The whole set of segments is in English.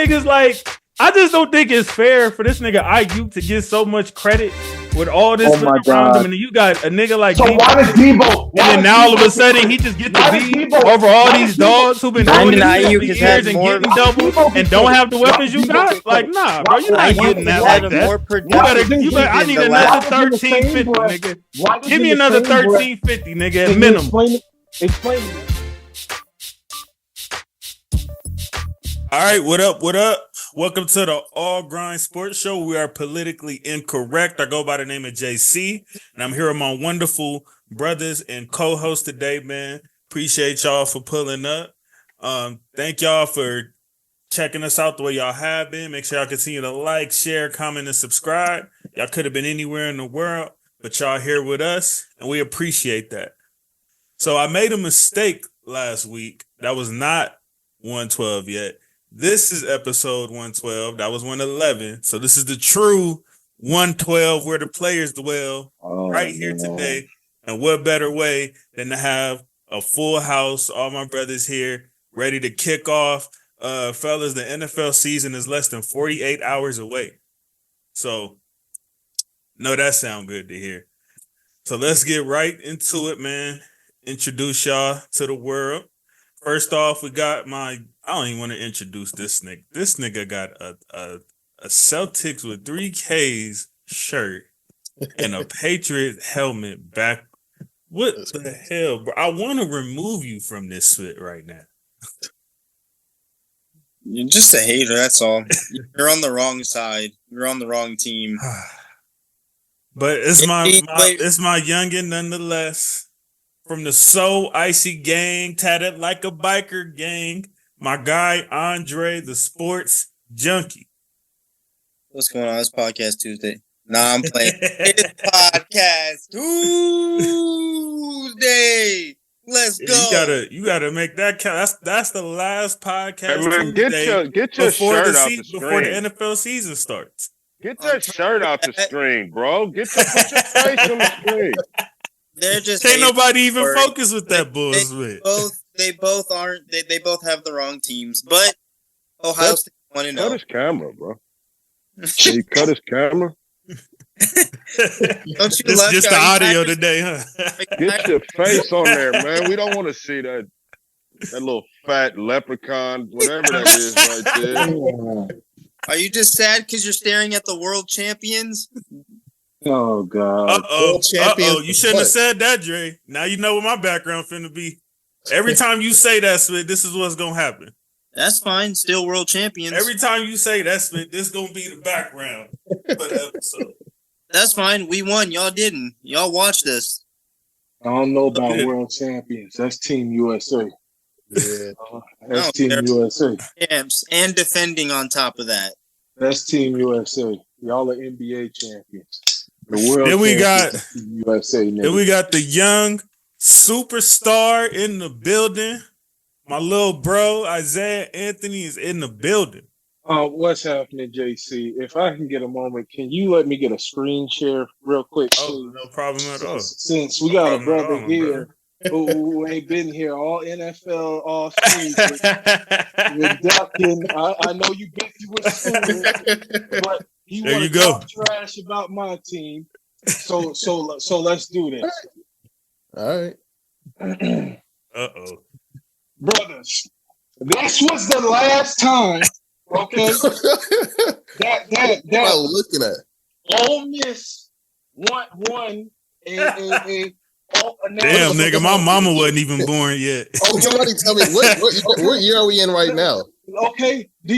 niggas like, I just don't think it's fair for this nigga Ayuk to get so much credit with all this around him, and then you got a nigga like. So why does Debo? And then now all of a sudden he just get to be over all these dogs who've been doing this for years and getting double and don't have the weapons you got. Like, nah, bro, you're not getting that like that. You better. I need another 1350, nigga. Give me another 1350, nigga, at minimum. Explain. All right, what up? What up? Welcome to the All Grind Sports Show. We are politically incorrect. I go by the name of JC, and I'm here with my wonderful brothers and co-hosts today, man. Appreciate y'all for pulling up. Thank y'all for checking us out the way y'all have been. Make sure y'all continue to like, share, comment, and subscribe. Y'all could have been anywhere in the world, but y'all here with us, and we appreciate that. So I made a mistake last week. That was not 112 yet. This is episode 112. That was 111. So this is the true 112 where the players dwell right here today. And what better way than to have a full house, all my brothers here, ready to kick off. Fellas, the NFL season is less than 48 hours away. So, no, that sounds good to hear. So let's get right into it, man. Introduce y'all to the world. First off, we got I don't even want to introduce this nigga. This nigga got a Celtics with 3Ks shirt and a Patriot helmet back. What the hell, bro? I want to remove you from this shit right now. You're just a hater, that's all. You're on the wrong side. You're on the wrong team. But it's my youngin' nonetheless. From the So Icy gang, tatted like a biker gang. My guy, Andre, the sports junkie. What's going on? It's Podcast Tuesday. Nah, I'm playing. It's Podcast Tuesday. Let's go. You gotta make that count. That's the last podcast. Hey, man, get your shirt out the screen before the NFL season starts. Get your shirt out the screen, bro. Put your face on the screen. They're just can't nobody even focus with that bullshit. They both aren't. They both have the wrong teams. But Ohio State 1-0. Cut his camera, bro. Can you cut his camera? Don't you it's just the audio today, huh? Get your face on there, man. We don't want to see that little fat leprechaun, whatever that is right there. Are you just sad because you're staring at the world champions? Oh God! You shouldn't have said that, Dre. Now you know what my background finna be. Every time you say that, Smith, this is what's gonna happen. That's fine. Still world champions. Every time you say that, Smith, this is gonna be the background for the episode. That's fine. We won. Y'all didn't. Y'all watched this. I don't know about world champions. That's Team USA. Yeah, that's Team USA. Champs and defending on top of that. That's Team USA. Y'all are NBA champions. The world. Then we got USA. Then we got the young superstar in the building. My little bro Isaiah Anthony is in the building. What's happening, JC? If I can get a moment, can you let me get a screen share real quick? Oh, no problem at all. Since we got a brother here who ain't been here all NFL, all season, with ducking. I know you been through a school, but he want to talk trash about my team. So let's do this. All right. Brothers, this was the last time. Okay. that looking at Ole Miss won a damn nigga, my mama wasn't even born yet. Oh, somebody tell me what year are we in right now? Okay. Do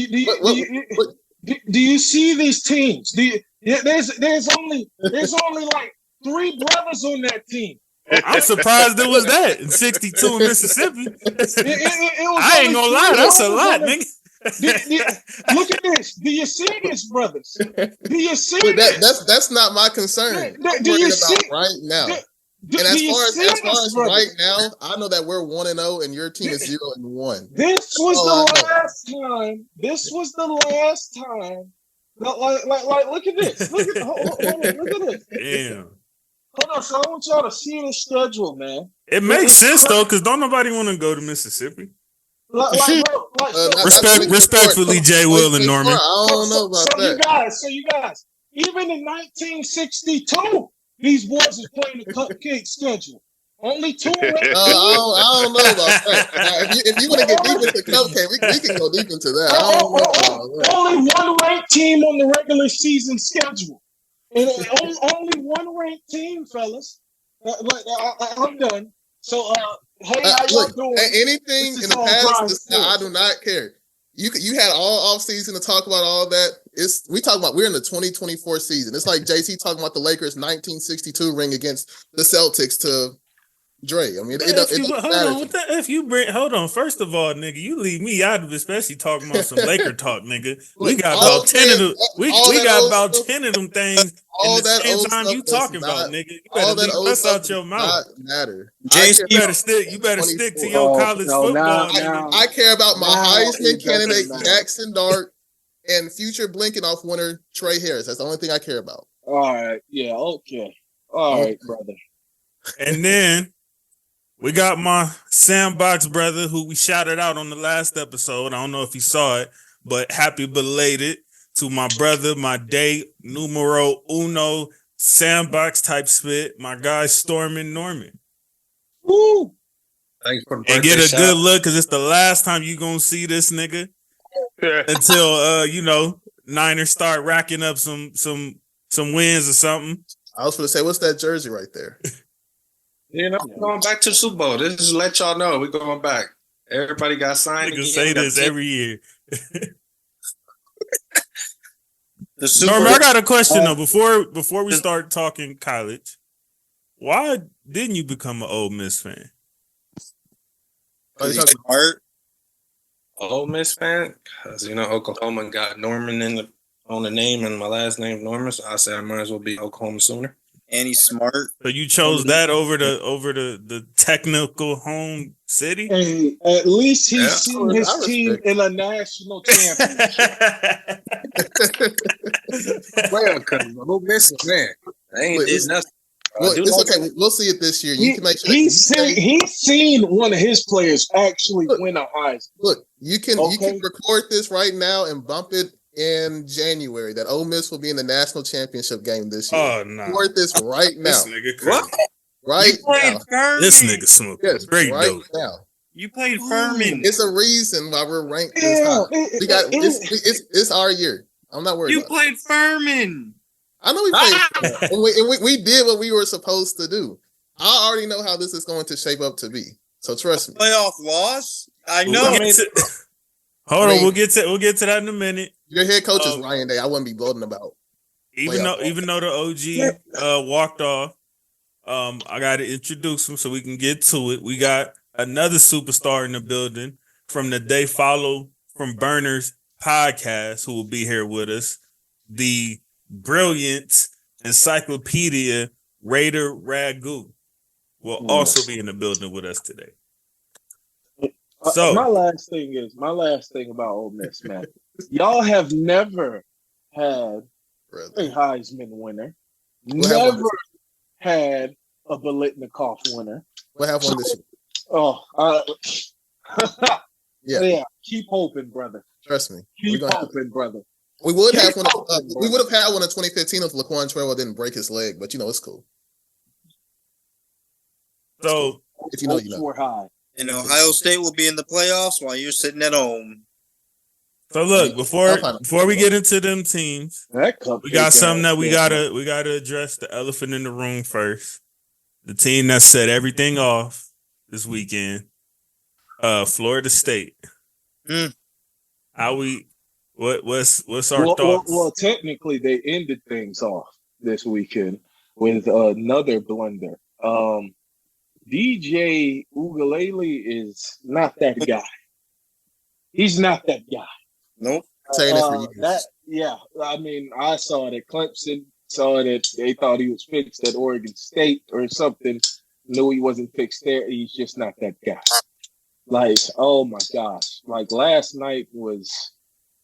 you see these teams? There's only like 3 brothers on that team. I'm surprised there was that in 62 in Mississippi. I ain't gonna lie, that's a lot, nigga. Look at this. Do you see this, brothers? Do you see this? That's not my concern. Do you see right now? And as far as right now, I know that we're 1-0 and your team is 0-1. This was the last time. This was the last time. Like look at this. Look at this. Damn. Hold on, so I want y'all to see the schedule, man. It makes sense though, because don't nobody want to go to Mississippi. Respectfully, Jay Will and Norman. I don't know about that. So you guys, even in 1962, these boys was playing the cupcake schedule. Only 2 I don't know about that. Now, if you want to get deep into cupcake, we can go deep into that. I don't know about that. Only 1 ranked team on the regular season schedule. And only 1 ranked team, fellas. I'm done. So, hey, how y'all doing? Anything in the past, I do not care. You had all off season to talk about all that. We're in the 2024 season. It's like JC talking about the Lakers 1962 ring against the Celtics to Dre. I mean, hold on. First of all, nigga, you leave me out of it, especially talking about some Laker talk, nigga. We got about 10 of them. We got about 10 of them things. All in the that same time you talking about, nigga. You better leave us out your mouth. Matter. Jason, you better stick to your college football. I care about my Heisman candidate Jackson Dart and future Blinken-off winner Trey Harris. That's the only thing I care about. All right. Yeah. Okay. All right, brother. And then we got my Sandbox brother who we shouted out on the last episode. I don't know if he saw it, but happy belated to my brother, my day numero uno Sandbox type spit, my guy Stormin' Norman. Woo! Thanks for the and get a good look because it's the last time you gonna see this nigga until Niners start racking up some wins or something. I was gonna say, what's that jersey right there? Going back to the Super Bowl. This is let y'all know we're going back. Everybody got signed. Niggas say this every year. Norman, I got a question though. Before we start talking college, why didn't you become an Ole Miss fan? Ole Miss fan? Because Oklahoma got Norman on the name and my last name Norman, so I said I might as well be Oklahoma Sooner. And he's smart. So you chose that over the technical home city? Hey, at least he's seen his team in a national championship. Well, because Ole Miss, man, they ain't did nothing. Well, it's okay. We'll see it this year. You can make sure he's seen one of his players actually win a Heisman. Look, you can record this right now and bump it in January that Ole Miss will be in the national championship game this year. Oh no! Record this right now. This nigga crazy. Right now. This nigga smoking. Yes, great right dope. now. You played Furman. It's a reason why we're ranked this high. It's our year. I'm not worried. You played Furman. I know we played, and we did what we were supposed to do. I already know how this is going to shape up to be. So trust me. Playoff loss. I know. Hold on, we'll get to that in a minute. Your head coach is Ryan Day. I wouldn't be bloating about. Even though the OG walked off, I got to introduce him so we can get to it. We got another superstar in the building from the They Follow from Burners podcast who will be here with us. The brilliant encyclopedia Raider Ragu will also be in the building with us today. So my last thing about Ole Miss, man. Y'all have never had a Heisman winner. Never had a Biletnikoff winner. We'll have one this year. Yeah. Keep hoping, brother. Trust me. Keep hoping, brother. We would have one. We would have had one in 2015 if Laquan Treadwell didn't break his leg, but it's cool. So if you know. High. And Ohio State will be in the playoffs while you're sitting at home. So look, before we get into them teams, we got something that we gotta address the elephant in the room first. The team that set everything off this weekend, Florida State. What's our thoughts? Well, technically they ended things off this weekend with another blunder. DJ Ugalele is not that guy. He's not that guy. Nope. Saying it for you. I mean, I saw it at Clemson. Saw it at, they thought he was fixed at Oregon State or something. Knew he wasn't fixed there. He's just not that guy. Like, oh my gosh! Like last night was,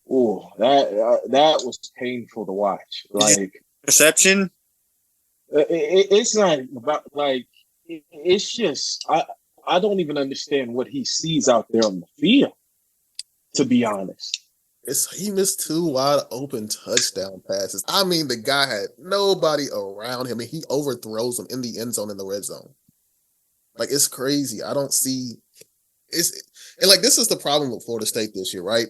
that was painful to watch. Like perception. It's not about like. It's just I don't even understand what he sees out there on the field, to be honest. He missed 2 wide open touchdown passes. I mean, the guy had nobody around him, and he overthrows them in the end zone in the red zone. Like, it's crazy. I don't see and like, this is the problem with Florida State this year, right?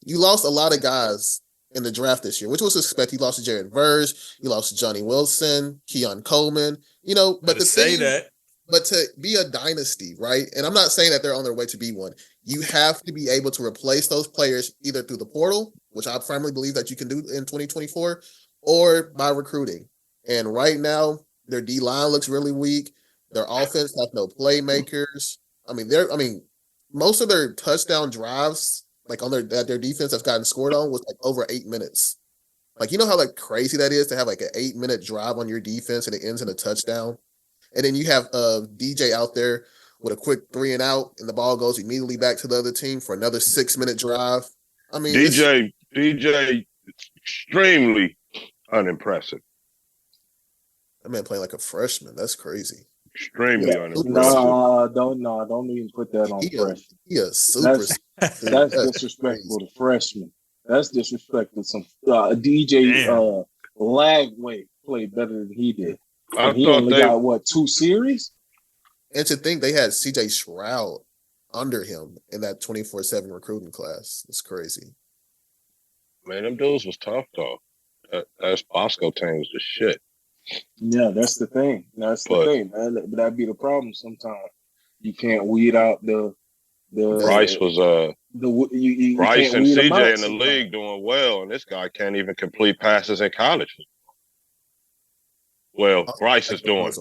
You lost a lot of guys in the draft this year, which was expected. You lost to Jared Verge, you lost to Johnny Wilson, Keon Coleman, but but to be a dynasty, right? And I'm not saying that they're on their way to be one. You have to be able to replace those players either through the portal, which I firmly believe that you can do in 2024, or by recruiting. And right now, their D-line looks really weak. Their offense has no playmakers. Most of their touchdown drives, like that their defense has gotten scored on, was like over 8 minutes. Like, you know how like crazy that is to have like an 8-minute drive on your defense and it ends in a touchdown? And then you have DJ out there with a quick 3 and out, and the ball goes immediately back to the other team for another 6-minute drive. I mean, DJ extremely unimpressive. That man playing like a freshman. That's crazy. Extremely unimpressive. Don't even put that on freshman. He a super. That's disrespectful to freshmen. That's disrespectful. Some DJ Lagway played better than he did. He only got 2 series? And to think they had CJ Stroud under him in that 24/7 recruiting class. It's crazy. Man, them dudes was tough though. That's Bosco team was the shit. Yeah, that's the thing. That's the thing, man. But that'd be the problem sometimes. You can't weed out the Bryce was Bryce and CJ in the league doing well, and this guy can't even complete passes in college. Well, Bryce is doing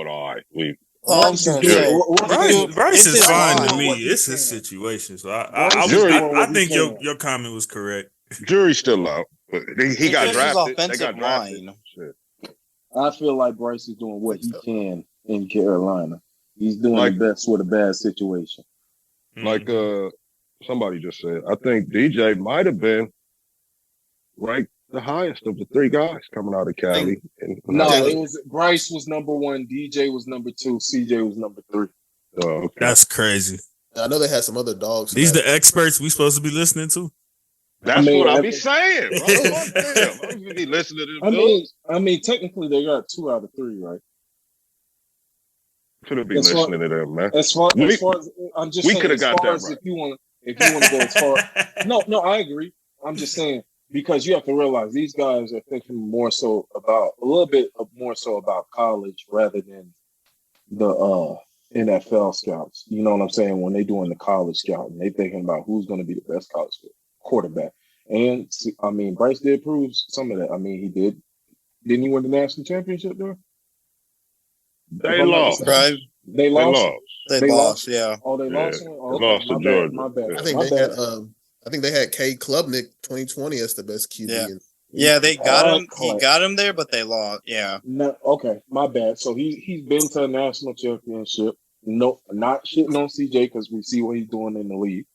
all right. Bryce is fine to me. It's his situation, so I think your comment was correct. Jury's still out, but he got drafted. They got drafted. I feel like Bryce is doing what he can in Carolina. He's doing the best with a bad situation. Like somebody just said, I think DJ might have been ranked the highest of the 3 guys coming out of Cali. Bryce was number 1, DJ was number 2, CJ was number 3. Oh, okay. That's crazy. I know they had some other dogs. These the experts we supposed to be listening to. That's what I be saying. I be listening to them. I mean, technically they got 2 out of 3, right? Could have been listening to them, man. As far as I'm just saying, we could have got that right. If you want to go as far, no, I agree. I'm just saying. Because you have to realize these guys are thinking a little bit more so about college rather than the NFL scouts. You know what I'm saying? When they're doing the college scouting, they're thinking about who's going to be the best college quarterback. And I mean, Bryce did prove some of that. I mean, he did. Didn't he win the national championship there? They lost. Right? They lost. They lost. Yeah. Oh, they lost. Oh, okay. Lost to Georgia. My bad. I think they had Cade Klubnik 2020 as the best QB. Yeah, they got him. He got him there, but they lost. Yeah. No, okay, my bad. So he's been to a national championship. No, not shitting on CJ because we see what he's doing in the league.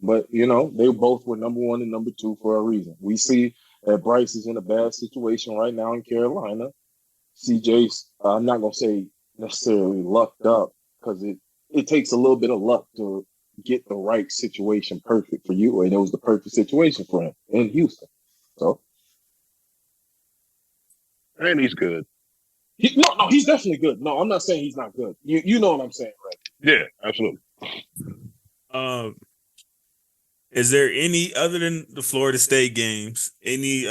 But they both were number 1 and number 2 for a reason. We see that Bryce is in a bad situation right now in Carolina. CJ's I'm not gonna say necessarily lucked up because it takes a little bit of luck to get the right situation perfect for you, and it was the perfect situation for him in Houston. So, and he's good. No, he's definitely good. No, I'm not saying he's not good. You know what I'm saying, right? Yeah, absolutely. Is there any other than the Florida State games, any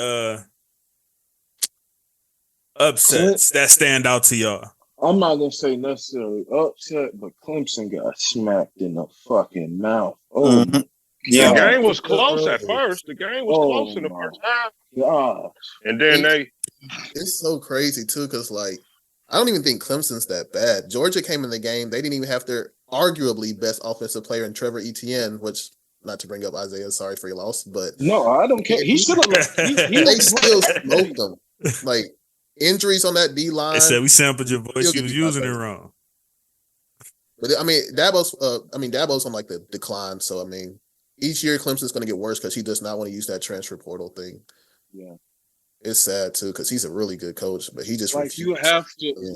upsets that stand out to y'all? I'm not gonna say necessarily upset, but Clemson got smacked in the fucking mouth. Oh, the game was close at first. The game was close in the first half. Gosh. And then it's so crazy too, because like I don't even think Clemson's that bad. Georgia came in the game; they didn't even have their arguably best offensive player in Trevor Etienne, which. Not to bring up Isaiah, sorry for your loss, but no, I don't care. He should have left. They still smoked them. Like injuries on that D line. They said we sampled your voice. You was using it wrong. But I mean, Dabo's on like the decline. So I mean, each year Clemson's going to get worse because he does not want to use that transfer portal thing. Yeah. It's sad too because he's a really good coach, but he just like refused.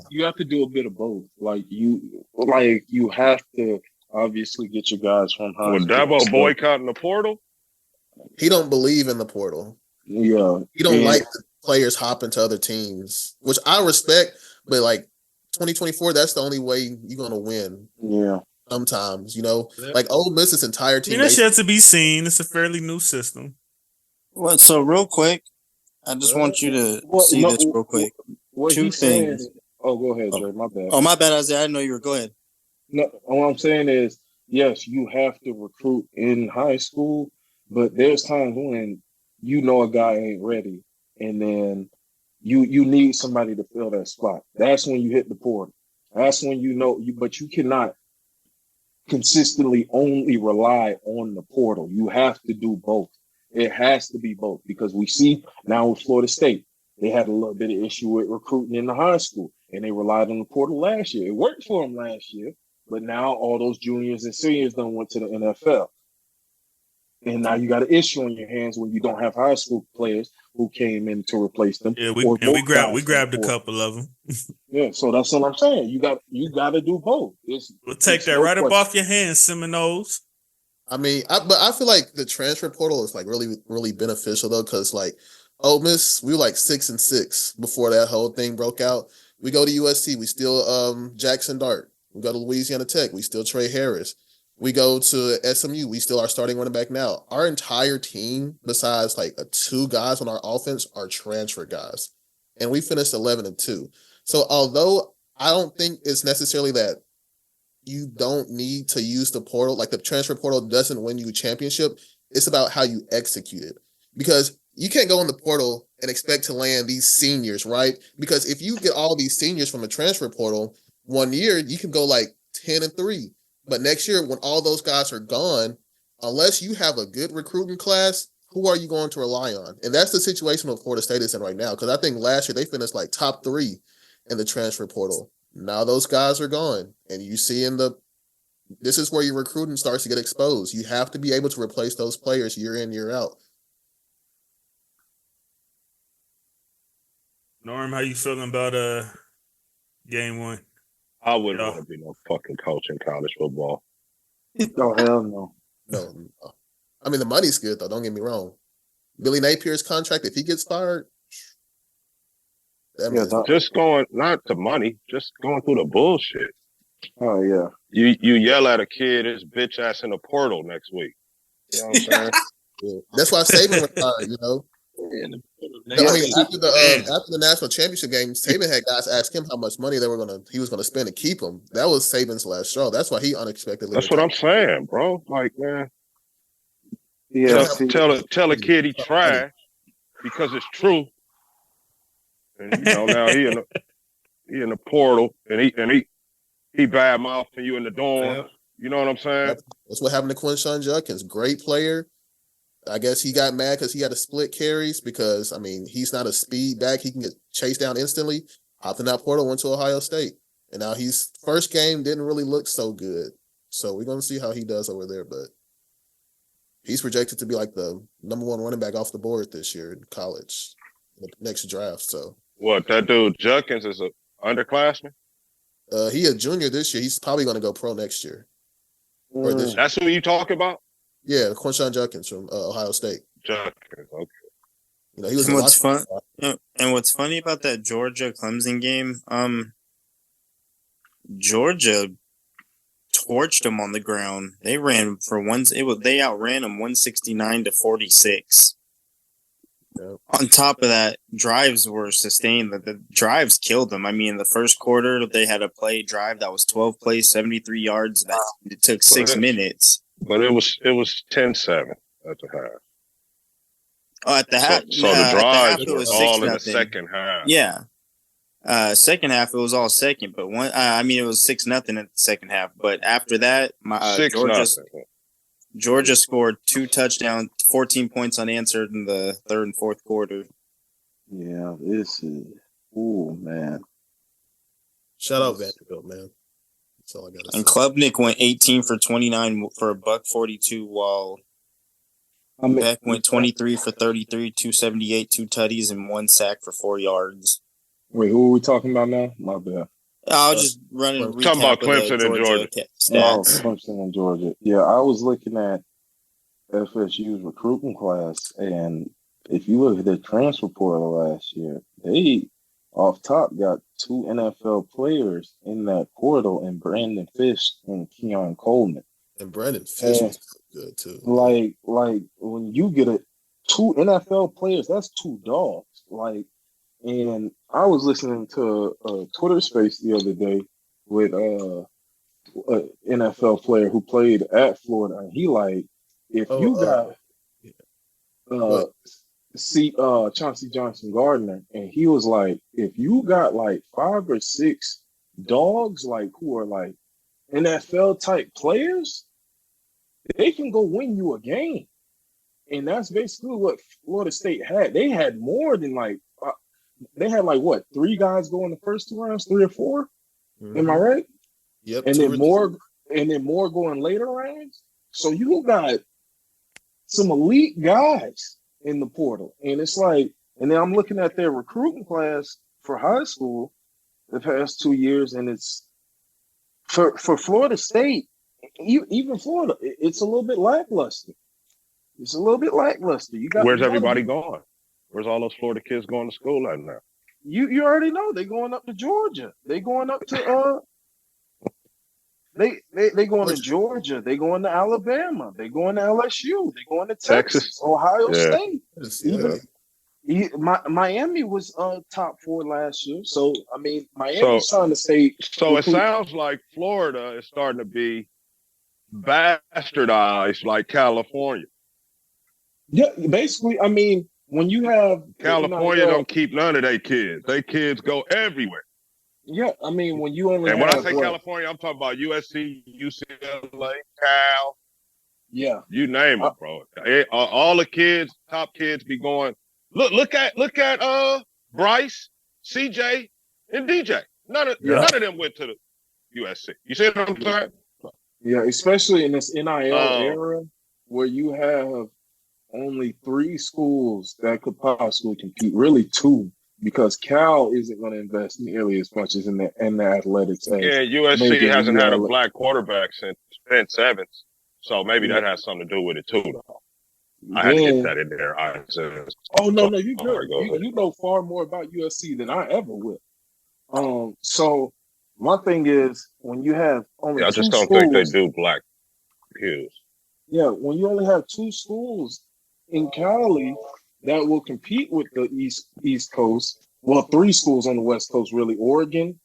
you have to do a bit of both. You have to obviously get your guys from high With school. Dabo boycotting the portal, He don't believe in the portal. Yeah, He don't like the players hopping to other teams, which I respect. But like 2024, that's the only way you're gonna win. Yeah. Sometimes, like Ole Miss's entire team. That's yet to be seen. It's a fairly new system. What? So real quick, I just want you to see this real quick. What Two he's saying. things. Oh, go ahead, Jay. My bad. Oh, my bad, Isaiah. I didn't know you were. Go ahead. No, what I'm saying is, yes, you have to recruit in high school, but there's times when a guy ain't ready, and then you need somebody to fill that spot. That's when you hit the portal. That's when but you cannot consistently only rely on the portal. You have to do both. It has to be both because we see now with Florida State, they had a little bit of issue with recruiting in the high school, and they relied on the portal last year. It worked for them last year, but now all those juniors and seniors done went to the NFL. And now you got an issue on your hands when you don't have high school players who came in to replace them. Yeah, we grabbed a couple of them. Yeah, so that's what I'm saying. You got to do both. We'll take that right up off your hands, Seminoles. I mean, but I feel like the transfer portal is like really, really beneficial though, because like Ole Miss, we were like 6-6 before that whole thing broke out. We go to USC, we still Jackson Dart. We go to Louisiana Tech, we still Trey Harris. We go to SMU, we still are starting running back now. Our entire team, besides like 2 guys on our offense, are transfer guys, and we finished 11-2. So although I don't think it's necessarily that you don't need to use the portal, like the transfer portal doesn't win you a championship. It's about how you execute it, because you can't go in the portal and expect to land these seniors, right? Because if you get all these seniors from the transfer portal, 1 year you can go like 10-3. But next year, when all those guys are gone, unless you have a good recruiting class, who are you going to rely on? And that's the situation what Florida State is in right now. Because I think last year they finished like top 3 in the transfer portal. Now those guys are gone. And you see this is where your recruiting starts to get exposed. You have to be able to replace those players year in, year out. Norm, how you feeling about game 1? I wouldn't want to be no fucking coach in college football. Oh, hell no. No. I mean, the money's good, though. Don't get me wrong. Billy Napier's contract, if he gets fired, just going, not the money, just going through the bullshit. Oh, yeah. You yell at a kid, his bitch ass in the portal next week. You know what I'm saying? Yeah. That's why Saban retired, after the national championship game, Saban had guys ask him how much money he was gonna spend to keep him. That was Saban's last straw. That's why he unexpectedly. That's retired. what I'm saying, bro. Like, man, yeah. Tell a kid he trash because it's true, and now he in the portal, and he bad mouthing you in the dorm. Yeah. You know what I'm saying? That's what happened to Quinshawn Judkins. Great player. I guess he got mad because he had to split carries because, I mean, he's not a speed back. He can get chased down instantly. Hopped in that portal, went to Ohio State. And now his first game didn't really look so good. So we're going to see how he does over there. But he's projected to be like the number 1 running back off the board this year in college, in the next draft. So what, that dude Judkins is an underclassman? He a junior this year. He's probably going to go pro next year. Or this year. That's who you talking about? Yeah, Quinshawn Judkins from Ohio State. Judkins, okay. He was. And what's funny about that Georgia Clemson game? Georgia torched them on the ground. They ran they outran them 169-46. Yep. On top of that, drives were sustained. The drives killed them. I mean, in the first quarter, they had a play drive that was 12 plays, 73 yards. It took 6 minutes. But it was 10-7 at the half. Oh, at the half. So the drives were all in the second half. Yeah. Second half, it was all second. But it was 6-0 at the second half. But after that, Georgia scored 2 touchdowns, 14 points unanswered in the third and fourth quarter. Yeah, this is man. Shout out Vanderbilt, man. That's all I got to say. And Klubnik went 18 for 29 for $142 while Beck went 23 for 33, 278, 2 tutties, and 1 sack for 4 yards. Wait, who are we talking about now? My bad. I'll just run a recap talking about of the Clemson and Georgia stats. Clemson and Georgia. Yeah, I was looking at FSU's recruiting class, and if you look at their transfer portal last year, they off top got 2 NFL players in that portal, and Brandon Fish and Keon Coleman. And Brandon Fish was good too. Like when you get 2 NFL players, that's 2 dogs. Like, and I was listening to a Twitter space the other day with an NFL player who played at Florida, and he like, if you got Chauncey Johnson Gardner, and he was like, if you got like 5 or 6 dogs like who are like NFL type players, they can go win you a game. And that's basically what Florida State had. They had more than like they had like what, 3 guys go in the first 2 rounds, 3 or 4. Mm-hmm. Am I right? Yep. And then more going later rounds. So you got some elite guys in the portal. And it's like, and then I'm looking at their recruiting class for high school the past 2 years, and it's for Florida State, even Florida, it's a little bit lackluster. It's a little bit lackluster. Where's everybody going? Where's all those Florida kids going to school at now? You already know they're going up to Georgia. They going up to they going to Georgia. They going to Alabama. They going to LSU. They going to Texas. Ohio State. Miami was top 4 last year. So I mean, Miami's trying to stay. So it sounds like Florida is starting to be bastardized like California. Yeah, basically. I mean, when you have California don't keep none of their kids. Their kids go everywhere. Yeah, I mean, when you only when I say California, I'm talking about USC, UCLA, Cal. Yeah, you name it, bro. All the kids, top kids, be going. Look at Bryce, CJ, and DJ. None of them went to the USC. You see what I'm saying? Yeah, especially in this NIL era where you have only 3 schools that could possibly compete. Really 2, because Cal isn't going to invest nearly as much as in the athletics. Yeah, USC hasn't had a black quarterback since Penn Evans, so maybe that has something to do with it too. Though. I had to get that in there. No, you good. You know far more about USC than I ever will. So my thing is, when you have only 2 schools, I just don't think they do black pews. Yeah, when you only have 2 schools in Cali that will compete with the East Coast, well, 3 schools on the West Coast, really: Oregon,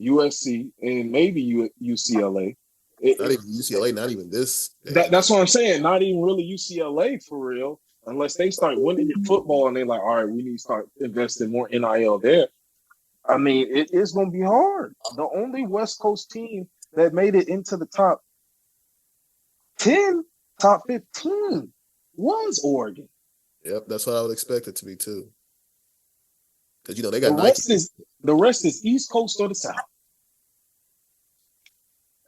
USC, and maybe UCLA. Not even UCLA, not even this. That's what I'm saying. Not even really UCLA for real, unless they start winning in football and they're like, all right, we need to start investing more NIL there. I mean, it is going to be hard. The only West Coast team that made it into the top 10, top 15 was Oregon. Yep, that's what I would expect it to be too. Because they got the rest is East Coast or the South.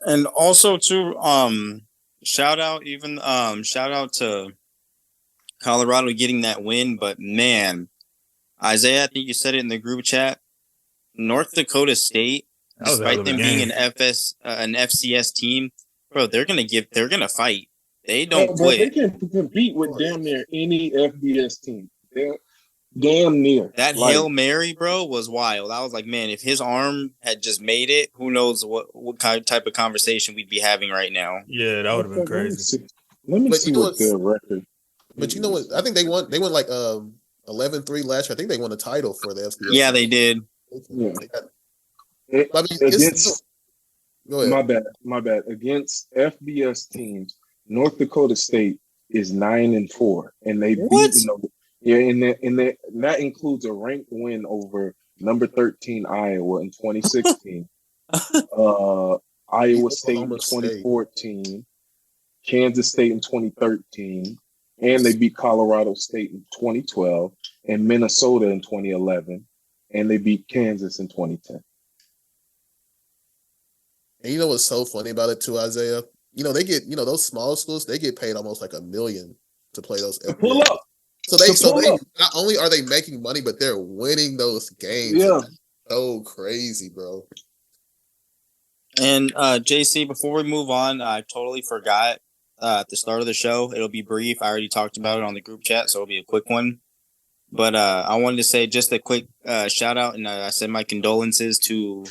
And also too, shout out to Colorado getting that win. But man, Isaiah, I think you said it in the group chat. North Dakota State, despite them being an FCS team, bro, they're gonna fight. They don't quit. They can compete with damn near any FBS team. They're damn near. That Hail Mary, bro, was wild. I was like, man, if his arm had just made it, who knows what type of conversation we'd be having right now. Yeah, that would have been crazy. Let me see what their record. But you know what? I think they won like 11-3 last year. I think they won a title for the FBS. Yeah, they did. Yeah. Go ahead. My bad. Against FBS teams, North Dakota State is 9-4, and they beat and that includes a ranked win over number 13 Iowa in 2016, Iowa State in 2014, Kansas State in 2013, and they beat Colorado State in 2012 and Minnesota in 2011, and they beat Kansas in 2010. And you know what's so funny about it too, Isaiah? They get, those small schools, they get paid almost like $1 million to play those NBA. Pull up. So they not only are they making money, but they're winning those games. Yeah. So crazy, bro. And JC, before we move on, I totally forgot at the start of the show. It'll be brief. I already talked about it on the group chat, so it'll be a quick one. But I wanted to say just a quick shout out, and I send my condolences to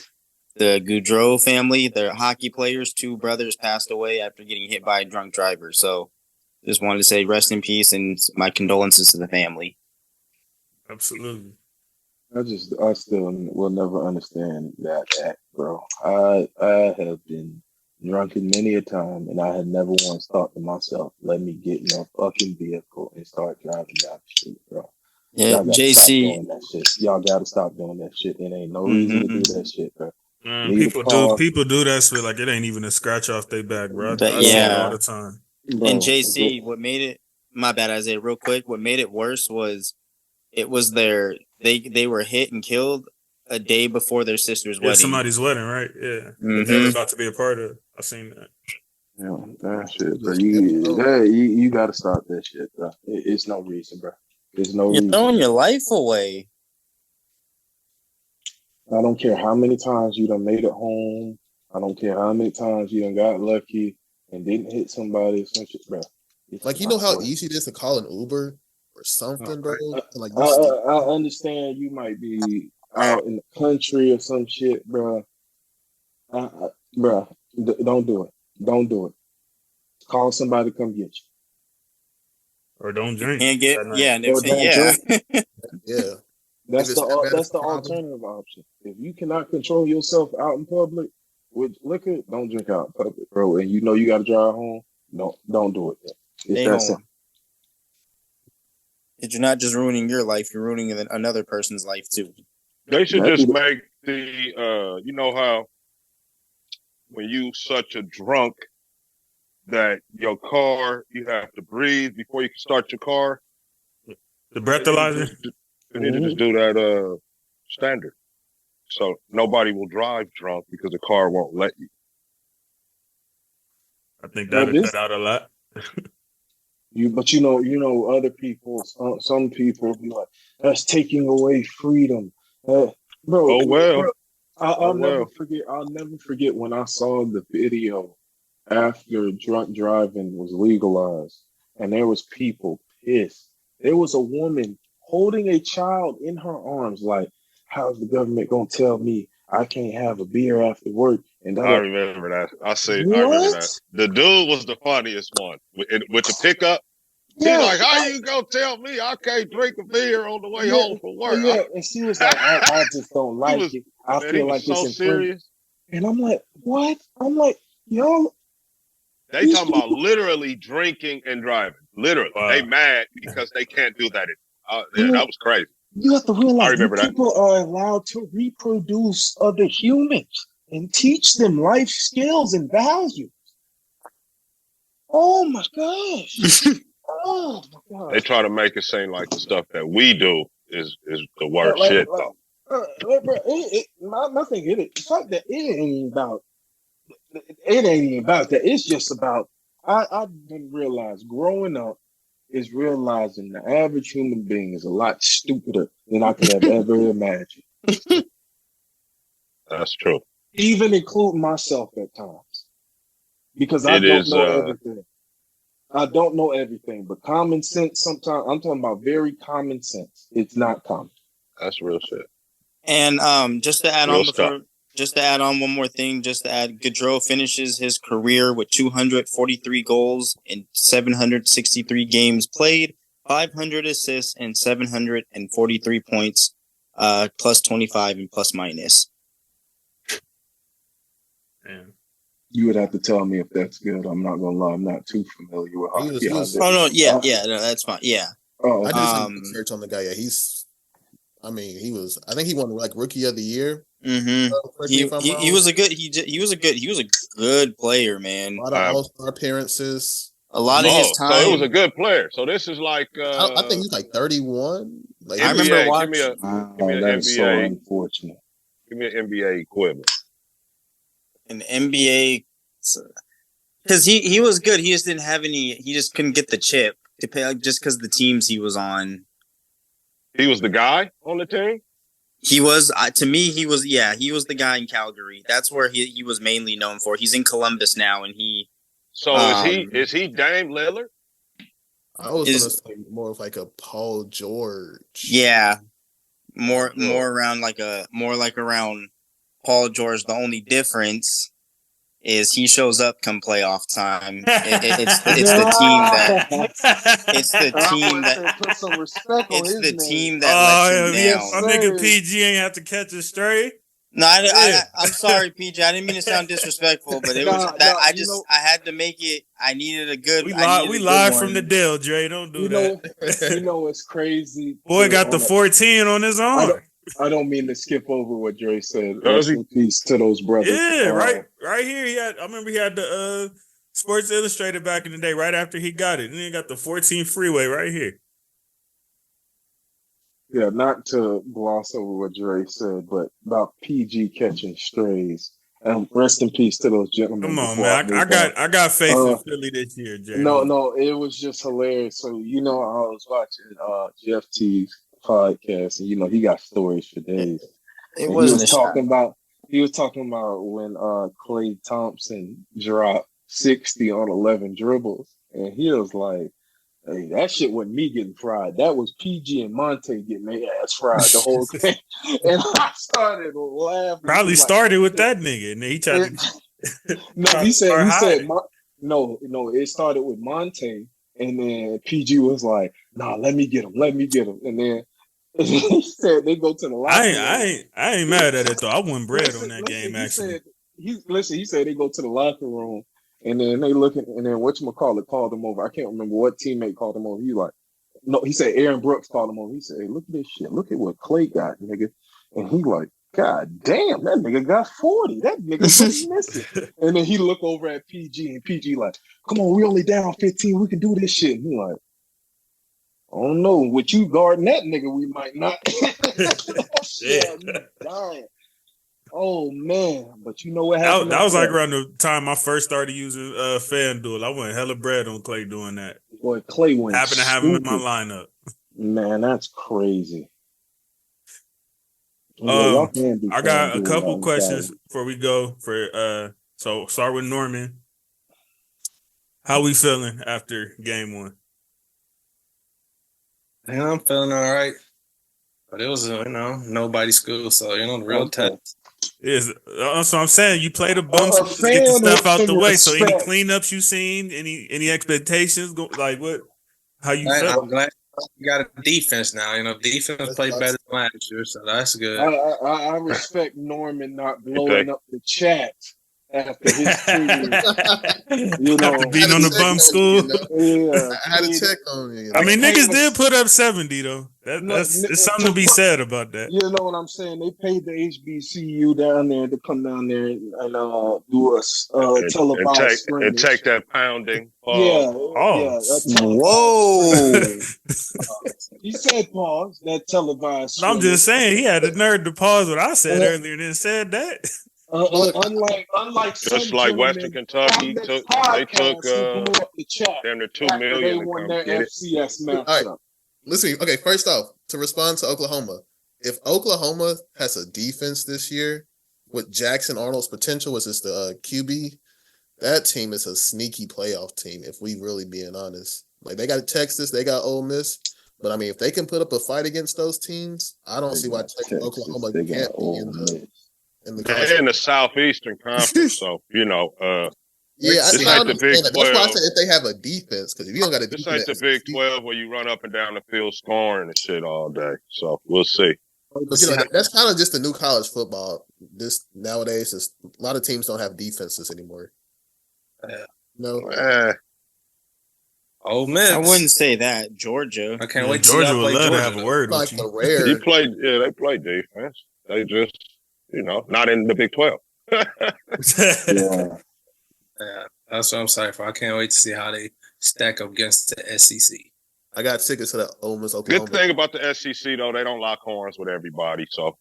the Goudreau family. Their hockey players, 2 brothers passed away after getting hit by a drunk driver. So just wanted to say rest in peace and my condolences to the family. Absolutely. I still will never understand that act, bro. I have been drunken many a time, and I had never once thought to myself, let me get in a fucking vehicle and start driving down the street, bro. Yeah, JC. Y'all gotta stop doing that shit. It ain't no reason to do that shit, bro. People do that shit like it ain't even a scratch off their back, bro. I see it all the time. Bro, and JC, what made it, my bad, Isaiah, real quick, what made it worse was it was they were hit and killed a day before their sister's wedding. Somebody's wedding, right? Yeah. That they were about to be a part of. I seen that. Yeah, that shit, bro. You gotta stop that shit, bro. It's no reason, bro. There's no reason. You're throwing your life away. I don't care how many times you done made it home. I don't care how many times you done got lucky and didn't hit somebody or some shit, bro. Like, you know how easy it is to call an Uber or something, bro? Like, I understand you might be out in the country or some shit, bro. Bro, don't do it. Don't do it. Call somebody to come get you. Or don't drink. Can't get, yeah. Yeah. That's the alternative option. If you cannot control yourself out in public with liquor, don't drink out in public, bro. And you know you got to drive home. Don't do it. It's that simple. You're not just ruining your life; you're ruining another person's life too. They should just make the you know how when you such a drunk that your car you have to breathe before you can start your car. The breathalyzer. You need to just do that standard. So nobody will drive drunk because the car won't let you. I think that'll cut out a lot. But you know, other people, some people be like, that's taking away freedom. Bro. Oh, well. Bro, I'll never forget when I saw the video after drunk driving was legalized and there was people pissed. There was a woman holding a child in her arms, like, how's the government gonna tell me I can't have a beer after work? And I remember that. I remember that. The dude was the funniest one with the pickup. Yeah, he's like, how you gonna tell me I can't drink a beer on the way home from work? Yeah, and she was like, I just don't like it. I feel like it's so serious. And I'm like, what? I'm like, yo. They talking about literally drinking and driving. Literally, they mad because they can't do that. That was crazy. You have to realize people are allowed to reproduce other humans and teach them life skills and values. Oh my gosh. Oh my gosh. They try to make it seem like the stuff that we do is the worst shit. My thing is, the fact that it ain't even about that. It's just about, I didn't realize growing up is realizing the average human being is a lot stupider than I could have ever imagined. That's true. Even including myself at times. Because I don't know everything. I don't know everything, but common sense sometimes, I'm talking about very common sense. It's not common. That's real shit. And just to add on one more thing, Gaudreau finishes his career with 243 goals in 763 games played, 500 assists, and 743 points, plus 25 and plus minus. Damn. You would have to tell me if that's good. I'm not gonna lie. I'm not too familiar with hockey. That's fine. Yeah. Oh, I did some research on the guy. Yeah, I think he won like Rookie of the Year. Mm-hmm. He was a good player, man. A lot of All-Star appearances. A lot of his time. So it was a good player. So this is like I think he's like 31. Like, NBA, I remember watching. Give me an that's NBA. So unfortunate. Give me an NBA equivalent. An NBA, because he was good. He just didn't have any. He just couldn't get the chip. just because the teams he was on. He was the guy on the team? He was, to me, he was the guy in Calgary. That's where he was mainly known for. He's in Columbus now, and he. So is he Dame Lillard? I was gonna say more of like a Paul George. Yeah, more around around Paul George. The only difference is he shows up come playoff time. It's the team that lets him down. My nigga PG ain't have to catch it straight. No, I'm sorry, PG. I didn't mean to sound disrespectful, but it was that I had to make it. I needed a good. We live from the Dell, Dre. Don't do that. It's crazy. Boy got the 14 on his arm. I don't mean to skip over what Dre said. Rest in peace to those brothers. Yeah, right here. I remember he had the Sports Illustrated back in the day. Right after he got it, and then he got the 14 freeway right here. Yeah, not to gloss over what Dre said, but about PG catching strays. Rest in peace to those gentlemen. Come on, man. I got faith in Philly this year, Jay. No, it was just hilarious. So, I was watching Jeff T's podcast, and he got stories for days. He was talking about when Klay Thompson dropped 60 on 11 dribbles, and he was like, "Hey, that shit wasn't me getting fried. That was PG and Monte getting their ass fried the whole thing." And I started laughing. Probably started with that nigga, and then he tried to. No, he said no. It started with Monte, and then PG was like, "Nah, let me get him," and then he said they go to the locker room. I ain't mad at it though. I won bread on that game. Actually, he said they go to the locker room. And then they looking, and then whatchamacallit called him over. I can't remember what teammate called him over. He said Aaron Brooks called him over. He said, "Hey, look at this shit. Look at what Klay got, nigga." And he like, "God damn, that nigga got 40. That nigga was missing." And then he look over at PG, and PG like, "Come on, we only down 15. We can do this shit." And he like, "I don't know. With you guarding that nigga, we might not." Shit, I'm dying. Oh man, but you know what happened? That was like around the time I first started using FanDuel. I went hella bread on Klay doing that. Boy, Klay went. Happened to have him in my lineup. Man, that's crazy. I got a couple questions before we go. So start with Norman. How we feeling after game one? Man, I'm feeling all right. But it was, nobody's school, so the real test. So I'm saying you played a bump to get the stuff out the way. So any cleanups you seen? Any expectations? Like what? How you felt? I'm glad you got a defense now. Defense played better than last year, so that's good. I respect Norman not blowing up the chat after his team. After being on the bum school. I had to check on you. I mean, niggas did put up 70 though. There's something to be said about that. You know what I'm saying? They paid the HBCU down there to come down there and do a televised scrimmage. And take that pounding. Whoa. He said pause, that televised scrimmage. I'm just saying he had the nerve to pause what I said earlier and then said that. Unlike just like Western Kentucky took the chat damn near $2 million. They won their FCS matchup. All right. Listen, okay, first off, to respond to Oklahoma, if Oklahoma has a defense this year with Jackson Arnold's potential, which is the QB, that team is a sneaky playoff team, if we really being honest. Like, they got Texas, they got Ole Miss, but I mean, if they can put up a fight against those teams, I don't see why Oklahoma can't be in the Southeastern Conference. So, that's why I said if they have a defense, because if you don't got a defense, this ain't the Big 12 where you run up and down the field scoring and shit all day. So we'll see. That's kind of just the new college football. This nowadays is a lot of teams don't have defenses anymore. Oh man, I wouldn't say that. Georgia. I can't wait. Georgia would love to have a word with you. They play defense. They just not in the Big 12. Yeah, that's what I'm sorry for. I can't wait to see how they stack up against the SEC. I got tickets to the Ole Miss Oklahoma. Good thing about the SEC though, they don't lock horns with everybody, so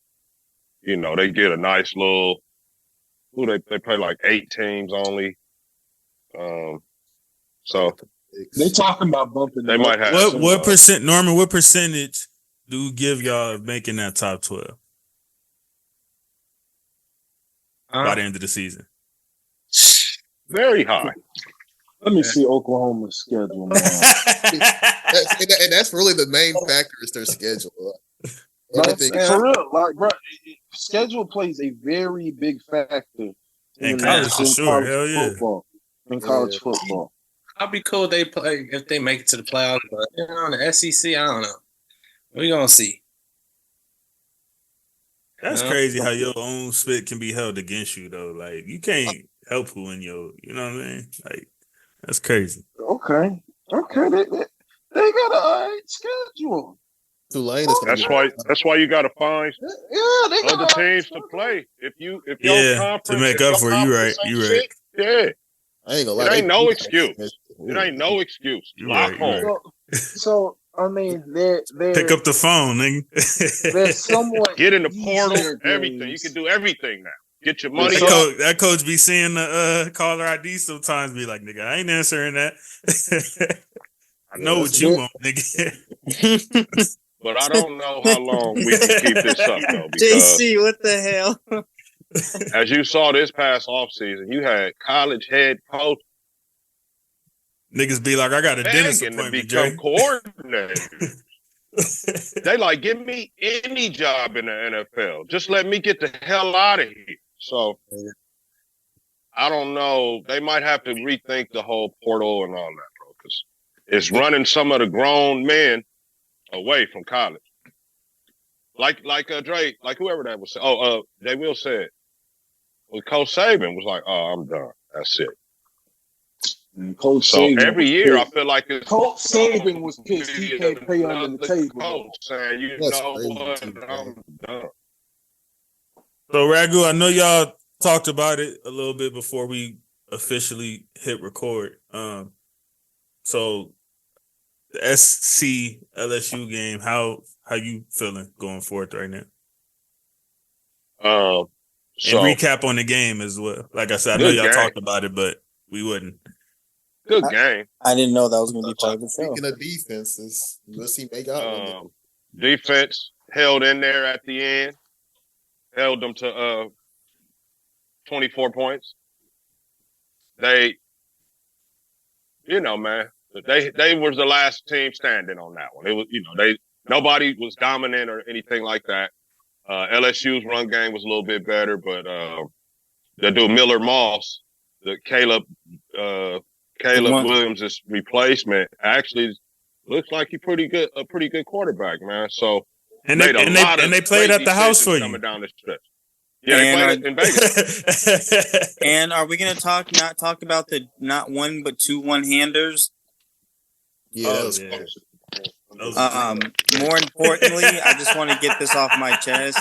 they get a nice little. They play like 8 teams only. So They talking about bumping. They might have what percent, Norman? What percentage do you give y'all of making that top 12 by the end of the season? Very high. Let me see Oklahoma's schedule now. and that's really the main factor is their schedule. For real, like, bro, schedule plays a very big factor in college for sure. Hell yeah. Football, in college football. I'll be cool if they make it to the playoffs, but on the SEC, I don't know. We're gonna see. That's crazy how your own spit can be held against you though. Like you can't help who in your, you know what I mean? Like that's crazy. Okay, they got a schedule. Tulane is that's why you got to find other teams to play. If your conference to make up for you, right? Yeah. I ain't gonna lie. It ain't no excuse. It ain't no excuse. Lock home. So I mean, they're pick up the phone, nigga. They're somewhat get in the portal. Everything you can do everything now. Get your money. That coach be seeing the caller ID sometimes. Be like, nigga, I ain't answering that. I know what you want, nigga. But I don't know how long we can keep this up though. JC, what the hell? As you saw this past offseason, you had college head coach. Niggas be like, I got a dentist appointment, to become coordinator. They like, give me any job in the NFL. Just let me get the hell out of here. So I don't know. They might have to rethink the whole portal and all that, bro, because it's running some of the grown men away from college. Like Drake, like whoever that was. They will say it. Well, Coach Saban was like, "Oh, I'm done. That's it." And Coach Saban every year, I feel like Coach Saban was pissed. He can't pay under the table. Coach saying, "You know what? I'm done." So Ragu, I know y'all talked about it a little bit before we officially hit record. So the SC LSU game, how you feeling going forward right now? And recap on the game as well. Like I said, I know y'all talked about it, but we wouldn't. Good game. I didn't know that was going to be part of the show. Speaking of defenses, let's see make out. Defense held in there at the end. Held them to 24 points. They, man, they were the last team standing on that one. It was, nobody was dominant or anything like that. LSU's run game was a little bit better, but the dude Miller Moss, the Caleb Williams' replacement, actually looks like a pretty good quarterback, man. So and they played at the house for you coming down the stretch. Yeah, they played in Vegas. And are we going to not talk about the not one but two one-handers? Yeah. More importantly, I just want to get this off my chest.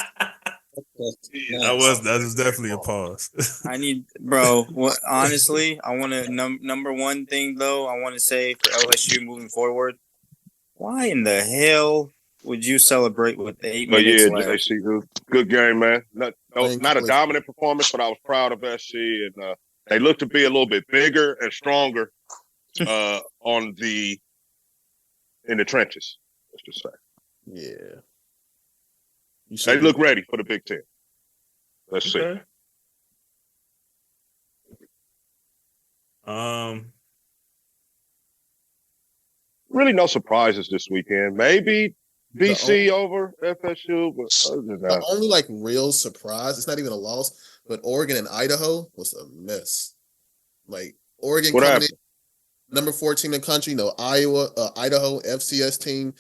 That was definitely a pause. Honestly, I want to number one thing though. I want to say for LSU moving forward, why in the hell would you celebrate with 8 minutes left? JC, good game, man. Not a dominant performance, but I was proud of SC, and they look to be a little bit bigger and stronger in the trenches. Let's just say, yeah. They look ready for the Big Ten. Let's see. Really no surprises this weekend. Maybe BC over FSU, but other than that, the only real surprise, it's not even a loss, but Oregon and Idaho was a mess. Like Oregon coming in, number 4 team in the country, Idaho, FCS team.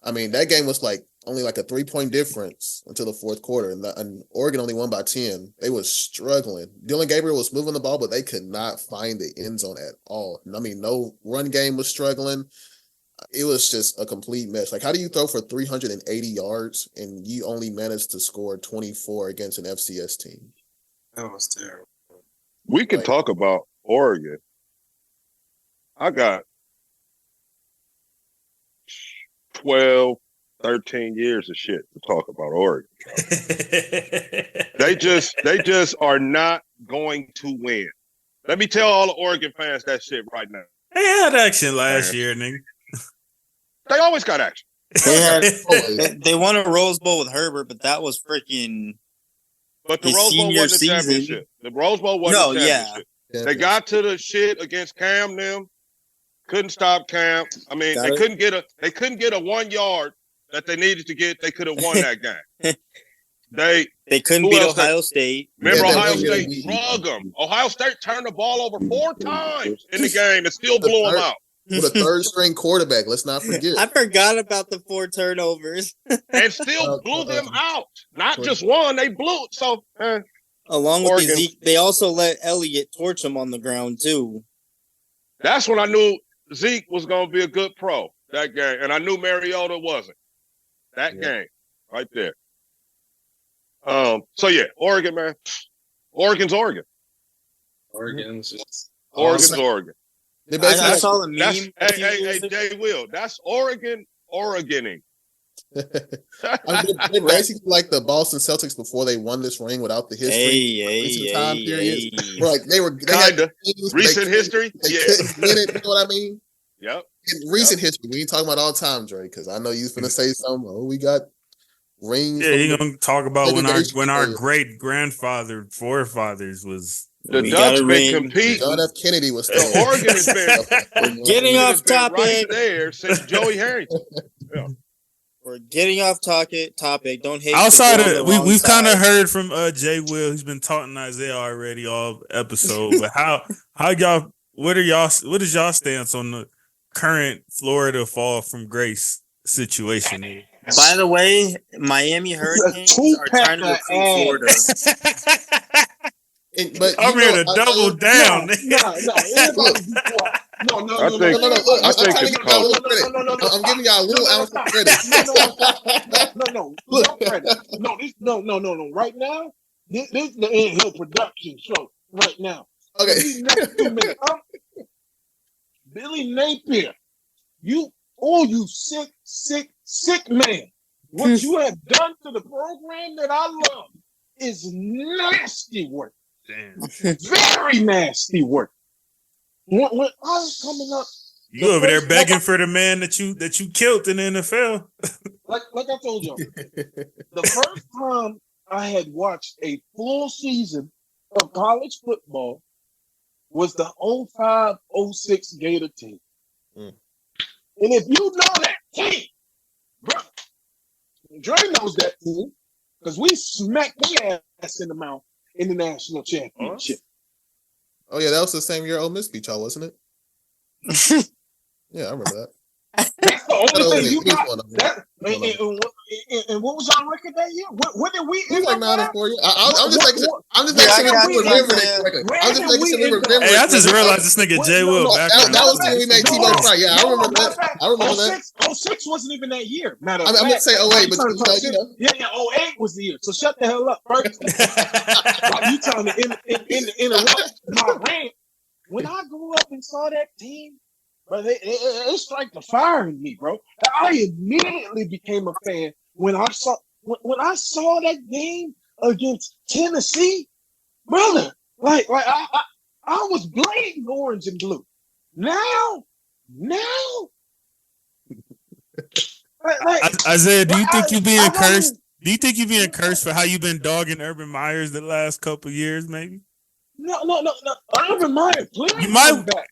I mean, that game was only a 3-point difference until the fourth quarter, and Oregon only won by 10. They was struggling. Dylan Gabriel was moving the ball, but they could not find the end zone at all. I mean, no run game was struggling. It was just a complete mess. How do you throw for 380 yards and you only managed to score 24 against an FCS team? That was terrible. We can talk about Oregon. I got 12, 13 years of shit to talk about Oregon. They just are not going to win. Let me tell all the Oregon fans that shit right now. They had action last year, nigga. They always got action. They won a Rose Bowl with Herbert, but that was freaking. But the Rose Bowl wasn't a championship. The Rose Bowl wasn't a championship. Yeah. They got to the shit against Cam. Them couldn't stop Cam. I mean, they couldn't get a 1 yard that they needed to get. They could have won that game. They couldn't beat Ohio State. Remember, Ohio State drug them. Ohio State turned the ball over 4 times in the game and still blew them out. With a third string quarterback, let's not forget. I forgot about the 4 turnovers. And still blew them out. Not just one, they blew it. So, along with Zeke, they also let Elliott torch him on the ground, too. That's when I knew Zeke was going to be a good pro, that game. And I knew Mariota wasn't. That game, right there. So, yeah, Oregon, man. Oregon's Oregon. Oregon's Oregon. I saw a meme. Hey, Jay Will. That's Oregoning. They basically like the Boston Celtics before they won this ring without the history. Time periods. Like they had recent history. They couldn't win it. You know what I mean? Yep. In recent history, we ain't talking about all time, Dre, because I know you're gonna say something. Oh, we got rings. Yeah, you're gonna talk about when our great grandfather, forefathers was. The Dutch been competing. John F. Kennedy was still. Oregon has been getting off topic right there since Joey Harrington. Yeah. We're getting off topic. Don't hate. Outside of we've kind of heard from Jay Will. He's been talking Isaiah already all episode. But how y'all? What is y'all stance on the current Florida fall from grace situation? By the way, Miami Hurricanes are trying to recruit Florida. But I'm here to double down. No. I'm giving y'all a little ounce of credit. No. Right now, this is the In Hill production show. Right now. Okay. Billy Napier, you sick man. What you have done to the program that I love is nasty work. Damn. Very nasty work. When I was coming up, you over there begging for the man that you killed in the NFL. like I told you, the first time I had watched a full season of college football was the 05-06 Gator team. And if you know that team, bro, Dre knows that team because we smacked their ass in the mouth in the national championship. Oh yeah, that was the same year Ole Miss beat y'all, wasn't it? Yeah, I remember that. That's the only thing you got. And what was our record that year? What did we? We like 9-4. I'm just making sure we remember it. I'm just making sure we remember. Hey, I just realized this nigga Jay Will back. That was when we made T-Bone Fry. Yeah, I remember that. I remember that. 06 wasn't even that year. I'm gonna say 08, but you know. Yeah, 08 was the year. So shut the hell up, first. You trying to interrupt my rant? When I grew up and saw that team. But it's like the fire in me, bro. I immediately became a fan when I saw that game against Tennessee, brother. Like I was bleeding orange and blue. Now. Isaiah, do you think you're being cursed? Do you think you're being cursed for how you've been dogging Urban Myers the last couple of years, maybe? No. Urban Myers, please come back.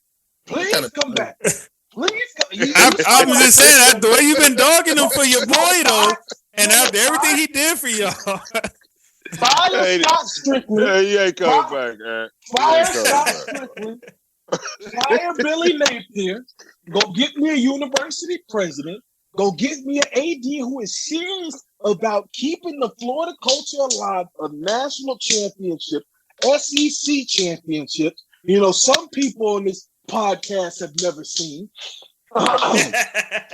Please come back. Please come. I was just saying that the way you've been dogging him for your boy though, and after everything he did for y'all. Fire Scott Strickland. Yeah, he ain't coming back, man. Fire Scott Strickland. Fire Billy Napier. Go get me a university president. Go get me an AD who is serious about keeping the Florida culture alive. A national championship, SEC championships. You know, some people on this podcast have never seen.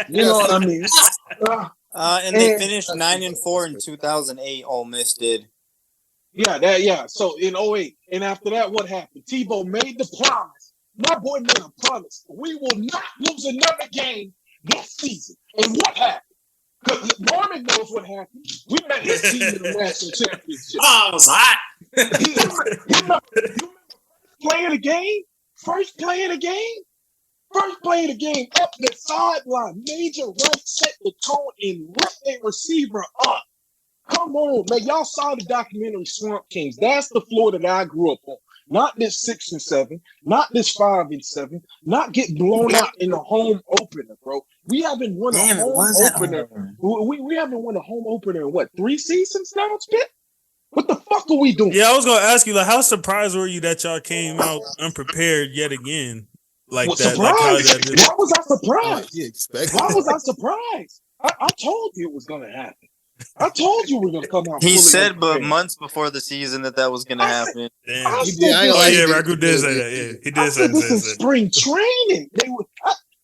You know what I mean? And they finished 9-4 in 2008. Ole Miss did. Yeah. So in 08, and after that, what happened? Tebow made the promise. My boy made a promise. We will not lose another game this season. And what happened? Because Norman knows what happened. We made his team in the national championship. Oh, it was hot. You remember playing the game? First play of the game? First play of the game, up the sideline, major right, set the tone and lift a receiver up. Come on, man. Y'all saw the documentary Swamp Kings. That's the Florida that I grew up on. Not this 6-7, not this 5-7, not get blown out in the home opener, bro. We haven't won a home opener. We haven't won a home opener in what, 3 seasons now, Spit? What the fuck are we doing? Yeah, I was gonna ask you, like, how surprised were you that y'all came out unprepared yet again? Like that. Surprised? Like, Why was I surprised? Why was I surprised? I told you it was gonna happen. I told you we were gonna come out. He said, but months before the season that was gonna happen. Damn. Ragu did say that. Yeah, he did say that. This is spring training. They were,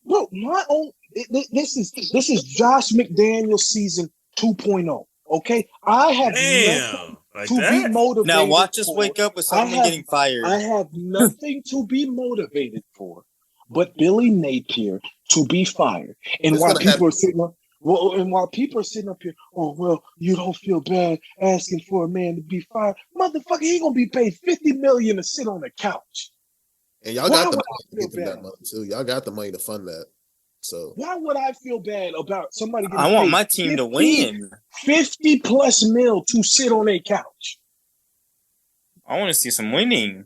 bro. My own. This is Josh McDaniels season 2.0. Okay, I have nothing to be motivated. Now watch us wake up with someone getting fired. I have nothing to be motivated for, but Billy Napier to be fired. And while people are sitting up. Well, and while people are sitting up here, oh, well, you don't feel bad asking for a man to be fired. Motherfucker, he going to be paid $50 million to sit on the couch. And y'all got the money to give him that money, too. Y'all got the money to fund that. So why would I feel bad about somebody getting I want my team to win. 50+ mil to sit on a couch. I want to see some winning.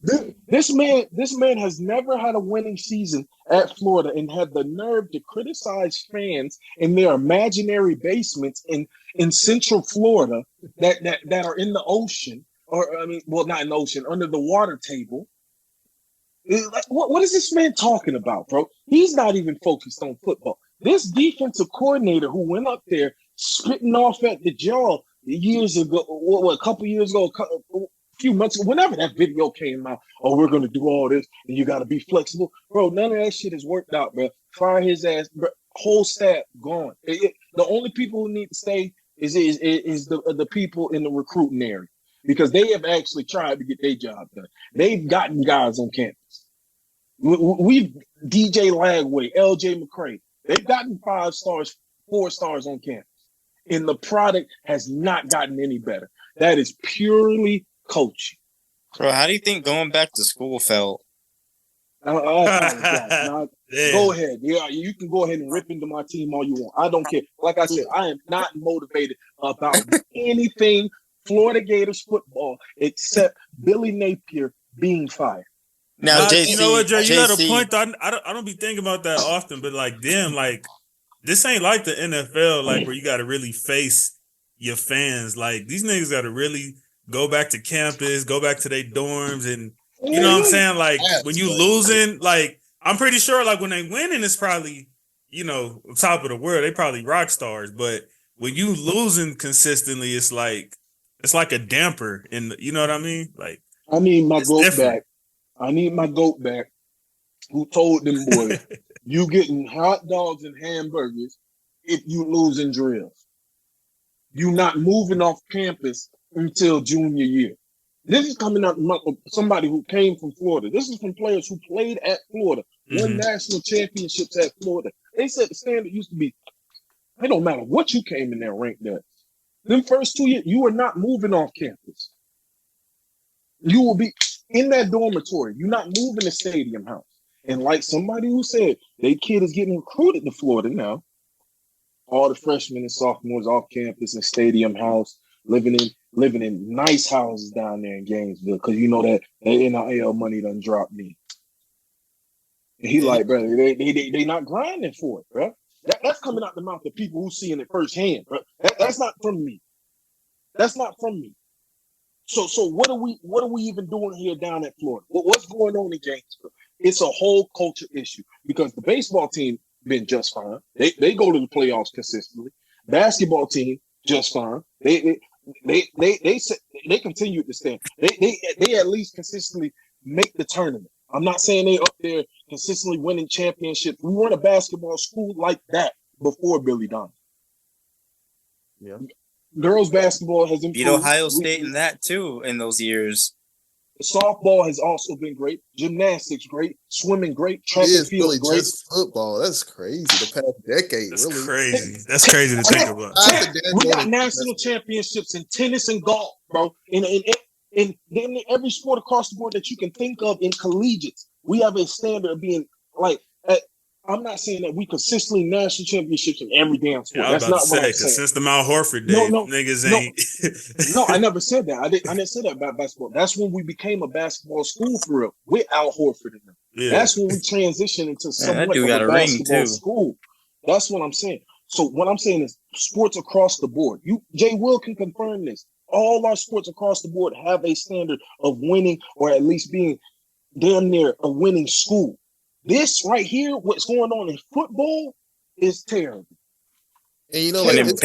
This man has never had a winning season at Florida and had the nerve to criticize fans in their imaginary basements in Central Florida that are in the ocean, or I mean, well, not in the ocean, under the water table. Like, what is this man talking about, bro? He's not even focused on football. This defensive coordinator who went up there spitting off at the jaw years ago, a couple years ago, few months ago, whenever that video came out, oh, we're going to do all this and you got to be flexible. Bro, none of that shit has worked out, bro. Fire his ass, bro. Whole staff gone. The only people who need to stay is the people in the recruiting area, because they have actually tried to get their job done. They've gotten guys on campus. We've DJ Lagway, LJ McCray. They've gotten 5 stars, 4 stars on campus. And the product has not gotten any better. That is purely coaching. Bro, how do you think going back to school felt? Go ahead. Yeah, you can go ahead and rip into my team all you want. I don't care. Like I said, I am not motivated about anything Florida Gators football except Billy Napier being fired. Now, JC, you know what, Joe? You got a point. I don't be thinking about that often, but like, damn, like this ain't like the NFL, like where you got to really face your fans. Like these niggas got to really go back to campus, go back to their dorms, and you know what I'm saying? Like when you losing, like I'm pretty sure like when they winning, it's probably, you know, top of the world. They probably rock stars. But when you losing consistently, it's like a damper in the, you know what I mean? Like I need my goat back. I need my goat back. Who told them boys you getting hot dogs and hamburgers if you losing drills? You not moving off campus until junior year. This is coming out of somebody who came from Florida. This is from players who played at Florida, won national championships at Florida. They said the standard used to be, it don't matter what you came in there ranked at. Them first 2 years, you are not moving off campus. You will be in that dormitory. You're not moving the stadium house. And like somebody who said, they kid is getting recruited to Florida now. All the freshmen and sophomores off campus in stadium house, living in nice houses down there in Gainesville, because you know that NIL money done dropped me. And he like, bro, they not grinding for it, bro. That's coming out the mouth of people who seeing it firsthand, bro. That's not from me. That's not from me. So what are we even doing here down at Florida? What's going on in Gainesville? It's a whole culture issue, because the baseball team been just fine. They go to the playoffs consistently. Basketball team just fine. They continue to stand. They at least consistently make the tournament. I'm not saying they up there consistently winning championships. We weren't a basketball school like that before Billy Donovan. Yeah. Girls basketball has improved. Beat Ohio State in that too in those years. Softball has also been great. Gymnastics great. Swimming great. Track and field really great. Just football. That's crazy. The past decade. That's really crazy. That's crazy to think about. We got national championships in tennis and golf, bro. In every sport across the board that you can think of in collegiates, we have a standard of being like. I'm not saying that we consistently national championships in every damn sport. Yeah, I was That's about not to what say, I'm saying. since the Mount Horford days, niggas ain't. No, I never said that. I didn't say that about basketball. That's when we became a basketball school for real with Al Horford in them. Yeah. That's when we transitioned into somewhat of a basketball school. That's what I'm saying. So what I'm saying is sports across the board. Jay Will can confirm this. All our sports across the board have a standard of winning or at least being damn near a winning school. This right here, what's going on in football, is terrible. And you know, like isn't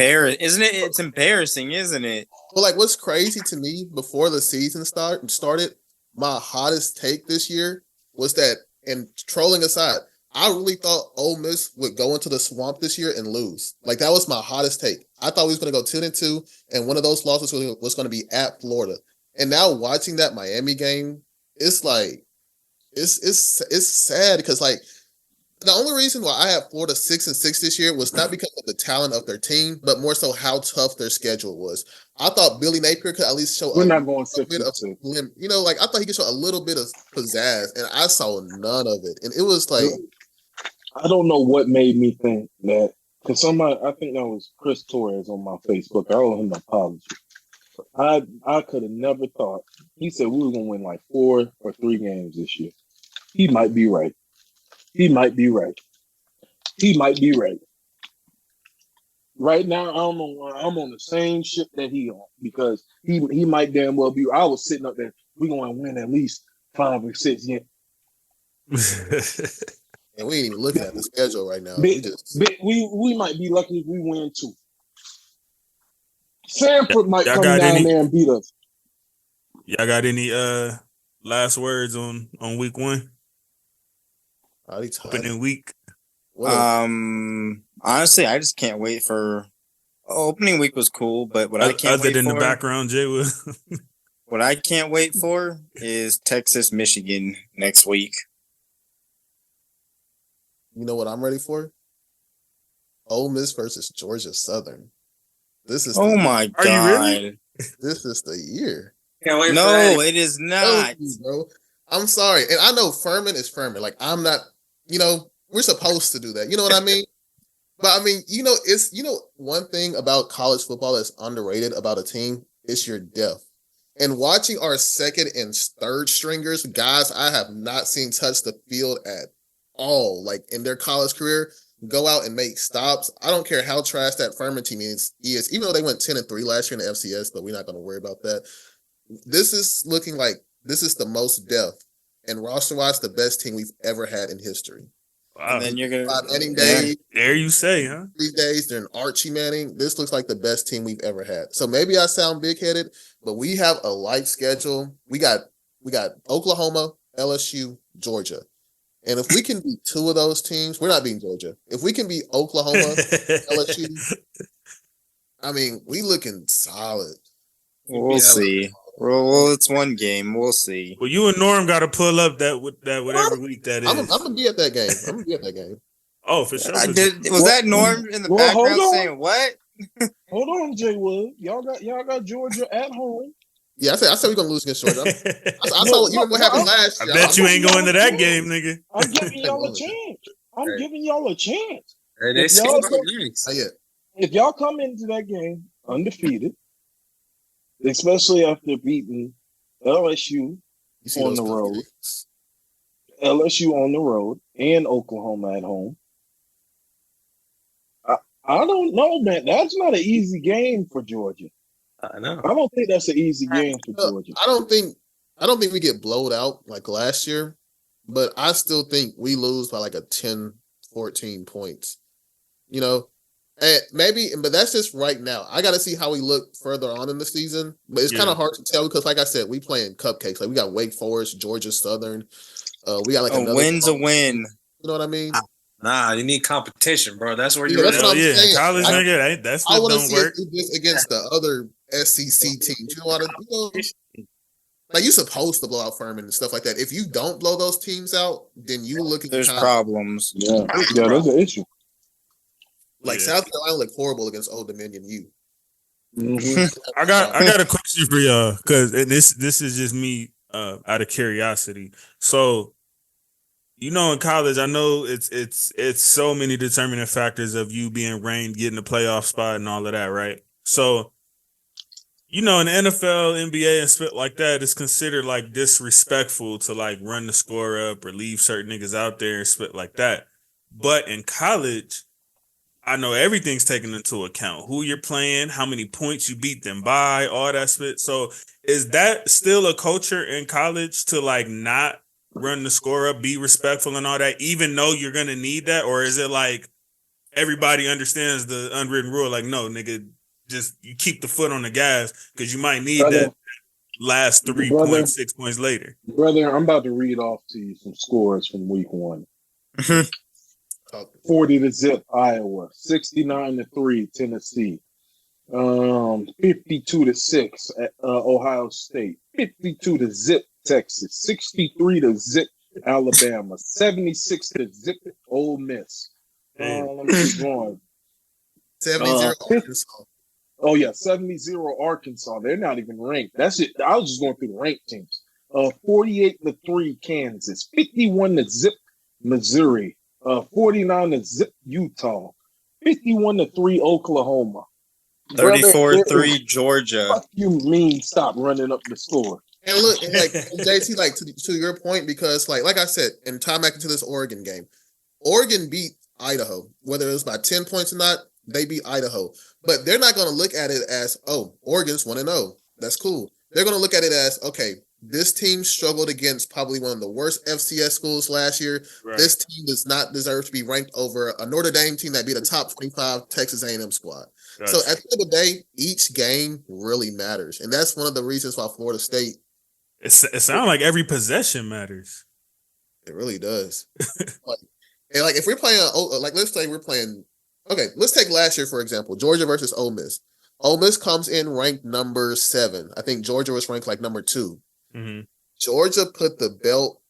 it? It's embarrassing, isn't it? Well, like what's crazy to me before the season started, my hottest take this year was that, and trolling aside, I really thought Ole Miss would go into the swamp this year and lose. Like that was my hottest take. I thought we was going to go 2-2, and one of those losses was going to be at Florida. And now watching that Miami game, it's like it's sad because like the only reason why I have Florida 6-6 this year was not because of the talent of their team, but more so how tough their schedule was. I thought Billy Napier could at least show We're not going 6-6. You know, like I thought he could show a little bit of pizzazz, and I saw none of it. And it was like, I don't know what made me think that, because somebody, I think that was Chris Torres on my Facebook. I owe him an apology. I could have never thought. He said we were going to win like 4 or 3 games this year. He might be right. He might be right. He might be right. Right now, I'm on the same ship that he on because he might damn well be. I was sitting up there. We're going to win at least 5 or 6 games. And we ain't even looking at the schedule right now. We might be lucky if we win 2. Sanford might come down there and beat us. Y'all got any last words on week 1? Opening week. Honestly, I just can't wait for opening week was cool, but what I can't other wait than for, the background, Jay will. What I can't wait for is Texas, Michigan next week. You know what I'm ready for? Ole Miss versus Georgia Southern. This is my God. Are you really? This is the year. Can't wait no, it is not. Bro. I'm sorry. And I know Furman is Furman. Like I'm not, we're supposed to do that. You know what I mean? But I mean, it's one thing about college football that's underrated about a team is your depth. And watching our second and third stringers, guys I have not seen touch the field at all, like in their college career, go out and make stops. I don't care how trash that Furman team is, even though they went 10-3 last year in the FCS, but we're not going to worry about that. This is looking like this is the most depth and roster-wise the best team we've ever had in history. Wow. And then you're going to Manning days. There you say, huh? 3 days during Archie Manning. This looks like the best team we've ever had. So maybe I sound big-headed, but we have a light schedule. We got Oklahoma, LSU, Georgia. And if we can beat 2 of those teams, we're not beating Georgia. If we can beat Oklahoma, LSU, I mean, we looking solid. We'll see. Well, it's one game. We'll see. Well, you and Norm got to pull up that with every week that is. I'm gonna be at that game. Oh, for sure. Was that Norm in the background saying what? Hold on, Jay Wood. Y'all got Georgia at home. Yeah, I said we're gonna lose against Georgia. I told you what happened last year. I bet you ain't going to that game, nigga. I'm giving y'all a chance. Giving y'all a chance. If y'all come into that game undefeated, especially after beating LSU on the road, and Oklahoma at home, I don't know, man. That's not an easy game for Georgia. I know. I don't think that's an easy game for Georgia. I don't think we get blowed out like last year, but I still think we lose by like a 10, 14 points. And but that's just right now. I got to see how we look further on in the season, but it's kind of hard to tell because, like I said, we playing cupcakes. Like we got Wake Forest, Georgia Southern. We got like a win's a win. You know what I mean? Nah, you need competition, bro. That's where you're. That's what I'm saying. College nigga, that's what don't work. This against the other SEC teams. You know what I mean? Like you're supposed to blow out Furman and stuff like that. If you don't blow those teams out, then you look at there's problems. Yeah, there's an issue. Like South Carolina looked horrible against Old Dominion U. Mm-hmm. I got a question for y'all because this is just me out of curiosity. So You know, in college, I know it's so many determining factors of you being ranked, getting a playoff spot, and all of that, right? So, you know, in the NFL, NBA, and spit like that, it's considered like disrespectful to like run the score up or leave certain niggas out there and spit like that. But in college, I know everything's taken into account. Who you're playing, how many points you beat them by, all that spit. So, is that still a culture in college to like not run the score up, be respectful and all that, even though you're gonna need that? Or is it like everybody understands the unwritten rule? Like, no, nigga, just you keep the foot on the gas because you might need that last 3 points, 6 points later. Brother, I'm about to read off to you some scores from week 1. 40-0 Iowa, 69-3 Tennessee, 52-6 Ohio State, 52-0 Texas, 63-0 Alabama, 76-0 Ole Miss. Let me keep going. 70-0 Arkansas. Oh yeah, 70-0 Arkansas. They're not even ranked. That's it. I was just going through the ranked teams. 48-3 Kansas, 51-0 Missouri, 49-0 Utah, 51-3 Oklahoma, 34-3 Georgia. What you mean? Stop running up the score. And look, and like JT, like to your point, because like I said, and tie back into this Oregon game, Oregon beat Idaho, whether it was by 10 points or not. They beat Idaho, but they're not going to look at it as, oh, Oregon's 1-0. That's cool. They're going to look at it as, okay, this team struggled against probably one of the worst FCS schools last year. Right. This team does not deserve to be ranked over a Notre Dame team that beat a top 25 Texas A&M squad. Gotcha. So at the end of the day, each game really matters, and that's one of the reasons why Florida State. It sounds like every possession matters. It really does. like if we're playing, like let's say we're playing. Okay, let's take last year, for example, Georgia versus Ole Miss. Ole Miss comes in ranked number 7. I think Georgia was ranked like number 2. Mm-hmm. Georgia put the belt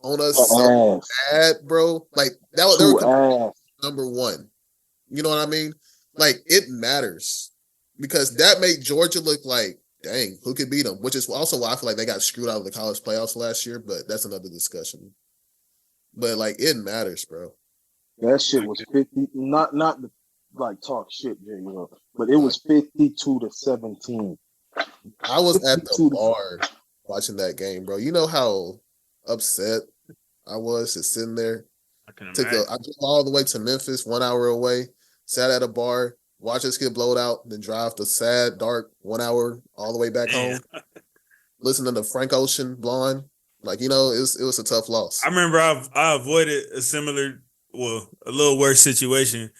on us so bad, bro. Like, that was number 1. You know what I mean? Like, it matters because that made Georgia look like, dang, who could beat them? Which is also why I feel like they got screwed out of the college playoffs last year, but that's another discussion. But, like, it matters, bro. That shit was 50, not to like talk shit, J-Will, but it was 52-17. I was at the bar watching that game, bro. You know how upset I was just sitting there. I drove all the way to Memphis, 1 hour away, sat at a bar, watch us get blowed out, then drive the sad, dark 1 hour all the way back home, listening to Frank Ocean, Blonde. Like, you know, it was a tough loss. I remember I avoided a similar. Well, a little worse situation.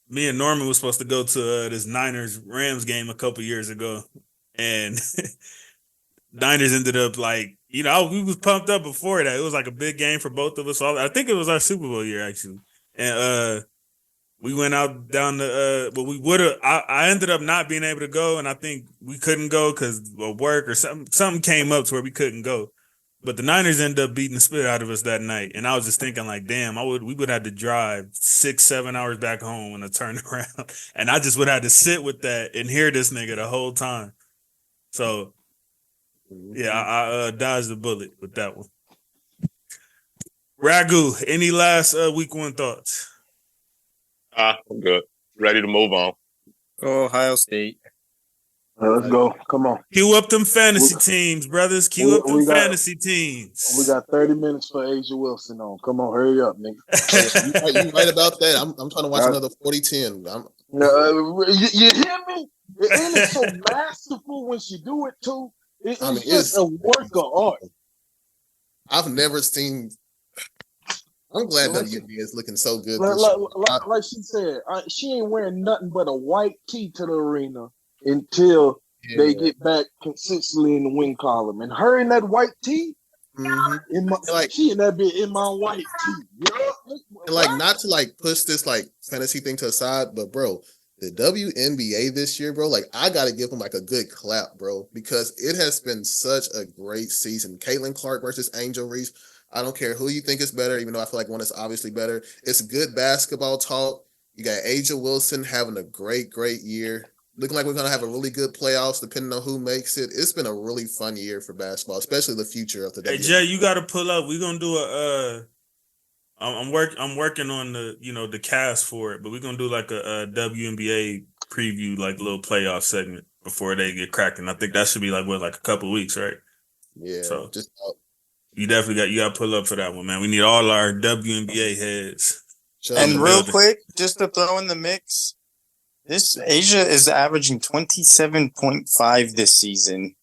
Me and Norman was supposed to go to this Niners-Rams game a couple years ago, and Niners ended up like, you know, we was pumped up before that. It was like a big game for both of us. I think it was our Super Bowl year actually, and we went out down the. But we would have. I ended up not being able to go, and I think we couldn't go because of work or something came up to where we couldn't go. But the Niners ended up beating the spit out of us that night. And I was just thinking like, damn, we would have to drive 6-7 hours back home when I turned around. And I just would have to sit with that and hear this nigga the whole time. So, yeah, I dodged the bullet with that one. Ragu, any last week 1 thoughts? I'm good. Ready to move on. Ohio State. Let's go. Come on. Cue up them fantasy teams, brothers. Cue up them fantasy teams. We got 30 minutes for Asia Wilson on. Come on, hurry up, nigga. You right about that. I'm trying to watch another 40-10. You hear me? And it's so masterful when she do it, too. It's just a work of art. I've never seen... I'm glad WNBA is looking so good. Like she said, she ain't wearing nothing but a white tee to the arena until they get back consistently in the win column. And her in that white tee, she in that bit in my white tee. And like, not to like push this like fantasy thing to the side, but bro, the WNBA this year, bro, like I gotta give them like a good clap, bro, because it has been such a great season. Caitlin Clark versus Angel Reese. I don't care who you think is better, even though I feel like one is obviously better. It's good basketball talk. You got Asia Wilson having a great year. Looking like we're going to have a really good playoffs depending on who makes it. It's been a really fun year for basketball, especially the future of the WNBA. Hey, Jay, you got to pull up. We're going to do I'm working on the cast for it, but we're gonna do like a WNBA preview, like little playoff segment before they get cracking. I think that should be like a couple of weeks, right? Yeah. So you definitely got to pull up for that one, man. We need all our WNBA heads. And real quick, just to throw in the mix, this Asia is averaging 27.5 this season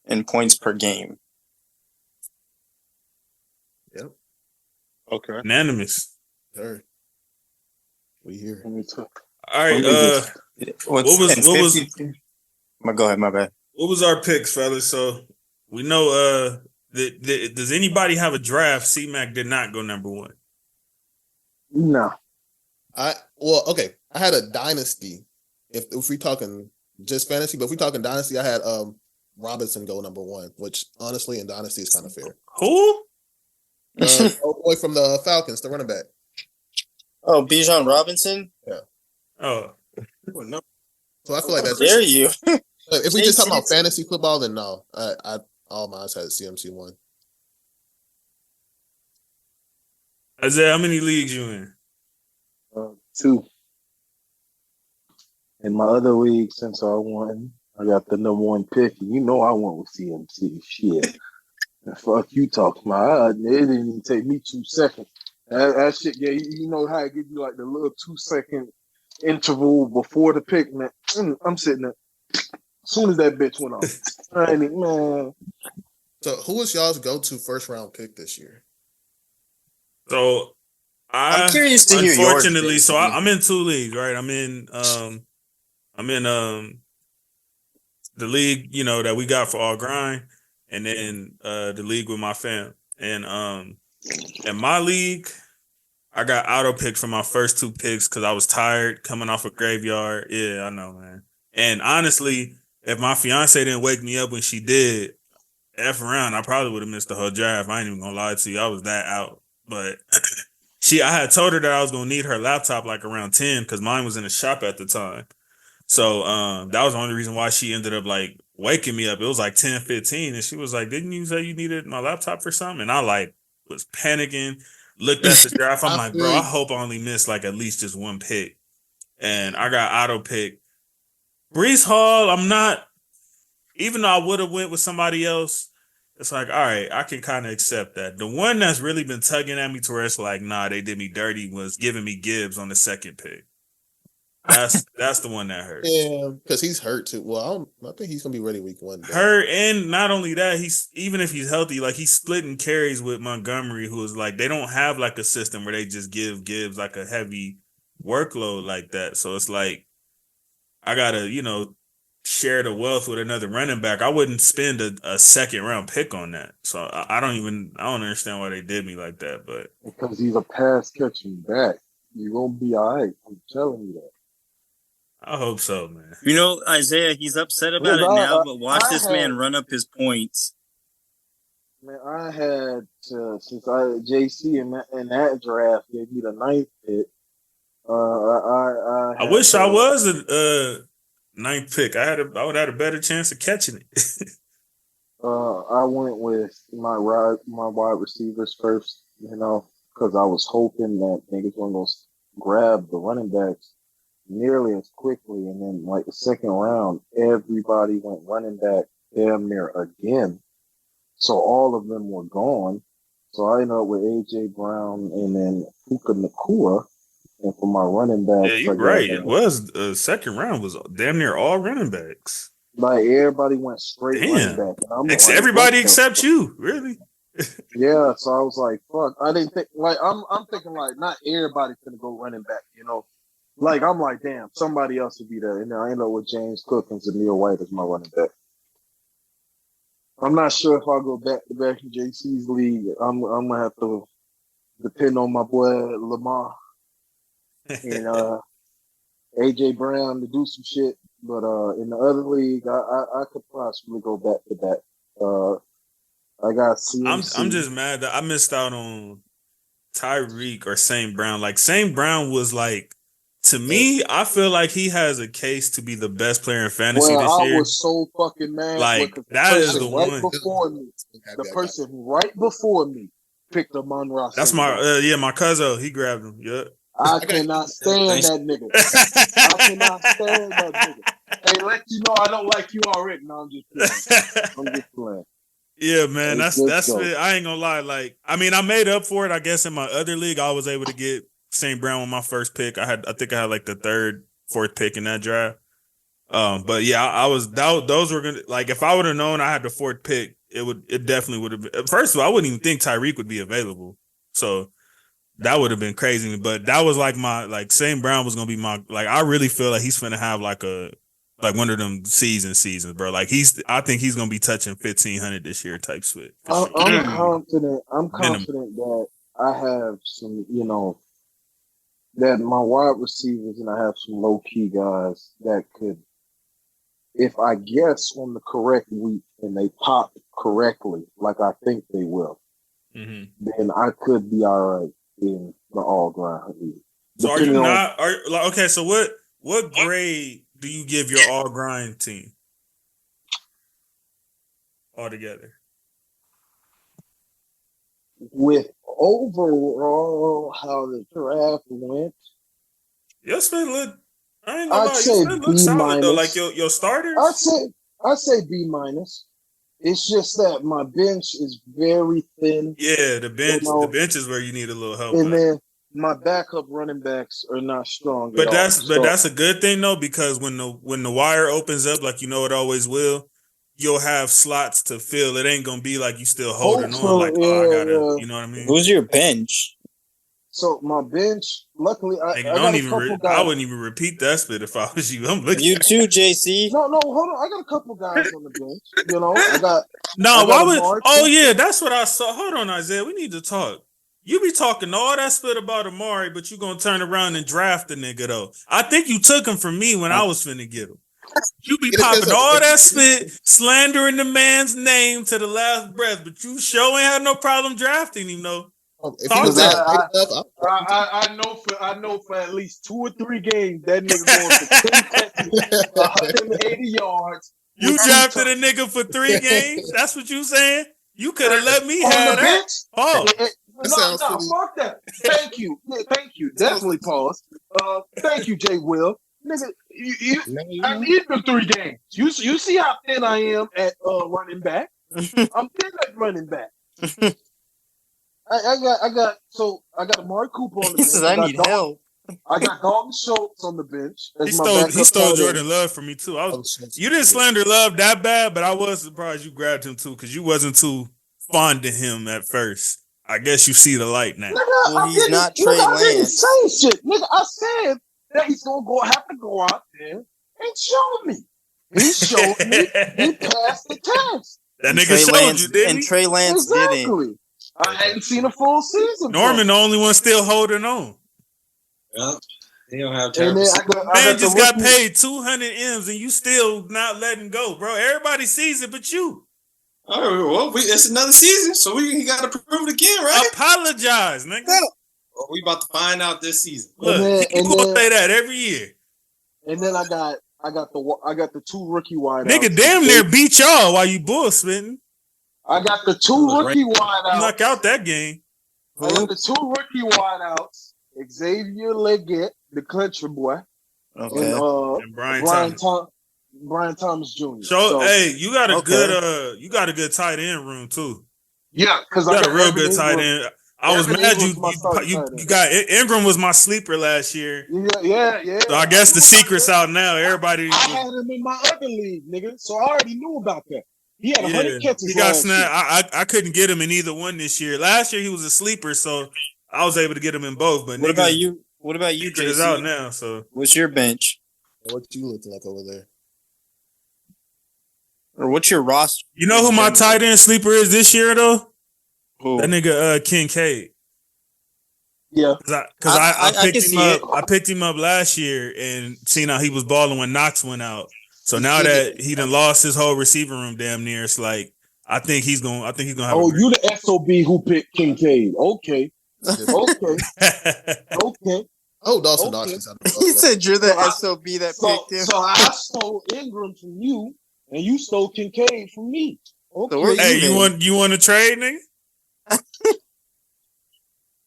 in points per game. Yep. Okay. Unanimous. Third. We here. All right. What was? Go ahead. My bad. What was our picks, fellas? So we know. Does anybody have a draft? C-Mac did not go number one. No. Okay. I had a dynasty. If we talking just fantasy, but if we talking dynasty, I had Robinson go number one, which honestly in dynasty is kind of fair. Who? Boy from the Falcons, the running back. Oh, Bijan Robinson? Yeah. Oh. No. So I feel like that's dare you. If we just talk about fantasy football, then no. I all mine had CMC one. Isaiah, how many leagues you in? 2. In my other league, since I won, I got the number 1 pick. And you know I went with CMC. Shit. Fuck you talking about. It didn't even take me 2 seconds. That shit, yeah, you know how it give you like the little 2-second interval before the pick, man. I'm sitting there. As soon as that bitch went off. Man. So who was y'all's go-to first-round pick this year? So I'm curious to hear yours. Unfortunately, so I'm in 2 leagues, right? I'm in the league, that we got for All Grind, and then the league with my fam. And in my league, I got auto picked for my first 2 picks because I was tired coming off a graveyard. Yeah, I know, man. And honestly, if my fiance didn't wake me up when she did, F around, I probably would have missed the whole draft. I ain't even gonna lie to you. I was that out. But I had told her that I was gonna need her laptop like around 10 because mine was in the shop at the time. So that was the only reason why she ended up like waking me up. It was like 10:15, and she was like, "Didn't you say you needed my laptop for something?" And I like was panicking, looked at the draft. I'm like, bro, I hope I only missed like at least just 1 pick. And I got auto pick. Breece Hall, I'm not, even though I would have went with somebody else, it's like, all right, I can kind of accept that. The one that's really been tugging at me to where it's like, nah, they did me dirty was giving me Gibbs on the 2nd pick. That's the one that hurt. Yeah, because he's hurt too. Well, I think he's gonna be ready week 1. Hurt, and not only that, even if he's healthy, like he's splitting carries with Montgomery, who is like they don't have like a system where they just give Gibbs like a heavy workload like that. So it's like I gotta, share the wealth with another running back. I wouldn't spend a 2nd round pick on that. So I don't understand why they did me like that. But because he's a pass catching back, you're gonna be all right. I'm telling you that. I hope so, man. Isaiah, he's upset about it now, but watch this man run up his points. Man, I had since JC in that draft gave me the 9th pick. I wish I was a 9th pick. I would have had a better chance of catching it. I went with my wide receivers first, because I was hoping that niggas weren't gonna grab the running backs nearly as quickly, and then like the 2nd round, everybody went running back damn near again. So all of them were gone. So I ended up with AJ Brown and then Puka Nacua. And for my running back, yeah, you're right. It was 2nd round was damn near all running backs. Like everybody went straight running back. And I'm everybody except you, really. Yeah, so I was like, fuck. I didn't think I'm thinking like not everybody's gonna go running back, Like I'm like, damn, somebody else would be there. And I end up with James Cook and Zamir White as my running back. I'm not sure if I'll go back to back in JC's league. I'm gonna have to depend on my boy Lamar and AJ Brown to do some shit. But in the other league, I could possibly go back to back. I got CMC. I'm just mad that I missed out on Tyreek or St. Brown. Like St. Brown was like, to me, I feel like he has a case to be the best player in fantasy this year. I was so fucking mad. Like that is the one before me. The person right before me picked Amon-Ra. That's my my cousin. He grabbed him. Yeah. I cannot stand that nigga. I cannot stand that nigga. Hey, let you know I don't like you already. No, I'm just playing. Yeah, man. That's it. I ain't gonna lie. Like, I mean, I made up for it. I guess in my other league, I was able to get St. Brown with my first pick. I think I had like the third, fourth pick in that draft. But yeah, I was those were gonna, like, if I would have known I had the fourth pick, it definitely would have been. First of all, I wouldn't even think Tyreek would be available. So that would have been crazy. But that was like St. Brown was gonna be my, like, I really feel like he's gonna have like one of them seasons, bro. Like I think he's gonna be touching 1,500 this year type split. I'm confident. I'm confident that I have some, that my wide receivers and I have some low key guys that could, if I guess on the correct week and they pop correctly, like I think they will, then I could be all right in the all grind league. So are you not? Okay? So what grade do you give your all grind team altogether? With overall how the draft went, Yes, man. Look, I ain't gonna lie. Your look solid though. Like your starters. I'd say B minus. It's just that my bench is very thin. Yeah, the bench is where you need a little help. And then my backup running backs are not strong. But that's a good thing though, because when the wire opens up, like it always will, you'll have slots to fill. It ain't gonna be like you still holding on. Like, I gotta, you know what I mean? Who's your bench? So my bench, luckily, I wouldn't even repeat that split if I was you. I'm looking. You too, JC. No, hold on. I got a couple guys on the bench. I got. That's what I saw. Hold on, Isaiah. We need to talk. You be talking all that spit about Amari, but you gonna turn around and draft the nigga though. I think you took him from me when I was finna get him. You be popping all that spit, slandering the man's name to the last breath, but you sure ain't had no problem drafting him though. I know for at least 2 or 3 games that nigga going for 10 catches, 180 yards. You drafted a nigga for 3 games? That's what you saying? You could have let me have that. Oh. No, fuck that. Thank you. Definitely pause. Thank you, Jay Will. Nigga, I need the 3 games. You see how thin I am at running back? I'm thin at running back. I got Amari Cooper on the bench. He says I need help. I got Dalton Schultz on the bench. He stole Jordan Love from me too. You didn't slander Love that bad, but I was surprised you grabbed him too, because you wasn't too fond of him at first. I guess you see the light now. Nigga, he's not Trey Lance. I didn't say shit. Nigga, I said that he's gonna have to go out there and show me. He showed me. He passed the test. That nigga showed you, didn't he? And Trey Lance didn't. I hadn't seen a full season. Norman, the only one still holding on. Well, he don't have time. Man just got paid 200 M's and you still not letting go, bro. Everybody sees it, but you. All right, well, it's another season, so he got to prove it again, right? Apologize, nigga. Well, we about to find out this season. Look, he will say that every year. And then I got the 2 rookie wideouts. Nigga damn near beat y'all while you bullspitting. I got the 2 rookie wideouts. Knock out that game. I got the 2 rookie wideouts. Xavier Leggett, the country boy. Okay. And Brian Thomas Jr. So hey, you got a good tight end room too. Yeah, because I got a real good tight end. I was mad you got Ingram was my sleeper last year. Yeah. So I guess the secret's out now. Everybody. I had him in my other league, nigga. So I already knew about that. He had 100 catches. He got snapped. I couldn't get him in either one this year. Last year he was a sleeper, so I was able to get him in both. But what about you? What about you, JC? Is out now. So what's your bench? What you looking like over there? Or what's your roster? You know who my tight end sleeper is this year though? Who? That nigga Kincaid. Yeah, because I picked him up last year and seen how he was balling when Knox went out. So now that he done lost his whole receiver room, damn near, it's like I think he's gonna have. Oh, you the SOB who picked Kincaid? Okay. Oh, Dawson. He said you're the SOB that picked him. So I stole Ingram from you, and you stole Kincaid from me. Okay. Hey, you want to trade, nigga?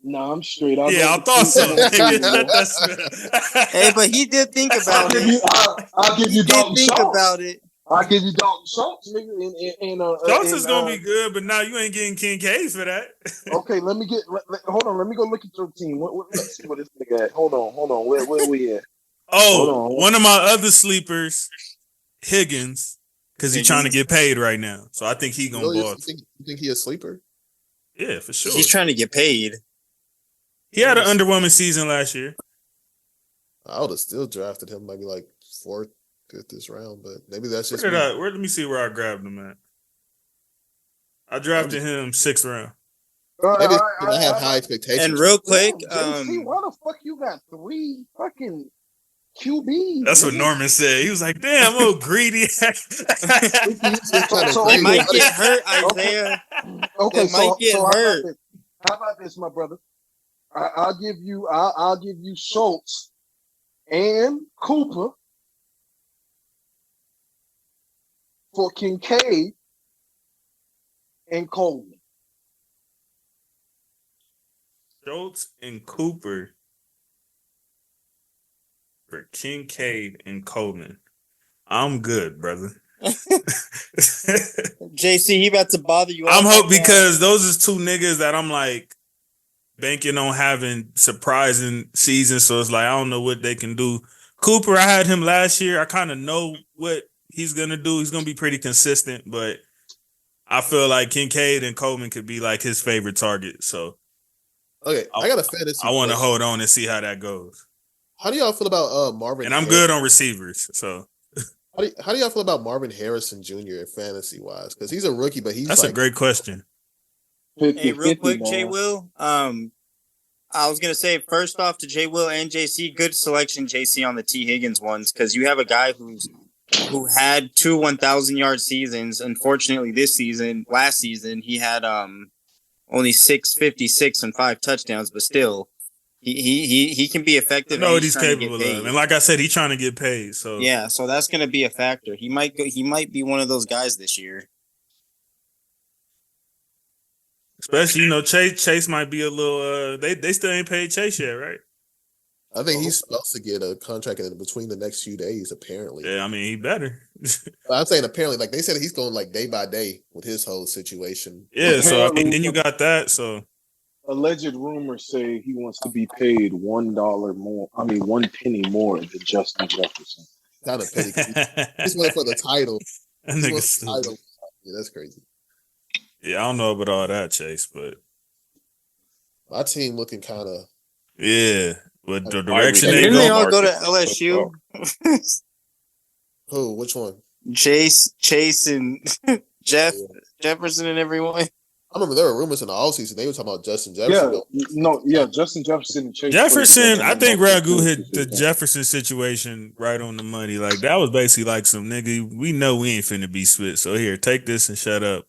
No, I'm straight. I thought so. Hey, but he did think about it. I'll give you Dalton think Schultz. about it. I'll give you Dalton Schultz, nigga. Schultz is gonna be good, but now you ain't getting Kincaid for that. Okay, let me hold on. Let me go look at your team. Let's see what this nigga at. Hold on. Where we at? Oh, one of my other sleepers, Higgins, because he's trying to get paid right now. So I think he gonna ball. You think he a sleeper? Yeah, for sure. He's trying to get paid. He had an underwhelming season last year. I would have still drafted him maybe like 4th, 5th this round, but maybe that's just let me see where I grabbed him at. I drafted him 6th round. Maybe I have high expectations. And real quick, JC, why the fuck you got 3 fucking QBs? That's what Norman said. He was like, "Damn, I'm a little greedy." They might get hurt, Isaiah. Okay, they might get hurt. How about this, my brother? I'll give you Schultz and Cooper for Kincaid and Coleman. Schultz and Cooper for Kincaid and Coleman. I'm good, brother. JC, he about to bother you. I'm hoping because those is 2 niggas that I'm like banking on having surprising seasons. So it's like I don't know what they can do. Cooper, I had him last year. I kind of know what he's gonna do. He's gonna be pretty consistent, but I feel like Kincaid and Coleman could be like his favorite target. So okay, I got a fantasy. I want to hold on and see how that goes. How do y'all feel about Marvin? And I'm good on receivers. So how do y'all feel about Marvin Harrison Jr. fantasy wise? Because he's a rookie, but that's a great question. Hey, real quick, J. Will. I was gonna say first off to J. Will and JC, good selection, JC, on the T. Higgins ones, because you have a guy who had 2 1,000-yard seasons. Unfortunately, last season, he had only 656 and 5 touchdowns, but still, he can be effective. No, he's capable of, and like I said, he's trying to get paid. So yeah, so that's gonna be a factor. He might be one of those guys this year. Especially, Chase might be a little. They still ain't paid Chase yet, right? I think he's supposed to get a contract in between the next few days. Apparently, yeah. I mean, he better. I'm saying apparently, like they said, he's going like day by day with his whole situation. Yeah. So then you got that. So alleged rumors say he wants to be paid $1 more. I mean, 1 penny more than Justin Jefferson. Not a penny. He's waiting for the title. Title. Yeah, that's crazy. Yeah, I don't know about all that, Chase, but my team looking kind of with the direction didn't they all go to LSU? Who? Which one? Chase, and Jefferson, and everyone. I remember there were rumors in the offseason. They were talking about Justin Jefferson. Justin Jefferson and Chase. Jefferson, I think Ragu hit the Jefferson situation right on the money. Like that was basically like some nigga. We know we ain't finna be split, so here, take this and shut up.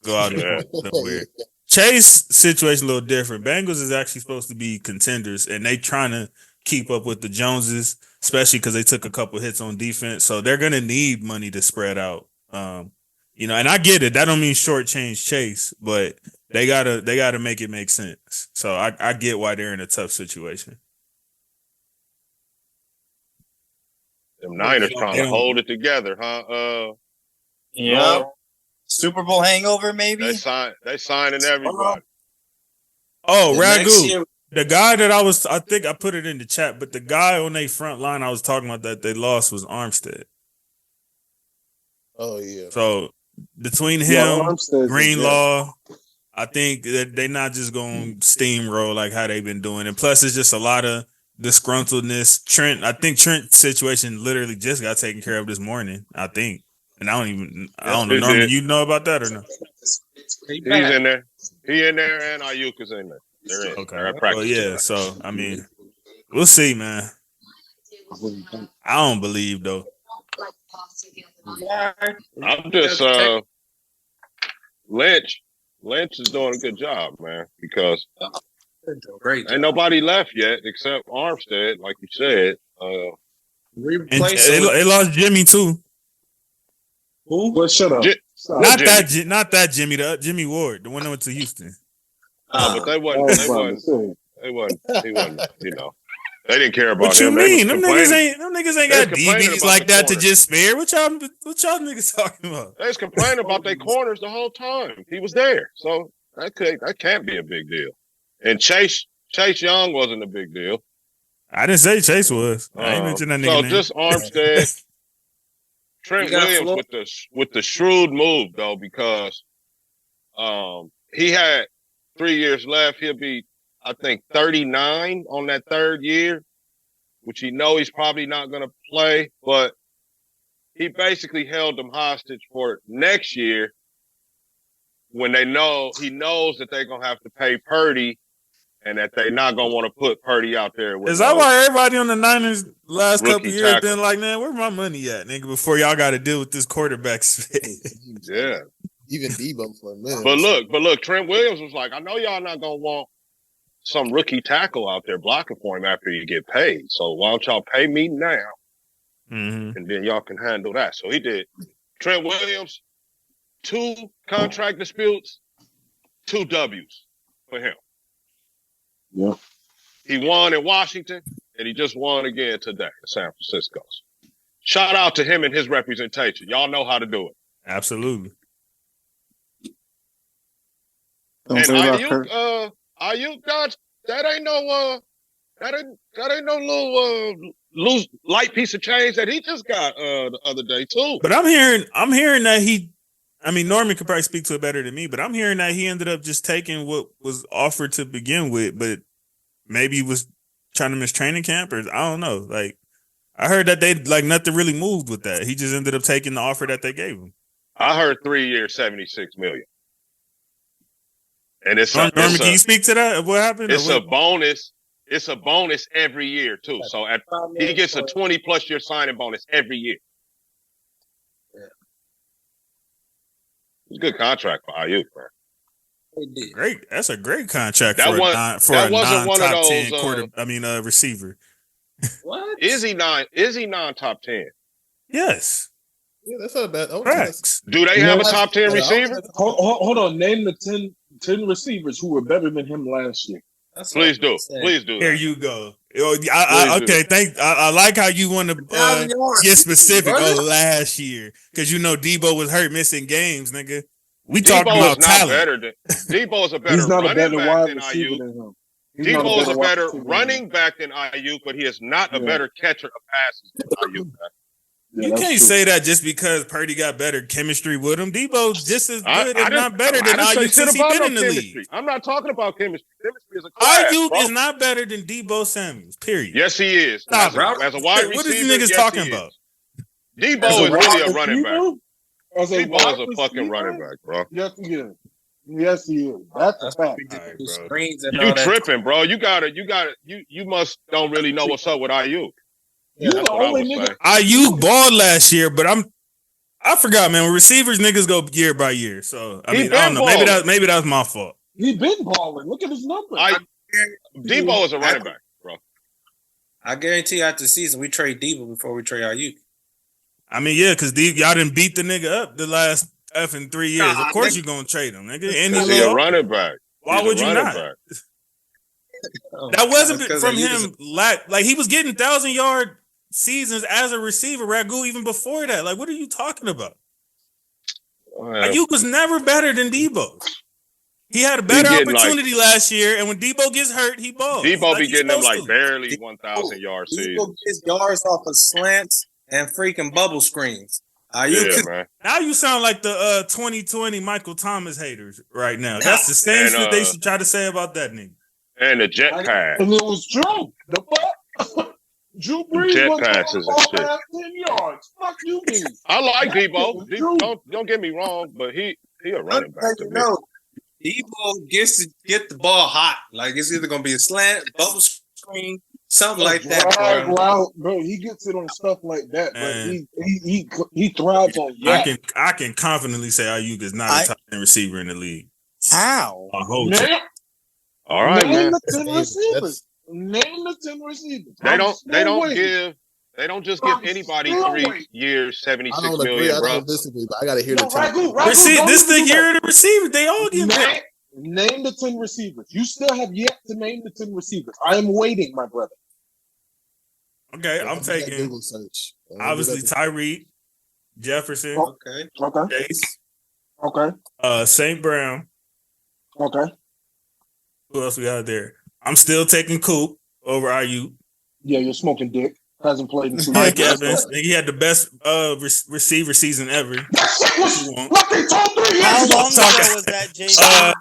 Go out somewhere. Chase situation a little different. Bengals is actually supposed to be contenders, and they trying to keep up with the Joneses, especially because they took a couple hits on defense. So they're gonna need money to spread out. And I get it. That don't mean shortchange Chase, but they gotta make it make sense. So I get why they're in a tough situation. Them Niners trying to hold it together, huh? Yeah. Super Bowl hangover, maybe? They signing everybody. Oh, Ragu. The guy that I think I put it in the chat, but the guy on their front line I was talking about that they lost was Armstead. Oh, yeah. So between him, Greenlaw, I think that they're not just going to steamroll like how they've been doing. And plus, it's just a lot of disgruntledness. I think Trent's situation literally just got taken care of this morning, I think. And I don't know. Norman, you know about that or no? He's in there. He in there, and Ayuk is in there. They're in. Okay. They're at practice yeah. So I mean, we'll see, man. I don't believe though. I'm just Lynch. Lynch is doing a good job, man, because ain't nobody left yet except Armstead, like you said. They lost Jimmy too. Who? Well, shut up. Not that Jimmy, Jimmy Ward, the one that went to Houston. But they wasn't. He wasn't. You know, they didn't care about what him. What you mean? Them niggas ain't got DBs like that to just spare. What y'all niggas talking about? They was complaining about their corners the whole time. He was there, so that can't be a big deal. And Chase Young wasn't a big deal. I didn't say Chase was. I ain't mentioned that nigga so name. Just Armstead, Trent Williams with the shrewd move though, because he had 3 years left. He'll be, I think, 39 on that third year, which he's probably not going to play, but he basically held them hostage for next year when he knows that they're going to have to pay Purdy and that they're not going to want to put Purdy out there. Is that why everybody on the Niners last couple of years been like, man, where my money at, nigga, before y'all got to deal with this quarterback space? Yeah. Even Debo for a minute. But look, Trent Williams was like, I know y'all not going to want some rookie tackle out there blocking for him after you get paid. So why don't y'all pay me now? Mm-hmm. And then y'all can handle that. So he did. Trent Williams, 2 contract disputes, 2 W's for him. Yeah. He won in Washington, and he just won again today in San Francisco. Shout out to him and his representation. Y'all know how to do it. Absolutely. And Ayuk, that ain't no little loose light piece of change that he just got the other day too. But I'm hearing that Norman could probably speak to it better than me, but I'm hearing that he ended up just taking what was offered to begin with, but maybe he was trying to miss training camp, or I don't know. Like, I heard that nothing really moved with that. He just ended up taking the offer that they gave him. I heard 3 years, $76 million. And Norman, can you speak to that? What happened? It's a bonus. It's a bonus every year too. So he gets a 20+ year signing bonus every year. Yeah. It's a good contract for Ayuk, man. Great. That's a great contract for a non-top 10 receiver. What? Is he non-top 10? Yes. Yeah, that's not bad. Correct. Do they have a top 10 receiver? Hold on. Name the 10 receivers who were better than him last year. Please do. Here you go. I like how you want to get specific on last year, because Debo was hurt missing games, nigga. We talking about talent. Debo is a better running back than Ayuk. Debo is a better running back than Ayuk, but he is not a better catcher of passes than Ayuk. You can't say that just because Purdy got better chemistry with him. Debo's just as good, if not better, than Ayuk since he's been in the league. I'm not talking about chemistry. Chemistry is a class, Ayuk is not better than Debo Samuels, period. Yes, he is. As a wide receiver, what are these niggas talking about? Debo is really a running back. Debo is a fucking running back, bro. Yes, he is. Yes, he is. That's a fact. You tripping, bro. You must don't really know what's up with Ayuk. You the only nigga. Ayuk balled last year, but I forgot, man. When receivers, niggas go year by year. So I don't know. Maybe that's my fault. He been balling. Look at his numbers. Debo is a running back, bro. I guarantee after the season we trade Debo before we trade Ayuk. I mean, yeah, because y'all didn't beat the nigga up the last effing 3 years. Of course you gonna trade him, nigga. He's a running back. Why would you not? That wasn't from him. Like he was getting 1,000-yard seasons as a receiver, Ragu, even before that. Like, what are you talking about? Ayuk was never better than Debo. He had a better opportunity last year, and when Debo gets hurt, he balls. Debo be getting them barely 1,000-yard seasons. Debo gets yards off of slants and freaking bubble screens. Man. Now you sound like the 2020 Michael Thomas haters right now. That's the same shit they should try to say about that nigga. And the jet pass. And it was true. The fuck? Drew Brees jet passes and shit. 10 yards. Fuck you, mean. I like Debo. Don't get me wrong, but he a running back to me. Debo gets to get the ball hot. Like, it's either gonna be a slant, bubble screen, something like that. Bro, he gets it on stuff like that, but he thrives on that. I can confidently say Ayuk is not a top 10 receiver in the league. How? All right, Name man. the 10 receivers. Name the 10 receivers. They don't just give anybody 3 years, $76 million, bro. I don't disagree, but I gotta hear the This the year of the receiver. They all get Name the 10 receivers. You still have yet to name the 10 receivers. I am waiting, my brother. Okay, I'm taking Google search. obviously Tyreek, Jefferson, Okay. Chase, St. Brown. Okay. Who else we got there? I'm still taking Coop over IU. Yeah, you're smoking dick. Hasn't played in 2 Mike years. Evans. He had the best receiver season ever. That shit was what they told 3 years How ago. long ago was that, JC?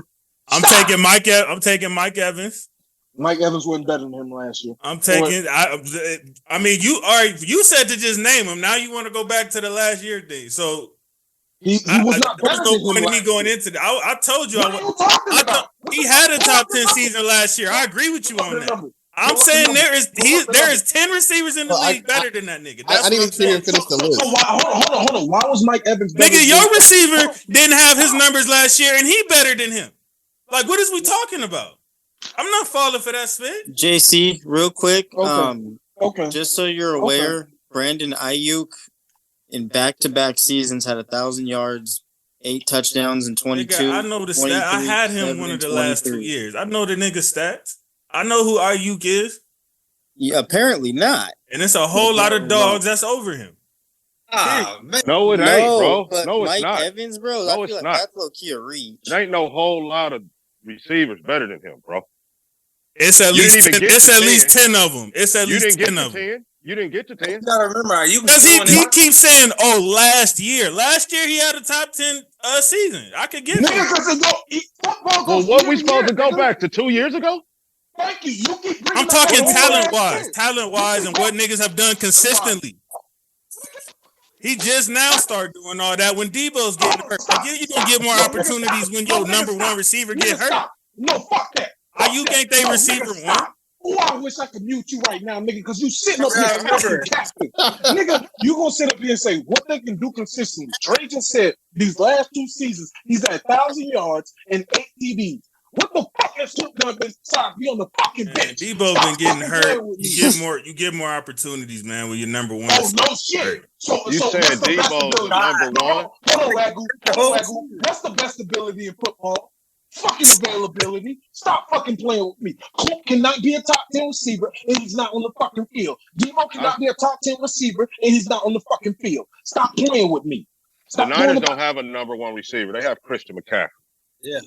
I'm taking Mike. I'm taking Mike Evans. Mike Evans wasn't better than him last year. I'm taking. I mean, you said to just name him. Now you want to go back to the last year thing. So he was not better no than point him. in me going into that. I told you. What are you talking about? He had a top 10 season last year. I agree with you on that. I'm saying there is 10 receivers in the league better than that nigga. I didn't even finish the list. So hold on. Why was Mike Evans better? Nigga, your receiver didn't have his numbers last year, and he better than him. Like, what is we talking about? I'm not falling for that spit. JC, real quick. Okay. Just so you're aware, Brandon Ayuk in back-to-back seasons had 1,000 yards, 8 touchdowns, and 22. Nigga, I know the stat. I had him one of the last 2 years. I know the nigga stats. I know who Ayuk is. Yeah, apparently not. And it's a whole lot of dogs that's over him. Man. No, it ain't, bro. But No, it's Mike not. Evans, bro, No, I it's feel like not. that's low-key a reach. There ain't no whole lot of receivers better than him, bro. It's at least 10, it's at least 10 of them. It's at least 10 of them. 10. You didn't get to 10. You gotta remember, you Because he keeps saying, "Oh, last year he had a top 10 season." I could get it. Well, what we supposed to go back to 2 years ago? Thank you. You keep bringing I'm talking up talent wise, and what niggas have done consistently. He just now started doing all that when Debo's getting hurt. Like, you gonna get more opportunities when your number one receiver get hurt. No, fuck that. Ayuk ain't they receiver one. Oh, I wish I could mute you right now, nigga, because you sitting up here capping. Nigga, you gonna sit up here and say what they can do consistently. Trey just said these last 2 seasons, he's at 1,000 yards and 8 TDs. What the fuck has Snoop done besides be on the fucking bench? Debo been getting hurt. You get more opportunities, man, when you're number one. Oh, no shit. You saying Debo's number one? Hold on, Ragu. What's the best ability in football? Fucking availability. Stop fucking playing with me. Coop cannot be a top 10 receiver and he's not on the fucking field. Debo cannot be a top 10 receiver and he's not on the fucking field. Stop playing with me. The Niners don't have a number one receiver. They have Christian McCaffrey. Yeah,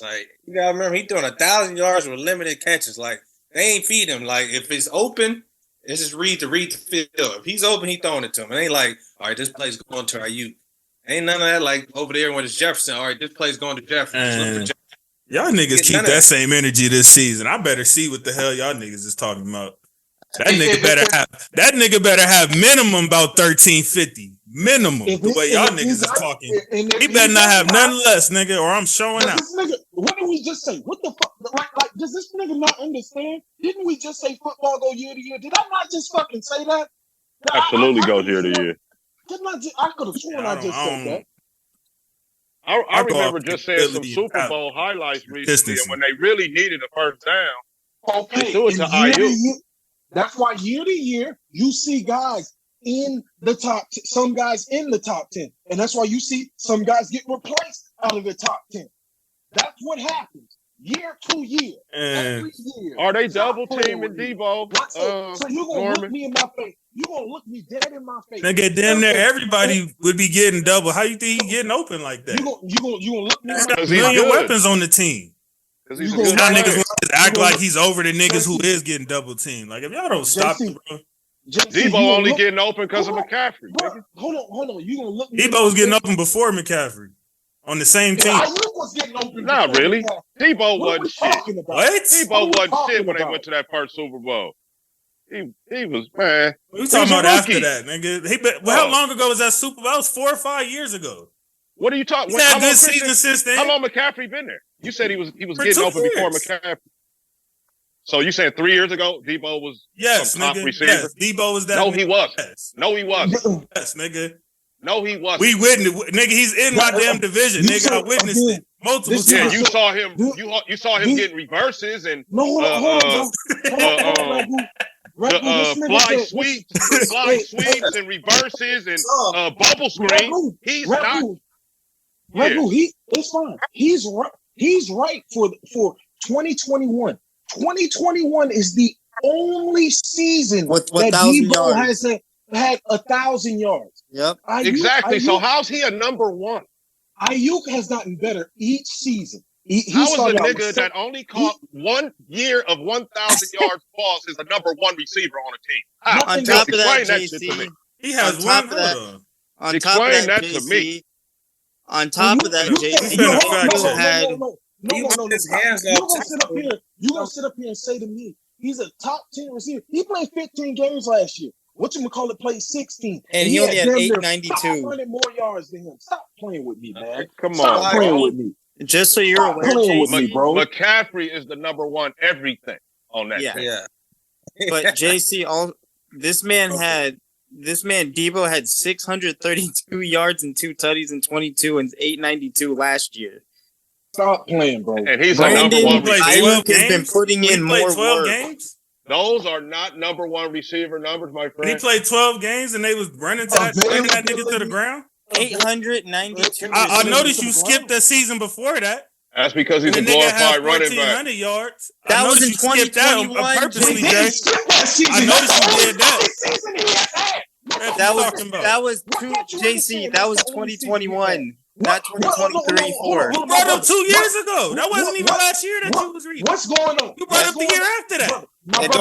like you gotta remember, he doing 1,000 yards with limited catches. Like they ain't feed him. Like if it's open, it's just read the field. If he's open, he throwing it to him. It ain't like, all right, this play's going to Ayuk. Ain't none of that. Like over there when it's Jefferson, all right, this play's going to Jefferson. Y'all niggas keep that same energy this season. I better see what the hell y'all niggas is talking about. That nigga better have minimum about 1350. Minimum. The way y'all niggas is talking. He better not have nothing less, nigga, or I'm showing out. This nigga, what did we just say? What the fuck? Like, does this nigga not understand? Didn't we just say football go year to year? Did I not just fucking say that? Absolutely goes year to year. I could have sworn I just said that. I remember just saying some Super Bowl highlights recently, and when they really needed a first down, they threw it to Ayuk. That's why year to year you see guys in the top, some guys in the top 10, and that's why you see some guys get replaced out of the top 10. That's what happens year to year. Every year. Are they double teaming Debo? So you gonna look me in my face? You gonna look me dead in my face? Nigga, damn near everybody would be getting double. How you think he getting open like that? You gonna look me in my face? He's got 1 million weapons on the team. He's now niggas want to act like he's over the niggas who is getting double teamed. Like if y'all don't stop it, bro. Debo only getting open because of McCaffrey. Bro, hold on. You gonna look? Debo was getting open before McCaffrey on the same team. Ayuk was getting open. Not really. Debo wasn't shit. What? Debo wasn't shit when they went to that first Super Bowl. He was, man. We talking about after that, nigga. How long ago was that Super Bowl? That was 4 or 5 years ago. What are you talking? He's had good season since then. How long McCaffrey been there? You said he was getting open before McCaffrey. So you saying 3 years ago, Debo was top receiver? Yes, Debo was that. No, he wasn't. No, he wasn't. Yes, nigga. No, he wasn't. We witnessed, nigga. He's in my damn division, nigga. I witnessed it multiple times. Yeah, you saw him. You saw him getting reverses and fly sweeps and reverses and bubble screen. He's not. Ragu, it's fine. He's He's right for 2021. 2021 is the only season with that 1,000 Debo yards. has had 1,000 yards. Yep. Exactly. So how's he a number one? Ayuk has gotten better each season. He How is a started out nigga that only caught 1 year of 1,000 yards balls is a number one receiver on a team? How? On top of that, Explain that shit to JC, me. He has on top one of that, good. on top of Explain that, that to me. JC, on top of that, JC, No, you're gonna sit up here and say to me, he's a top 10 receiver. He played 15 games last year. Whatchamacallit played 16. and he only had damn near 892. 500 more yards than him. Stop playing with me, man. Come Stop on, playing bro. with me. Just so you're Stop aware, playing with JC, me, bro. McCaffrey is the number one everything on that team. Yeah. but JC, this man Debo had 632 yards and 2 tutties in 22 and 892 last year. Stop playing, bro. And he's a Brandon number one Ayuk receiver. has been putting in more 12 work. games. Those are not number one receiver numbers, my He friend. played 12 games and they was running that nigga to the ground. 892. I noticed you skipped the season before that. That's because he's a The nigga had glorified running back. 1,400 yards. That I was noticed in you skipped that 2021, purposely, JC. Jay. I noticed you did that. That was JC. That was 2021, not 2023. You brought up 2 years ago. That wasn't even last year that you was reading. What's going on? You brought up the year after that. That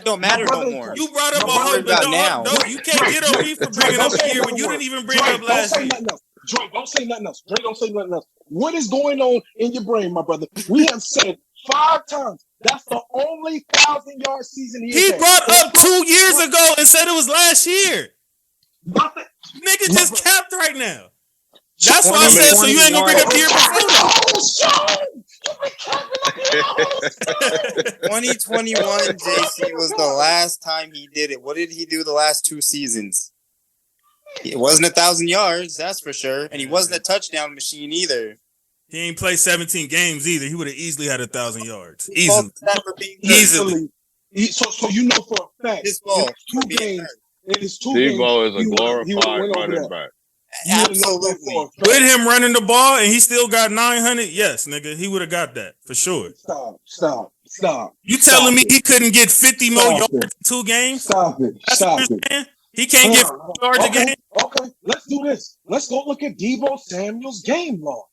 don't matter no more. You brought up a whole, but now. no, you can't get on me for bringing up a year when you didn't even bring up last year. Drake, don't say nothing else. Drake, don't say nothing else. What is going on in your brain, my brother? We have said 5 times that's the only 1,000-yard season He brought up 2 years ago and said it was last year. Nigga just capped right now. That's why I said, so you ain't gonna bring up the year before that. 2021, JC was the last time he did it. What did he do the last 2 seasons? It wasn't 1,000 yards, that's for sure, and he wasn't a touchdown machine either. He ain't played 17 games either. He would have easily had 1,000 yards. Easily. So you know for a fact, His fault. Debo is a glorified running back. Absolutely. With him running the ball and he still got 900, yes, nigga, he would have got that for sure. Stop. You telling me he couldn't get 50 more yards in 2 games? Stop it. He can't get 50 yards a game? Okay, let's do this. Let's go look at Debo Samuel's game log.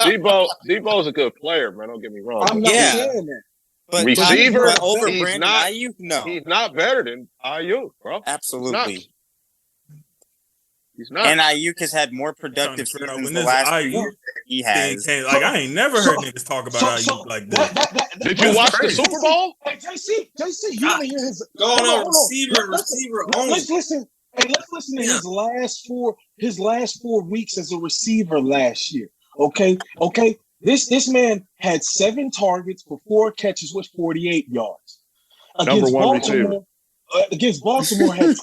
Debo's a good player, man. Don't get me wrong. I'm not saying that. But receiver over he's Brandon not, Ayuk? No. He's not better than Ayuk, bro. Absolutely. He's not. And Ayuk has had more productive seasons the last year he has. Like, I ain't never heard niggas talk about Ayuk like that. Did you watch the Super Bowl? Hey, JC, you want to hear his going on receiver only. Let's listen to his last 4 weeks as a receiver last year. Okay. This man had 7 targets for 4 catches with 48 yards. Number one receiver. Against Baltimore had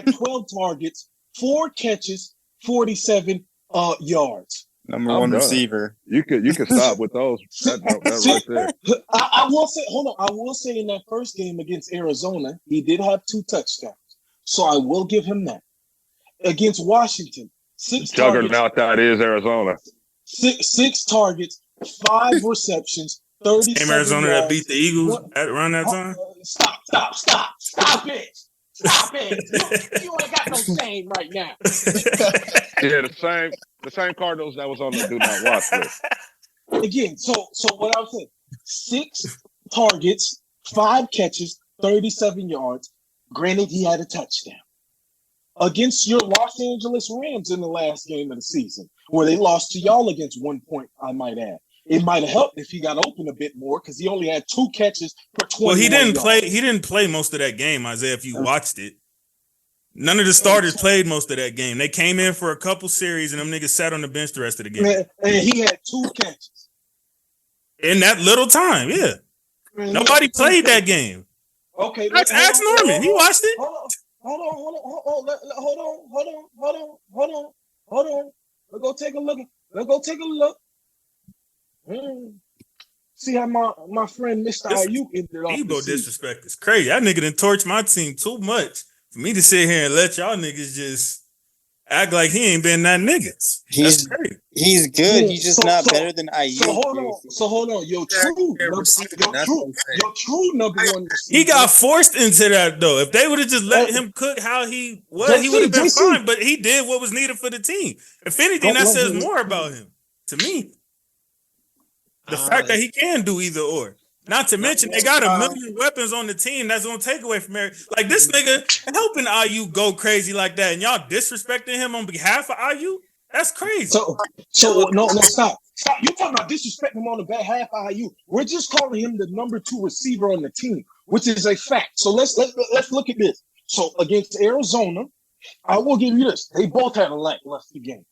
12 targets, 4 catches, 47 yards. Number one receiver. You could stop with those. That right there. I will say, hold on. I will say in that first game against Arizona, he did have 2 touchdowns. So I will give him that. Against Washington, 6 juggernaut that is Arizona. 6 targets, 5 receptions, 30. Arizona that beat the Eagles around that time. Stop it! You ain't got no shame right now. Yeah, the same Cardinals that was on the do not watch list. Again, so what I was saying, 6 targets, 5 catches, 37 yards. Granted, he had a touchdown. Against your Los Angeles Rams in the last game of the season, where they lost to y'all against 1 point, I might add. It might have helped if he got open a bit more because he only had 2 catches for 20. Well, he didn't play most of that game, Isaiah, if you watched it. None of the starters played most of that game. They came in for a couple series and them niggas sat on the bench the rest of the game. And he had 2 catches. In that little time, yeah. Nobody played that game. Okay. Ask Norman. He watched it. Hold on. Let's go take a look. See how my friend Mr. Ayuk ended off. Debo disrespect is crazy. That nigga done torched my team too much for me to sit here and let y'all niggas just act like he ain't been that nigga. That's crazy. He's good. He's just not better than IU. So hold on. Your true number one receiver. He got forced into that though. If they would have just let him cook how he was, he would have been fine. But he did what was needed for the team. If anything, that says more about him to me. The fact that he can do either or. Not to mention, they got a million weapons on the team that's gonna take away from Eric. Like this nigga helping IU go crazy like that, and y'all disrespecting him on behalf of IU. That's crazy. So no, stop. You talking about disrespecting him on the behalf of IU? We're just calling him the number 2 receiver on the team, which is a fact. So let's look at this. So against Arizona, I will give you this: they both had a lackluster game,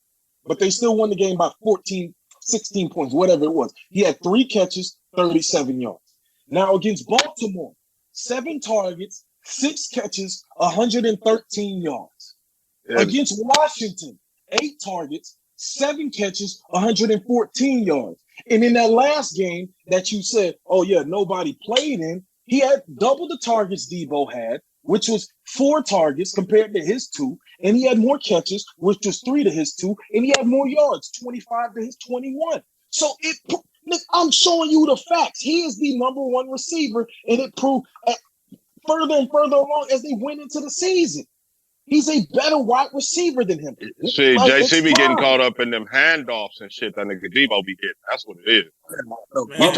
but they still won the game by 14, 16 points, whatever it was. He had 3 catches, 37 yards. Now against Baltimore, 7 targets, 6 catches, 113 yards. Yeah. Against Washington, 8 targets, 7 catches, 114 yards. And in that last game that you said, oh yeah, nobody played in, he had double the targets Debo had, which was 4 targets compared to his 2, and he had more catches, which was 3 to his 2, and he had more yards, 25 to his 21. So I'm showing you the facts. He is the number 1 receiver, and it proved further and further along as they went into the season. He's a better wide receiver than him. See, like, JC be getting caught up in them handoffs and shit that nigga Debo be getting. That's what it is. Man,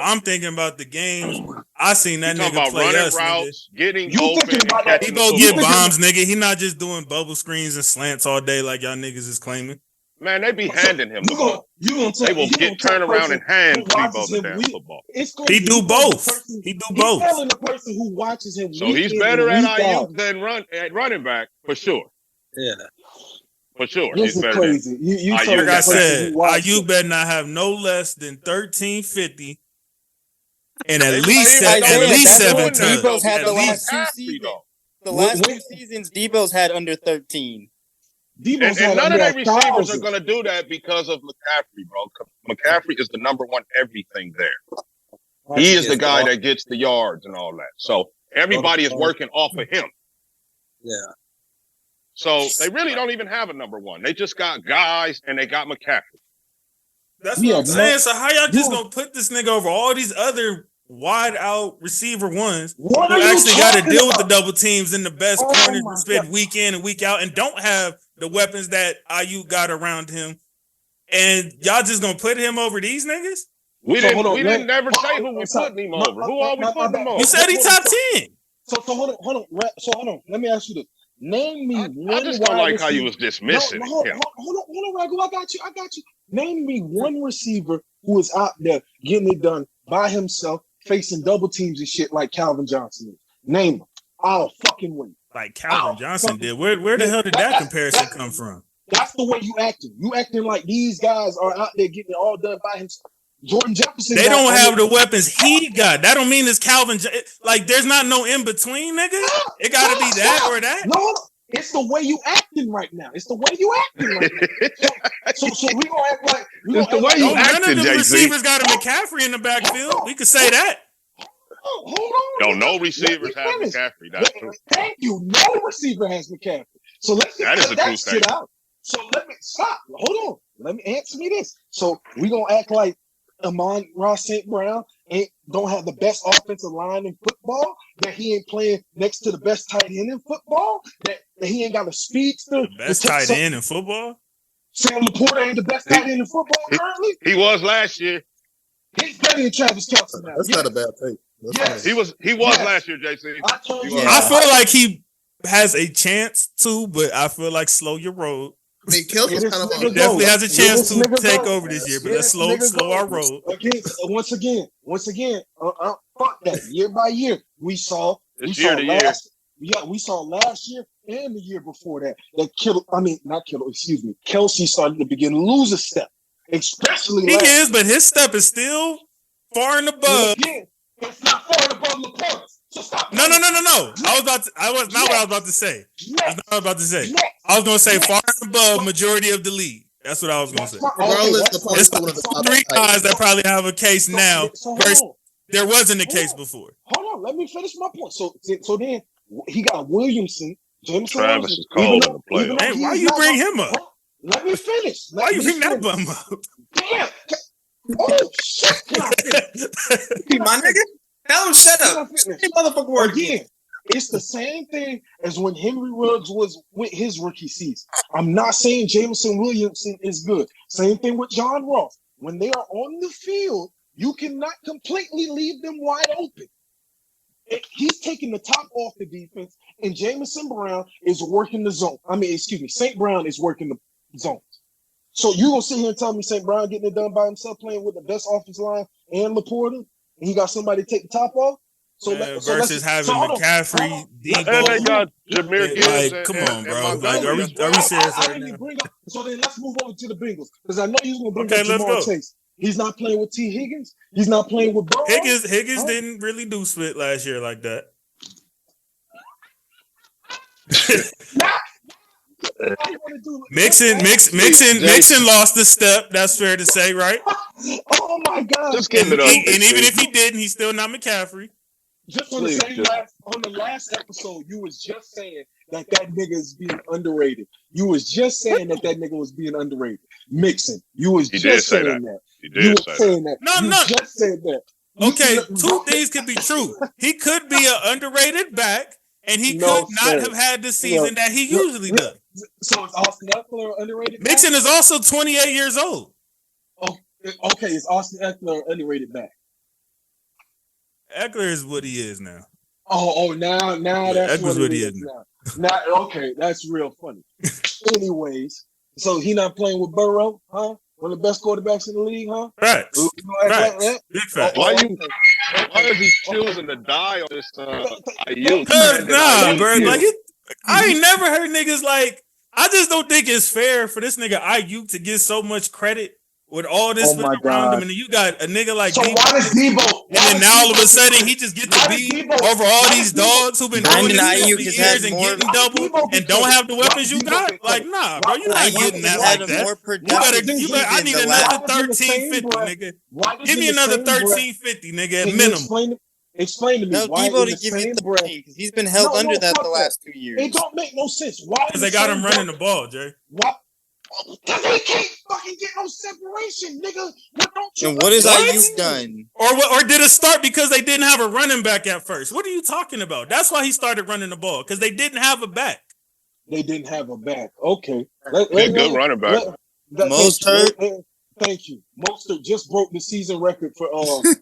I'm thinking about the games. I seen that nigga play us, routes, nigga. Getting open. Debo get bombs, nigga. He not just doing bubble screens and slants all day like y'all niggas is claiming. Man, they be handing him the ball. They will turn around and hand Debo the damn football. He do both. He do both. He's telling the person who watches him. So he's better at IU than at running back for sure. Yeah, for sure. This is crazy. Like I said, IU better not have no less than 1350 and at least 7 times. Debo's had the last 2 seasons. The last 2 seasons, Debo's had under 13. And none of their receivers are going to do that because of McCaffrey, bro. McCaffrey is the number 1 everything there. He is the guy that gets the yards and all that. So everybody is working off of him. Yeah. So they really don't even have a number 1. They just got guys and they got McCaffrey. That's what I'm saying. So how y'all just going to put this nigga over all these other wide out receiver ones who actually got to deal with the double teams and the best corners to spend week in and week out and don't have the weapons that IU got around him, and y'all just gonna put him over these niggas? We didn't never say who we putting him over. Who are we putting him over? You said he top 10. So hold on. Let me ask you this. Name me one. I just don't like how you was dismissing him. Hold on, Ragu. I got you. Name me one receiver who is out there getting it done by himself, facing double teams and shit like Calvin Johnson is. Name him. I'll fucking win. Like Calvin Johnson did. Where the hell did that comparison come from? That's the way you acting. You acting like these guys are out there getting it all done by himself. Jordan Jefferson. They don't have the weapons he got. That don't mean it's Calvin. Like there's not no in between, nigga. It got to be that or that. No, it's the way you acting right now. So we gonna act like it's the way you acting. None of the receivers got a McCaffrey in the backfield. We could say that. Hold on. No receivers have McCaffrey. That's true. Thank you. No receiver has McCaffrey. So let's get that shit out. So let me stop. Hold on. Let me answer me this. So we gonna act like Amon-Ra St. Brown don't have the best offensive line in football, that he ain't playing next to the best tight end in football, that he ain't got a speedster. The best tight end in football? Sam Laporta ain't the best tight end in football currently? He was last year. He's better than Travis Kelce now. That's not a bad take. Yes. He was last year, JC. I feel like he has a chance to, but I feel like slow your road. I mean, Kelce's kind of on definitely has a chance to take over this year, but let's slow our road. Once again, fuck that. Year by year, we saw last year and the year before that Kelce started to begin to lose a step, especially but his step is still far and above. Yeah, it's not far and above Laporta. So stop. No. I was not what I was about to say. That's not what I was about to say. I was going to say far and above majority of the league. That's what I was going to say. It's 3 guys that probably have a case now. There wasn't a case before. Hold on, let me finish my point. So then he got Williamson, James Travis is cold in the playoffs. Hey, why you bring him up? Let me finish. Why you bring that bum up? Damn. Oh shit! Can I finish? My nigga, tell him shut up. Hey, motherfucker, word again. It's the same thing as when Henry Ruggs was with his rookie season. I'm not saying Jameson Williamson is good. Same thing with John Ross. When they are on the field, you cannot completely leave them wide open. He's taking the top off the defense, and Jameson Brown is working the zone. St. Brown is working the zones. So you gonna sit here and tell me St. Brown getting it done by himself, playing with the best offensive line and Laporta, and he got somebody to take the top off? Versus having McCaffrey, Debo, and they got Jahmyr Gibbs. Like, come on, bro. Like, are we serious right now? So then let's move over to the Bengals, because I know you're gonna bring up Jamar Chase. He's not playing with T. Higgins. He's not playing with Burrow. Higgins didn't really do split last year like that. Mixon lost the step. That's fair to say, right? Oh my God! Just give it up. And even if he didn't, he's still not McCaffrey. Just on the last episode, you was just saying that nigga is being underrated. You was just saying that nigga was being underrated. Mixon, you was just saying that. You did say that. No, you just said that. Okay, two things could be true. He could be an underrated back, and he could not have had the season that he usually does. So is Austin Eckler underrated back? Mixon is also 28 years old. Oh, okay, is Austin Eckler underrated back? Eckler is what he is now. Now that's what he is now. Okay, that's real funny. Anyways, so he not playing with Burrow, huh? One of the best quarterbacks in the league, huh? Facts. Big facts. Why is he choosing to die on this Ayuk? Nah, bro. Like, I ain't never heard niggas like. I just don't think it's fair for this nigga Ayuk to get so much credit with all this around him, and then you got a nigga like Debo. Why does Debo? And then now all of a sudden he just gets to be over all these dogs who've been doing this for years and getting double and don't have the weapons you got. Like, nah, bro, you're not getting that like that. You better. I need another 1350, nigga. Give me another 1350, nigga, at minimum. Explain to me why Debo to give you the break because he's been held under that the last 2 years. It don't make no sense. Why? Because they got him running the ball, Jay. What? Because they can't fucking get no separation, nigga. And what has Ayuk done? Or did it start because they didn't have a running back at first? What are you talking about? That's why he started running the ball, because they didn't have a back. They didn't have a back. Okay. Good running back. Mostert. Thank you. Mostert just broke the season record for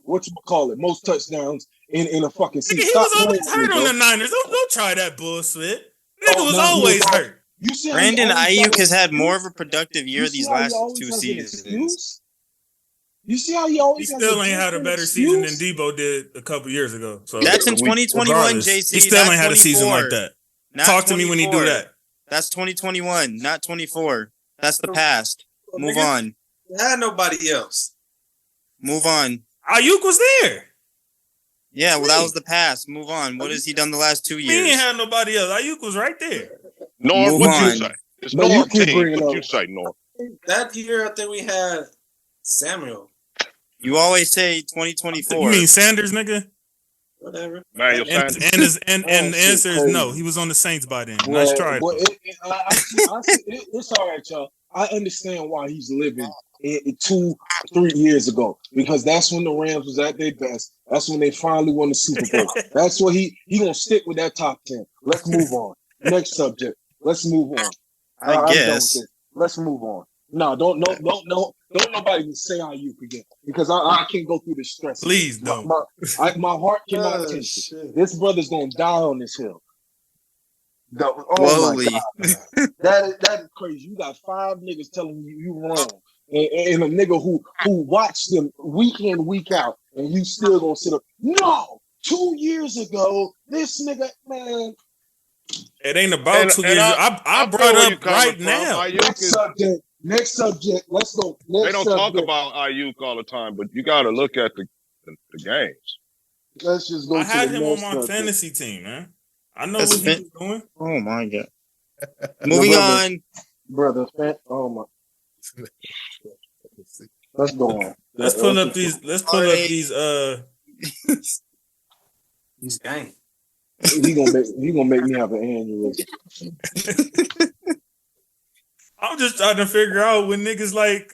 most touchdowns in a fucking season. He was always hurt on the Niners. Don't try that bullshit. Nigga was always hurt. Brandon Ayuk has had more of a productive year these last 2 seasons. You see how he always still ain't had a better season than Debo did a couple years ago. So that's in 2021, JC. He still ain't had a season like that. Talk to me when he do that. That's 2021, not 24. That's the past. Move on. Had nobody else. Move on. Ayuk was there. Yeah, well, that was the past. Move on. What has he done the last 2 years? He ain't had nobody else. Ayuk was right there. Norm, what you say? It's Norm team. What you say, Norm? That year, I think we had Samuel. You always say 2024. You mean Sanders, nigga? Whatever. Manuel Sanders. And the answer is no. He was on the Saints by then. Nice try. It's all right, y'all. I understand why he's living 2-3 years ago, because that's when the Rams was at their best. That's when they finally won the Super Bowl. That's what he gonna stick with that top 10. Let's move on. Next subject. Let's move on. I guess. Let's move on. No, don't nobody say Ayuk again, because I can't go through the stress. Please don't. My heart cannot take it. This brother's gonna die on this hill. My God. That is crazy. You got 5 niggas telling you wrong, and a nigga who watched them week in, week out, and you still gonna sit up. No, 2 years ago, this nigga, man. It ain't about 2 years. I brought up right now. Next subject. Let's go. They don't talk about Ayuk all the time, but you got to look at the games. Let's just go. I had him on my fantasy team, man. I know what he's doing. Oh my God. Moving on, brother. Oh my. Let's go on. Let's pull up these. He's gang. He gonna make me have an aneurysm. I'm just trying to figure out when niggas like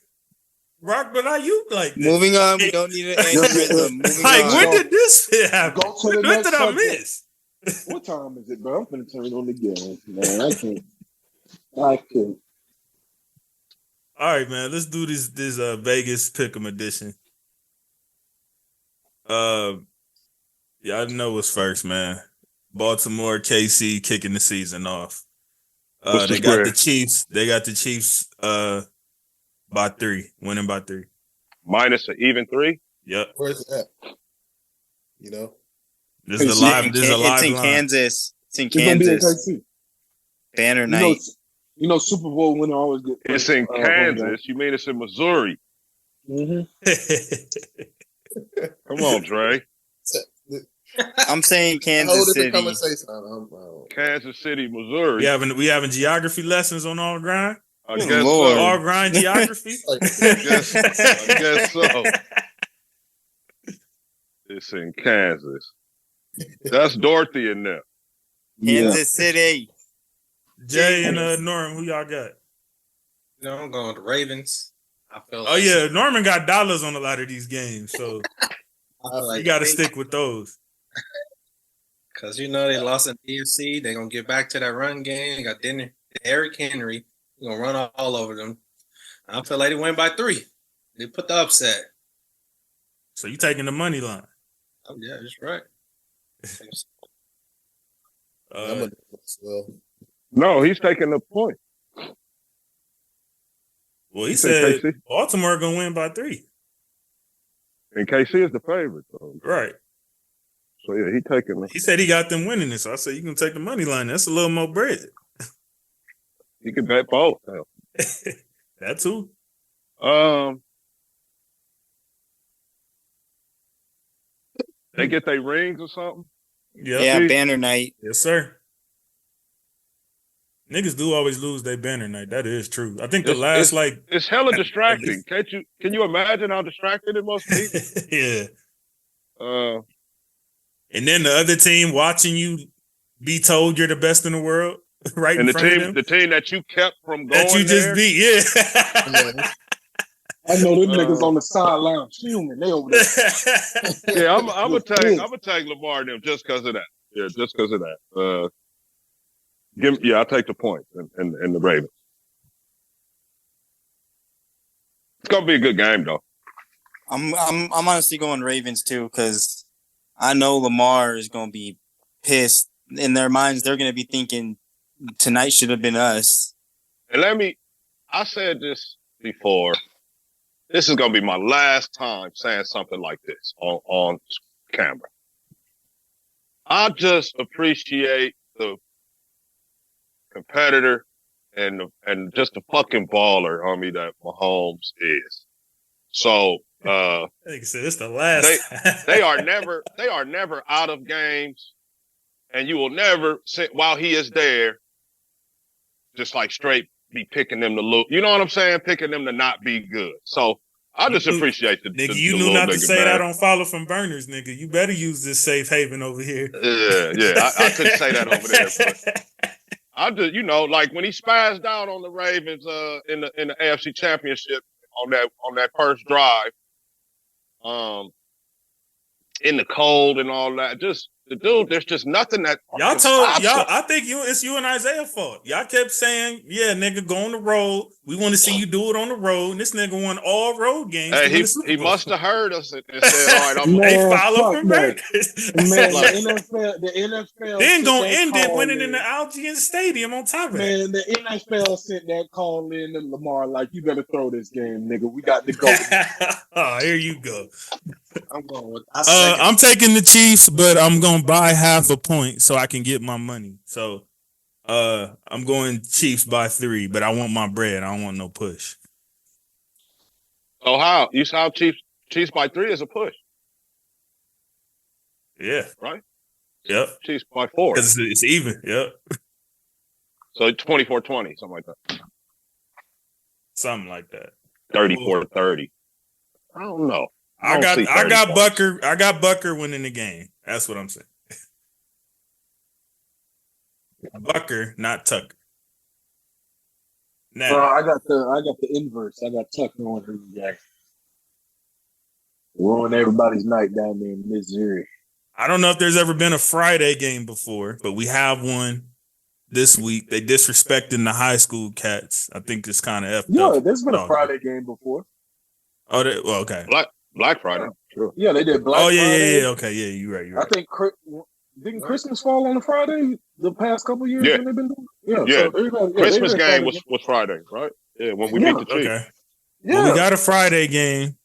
rock, but you like this. Moving on. We don't need an aneurysm. Moving like, on. when did this shit happen? Go to the What next did I subject. miss? What time is it, bro? I'm gonna turn on the game, man. I can't. All right, man. Let's do this Vegas Pick'em edition. Y'all know what's first, man. Baltimore, KC kicking the season off. They got the Chiefs. They got the Chiefs by 3, winning by 3. Minus an even 3? Yep. Where's that? You know? This is a live It's in line. Kansas. It's in It's gonna be in Kansas. KC. Banner night. You know, Super Bowl winner always get. It's in Kansas. You mean it's in Missouri? Mm-hmm. Come on, Dre. I'm saying Kansas City. Kansas City, Missouri. We having geography lessons on All Grind. I guess so. All Grind geography. I guess so. It's in Kansas. That's Dorothy in there. Kansas City. Jay and Norm, who y'all got? You know, I'm going to Ravens. I feel. Oh yeah, Norman got dollars on a lot of these games, so you got to stick with those. Because you know they lost in the AFC, they're gonna get back to that run game. They got Derrick Henry, gonna run all over them. I feel like they win by 3. They put the upset. So you taking the money line? Oh yeah, that's right. No, he's taking the point. Well, he said KC. Baltimore gonna win by 3. And KC is the favorite, though. Right. So yeah, he taking. He said he got them winning it. So I said you can take the money line. That's a little more bread. You can bet both. That too. They get their rings or something. Yep. Yeah, banner night. Yes, sir. Niggas do always lose their banner night. That is true. I think it's hella distracting. Can you imagine how distracted it must be? Yeah. And then the other team watching you be told you're the best in the world, right? And in front of them. the team that you kept from going that you just beat, yeah. I know them niggas on the sideline fuming. They over there. Yeah, I'm gonna tag Lamar and them just because of that. Yeah, just because of that. I'll take the points and the Ravens. It's gonna be a good game though. I'm honestly going Ravens too because I know Lamar is gonna be pissed in their minds. They're gonna be thinking tonight should have been us. And I said this before. This is gonna be my last time saying something like this on camera. I just appreciate the competitor and just the fucking baller, homie, that Mahomes is. So I think it's the last. They are never out of games, and you will never sit while he is there. Just like straight be picking them to lose. You know what I'm saying? Picking them to not be good. So I just appreciate the nigga. You knew not to say that on Follow from Burners, nigga. You better use this safe haven over here. Yeah. I couldn't say that over there, but I just, like when he spazzed out on the Ravens in the AFC Championship on that first drive, in the cold and all that, just the dude, there's just nothing that y'all told y'all. I think it's you and Isaiah fault. Y'all kept saying, "Yeah, nigga, go on the road. We want to see you do it on the road." And this nigga won all road games. Hey, he must have heard us and said, "All right, they follow from Man, the NFL then gonna end it winning in the Allegiant Stadium on top of it. Man, the NFL sent that call in to Lamar like, "You better throw this game, nigga. We got to go." Oh, here you go. I'm going with. I'm taking the Chiefs, but I'm gonna buy half a point so I can get my money. So, I'm going Chiefs by 3, but I want my bread. I don't want no push. So how you saw Chiefs by 3 is a push? Yeah. Right. Yep. Chiefs by 4 because it's even. Yep. So 24-20, something like that. Something like that. 34-30. I don't know. I got Bucker. I got Bucker winning the game. That's what I'm saying. Bucker, not Tucker. Now I got the inverse. I got Tucker on her guys. Ruin everybody's night down there in Missouri. I don't know if there's ever been a Friday game before, but we have one this week. They disrespecting the high school cats. I think it's kind of effed up. Yeah, there's been a Friday game before. Oh, well, okay. Black Friday. Sure. Yeah, they did Black Friday. Yeah. Okay, yeah, you're right. I think didn't Christmas fall on a Friday the past couple of years when they've been doing it? Yeah. So Christmas game was Friday, right? Yeah, when we beat the Chiefs. Okay. Yeah. Well, we got a Friday game.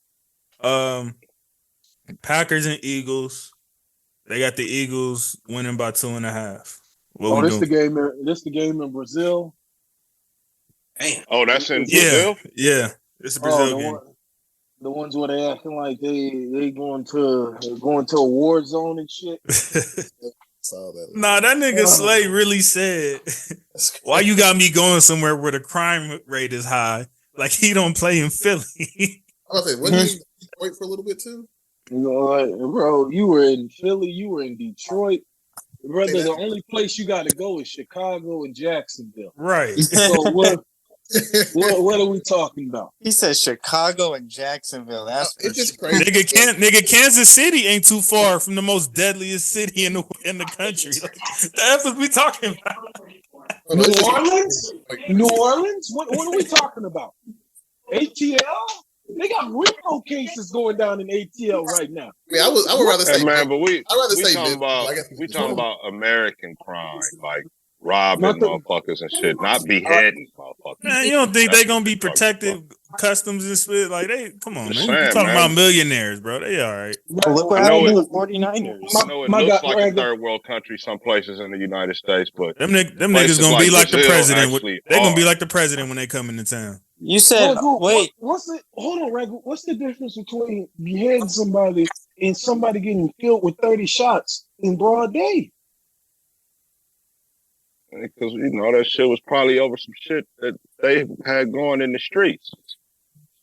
Packers and Eagles. They got the Eagles winning by 2.5. This the game in Brazil. Damn. Oh, that's in Brazil? Yeah. It's a Brazil game. The ones where they acting like they going to a war zone and shit. Nah, that nigga Slay really said, "Why you got me going somewhere where the crime rate is high? Like he don't play in Philly." I was say, wasn't he wait for a little bit too? You know, like, bro, you were in Philly, you were in Detroit. Brother, the only place you got to go is Chicago and Jacksonville. Right. So what are we talking about? He said Chicago and Jacksonville. That's it's just crazy. Nigga, Kansas City ain't too far from the most deadliest city in the country. Like, that's what we talking about. New Orleans? New Orleans? What are we talking about? ATL? They got RICO cases going down in ATL right now. I mean, I would rather say, man, but we talking talking about American crime, like robbing motherfuckers and shit, not beheading motherfuckers. Man, you don't think they gonna be protected customs and shit? Like they, come on, man. Saying, You talking man. about millionaires, bro? They all right. look what happened to the 49ers. I know it looks like a third world country some places in the United States, but Them niggas gonna be like the Brazil president. They gonna be are. like the president when they come into town. You said, wait. Hold on, Raghu. What's the difference between beheading somebody and somebody getting killed with 30 shots in broad day? Because that shit was probably over some shit that they had going in the streets.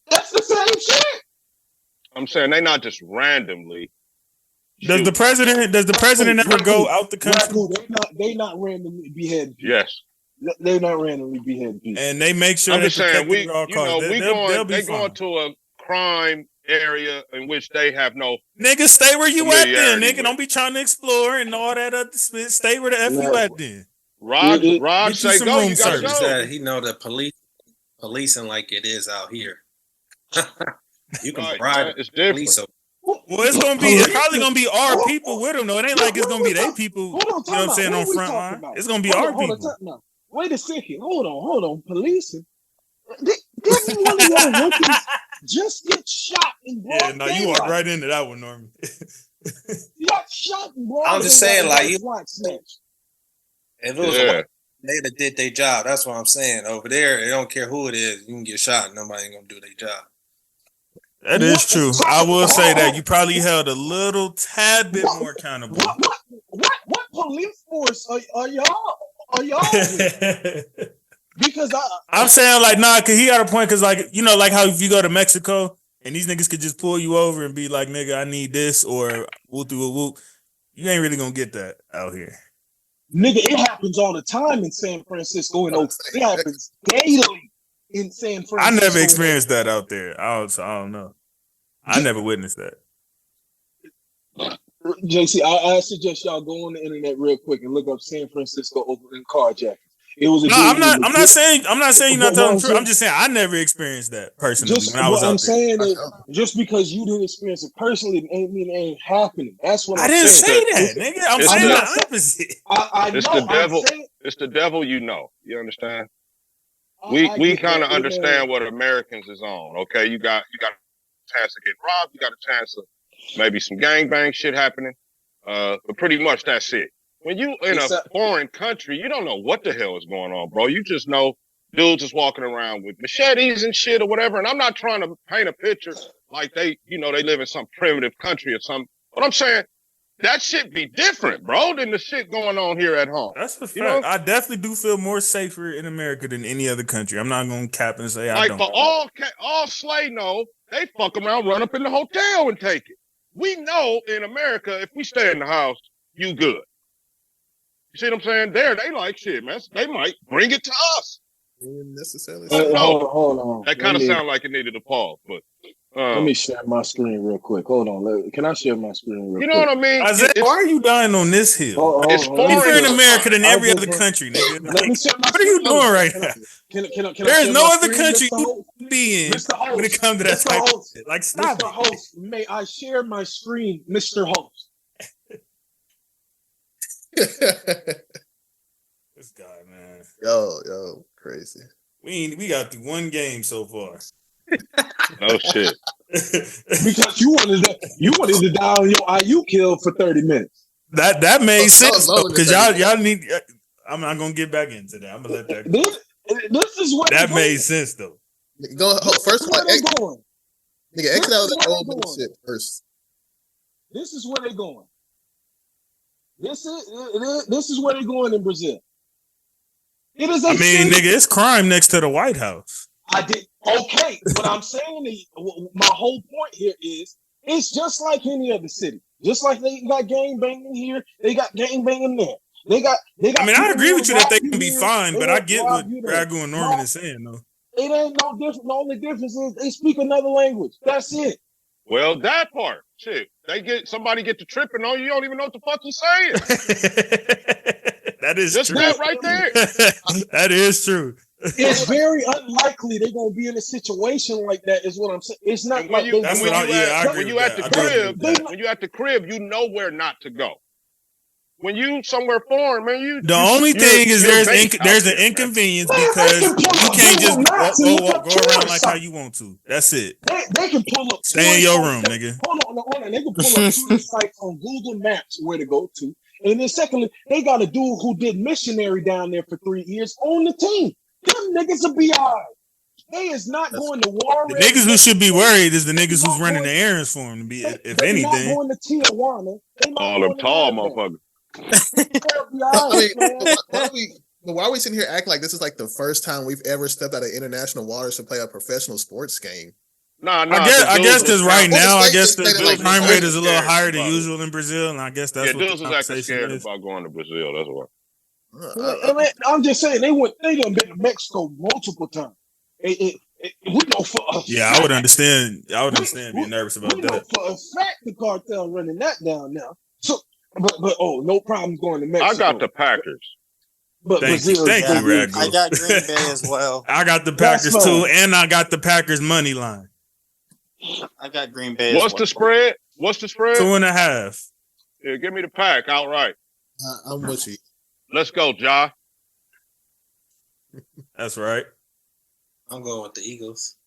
That's the same shit. I'm saying they not just randomly. Does the president ever go out the country? They not randomly beheading people. Yes. They're not randomly beheading people. And they make sure I'm just saying they going to a crime area in which they have no. Nigga, stay where you at then. Nigga, with. don't be trying to explore and all that other shit. Stay where the F you at then. Rod say some go. room You gotta service. go. He know the policing like it is out here. You can bribe it's different. police. Well, it's probably gonna be our people with them though. It ain't like it's gonna be their people. You know what I'm saying on front line. It's gonna be our people. Wait a second. Hold on. Policing. Didn't one of your rookies just get shot in broad Yeah, no, you walked right into that one, Norman. He got shot in broad I'm just saying, like, if it was they did their job, that's what I'm saying. Over there, they don't care who it is. You can get shot. Nobody ain't gonna do their job. That is true. I will say that you probably held a little tad bit more accountable. What police force are y'all? Because I'm saying like cause he got a point. Cause like like how if you go to Mexico and these niggas could just pull you over and be like, nigga, I need this or whoop whoop whoop. You ain't really gonna get that out here. Nigga, it happens all the time in San Francisco and Oakland. It happens daily in San Francisco. I never experienced that out there. I don't know. I never witnessed that. JC, I suggest y'all go on the internet real quick and look up San Francisco Oakland carjacking. It was I'm not saying you're not telling the truth. I'm just saying I never experienced that personally when I was out there. I'm saying is just because you didn't experience it personally, it ain't mean it ain't happening. That's what I didn't say that, nigga. I'm saying the opposite. It's the devil, You understand? We kind of understand what Americans is on. Okay, you got a chance to get robbed. You got a chance of maybe some gangbang shit happening. But pretty much that's it. When you in a foreign country, you don't know what the hell is going on, bro. You just know dudes is walking around with machetes and shit or whatever. And I'm not trying to paint a picture like they live in some primitive country or something. But I'm saying that shit be different, bro, than the shit going on here at home. That's a fact. I definitely do feel more safer in America than any other country. I'm not gonna cap and say I don't. Like for all Slay know, they fuck around, run up in the hotel and take it. We know in America, if we stay in the house, you good. You see what I'm saying? They like shit, man. They might bring it to us. necessarily. Hold on. That kind of sounded like it needed a pause, but let me share my screen real quick. Hold on. Can I share my screen real quick? You know what I mean? Isaiah, why are you dying on this hill? It's We're in America than every other country, nigga. Let me share my what are you doing right now? There's no other country you can be in when it comes to that type of shit. Like, stop Mr. Host, may I share my screen, Mr. Host? This guy, man. Yo, crazy. We got through one game so far. Oh shit. Because you wanted to die on your IU kill for 30 minutes. That made sense because y'all need. I'm not gonna get back into that. I'm gonna let that go. This is what that made sense though. Go first one. Nigga, exit out of the old bullshit first. This is where they're going. This is where they're going in Brazil. It is. Nigga, it's crime next to the White House. Okay, but I'm saying my whole point here is it's just like any other city. Just like they got gang banging here, they got gang banging there. They got. I agree with you that they can be fine, but I get what Ragu and Norman is saying though. It ain't no different. The only difference is they speak another language. That's it. Well, that part, shit. Somebody get to tripping on you. You don't even know what the fuck you're saying. That is just true. that right there. That is true. It's very unlikely they're gonna be in a situation like that. Is what I'm saying. It's not when you at the crib, you know where not to go. When you somewhere foreign, man, the only thing is there's an inconvenience because you can't just go around like how you want to. That's it. They can pull up. Stay in your room, nigga. Hold on. They can pull up two sites on Google Maps where to go to, and then secondly, they got a dude who did missionary down there for 3 years on the team. Them niggas will be all right. They is not going to war. The niggas who should be worried is the niggas who's running the errors for him. To be, if anything, not going to Tijuana. All them tall motherfuckers. Why are we sitting here acting like this is like the first time we've ever stepped out of international waters to play a professional sports game? I guess because right now, I guess the crime rate is a little higher than usual in Brazil, and I guess that's what the conversation is. Scared about going to Brazil. That's why. I'm just saying they done been to Mexico multiple times. We know for a fact. I would understand being nervous about that. We know for a fact the cartel running that down now. So, but no problem going to Mexico. I got the Packers. But thank you, Ragu. I got Green Bay as well. I got the Packers too, and I got the Packers money line. I got Green Bay. What's the spread? 2.5. Yeah, give me the pack outright. I'm with you. Let's go, Ja. That's right. I'm going with the Eagles.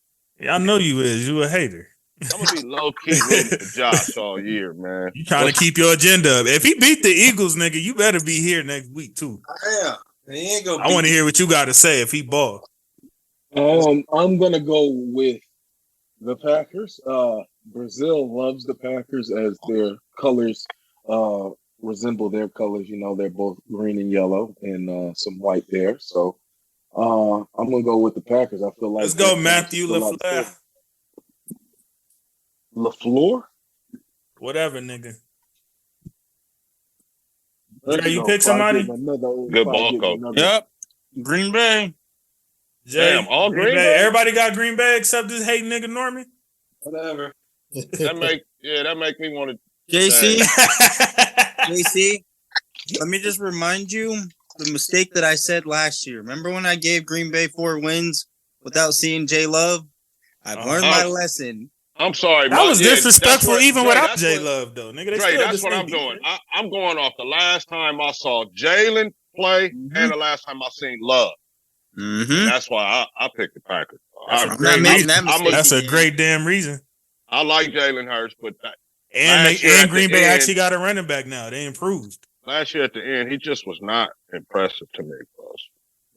Yeah, I know you is. You a hater. I'm gonna be low key rooting for Josh all year, man. You trying to keep your agenda up. If he beat the Eagles, nigga, you better be here next week too. Yeah, he ain't gonna. I want to hear what you got to say if he ball. I'm gonna go with the Packers. Brazil loves the Packers as their colors resemble their colors. You know, they're both green and yellow and some white there. So I'm gonna go with the Packers. I feel like let's go, Matthew LaFleur. LaFleur? Whatever, nigga. Jay, you pick somebody? Good ball coach. Yep. Green Bay. Jay, damn, all Green Bay? Everybody got Green Bay except this hating nigga Norman? Whatever. That make me want to. JC, let me just remind you the mistake that I said last year. Remember when I gave Green Bay 4 wins without seeing J Love? I've learned my lesson. I'm sorry, that was disrespectful even without J Love, though, nigga. That's what I'm doing. I'm going off the last time I saw Jalen play and the last time I seen Love. Mm-hmm. That's why I picked the Packers. That's a great damn reason. I like Jalen Hurts, but and Green Bay actually got a running back now. They improved. Last year at the end, he just was not impressive to me.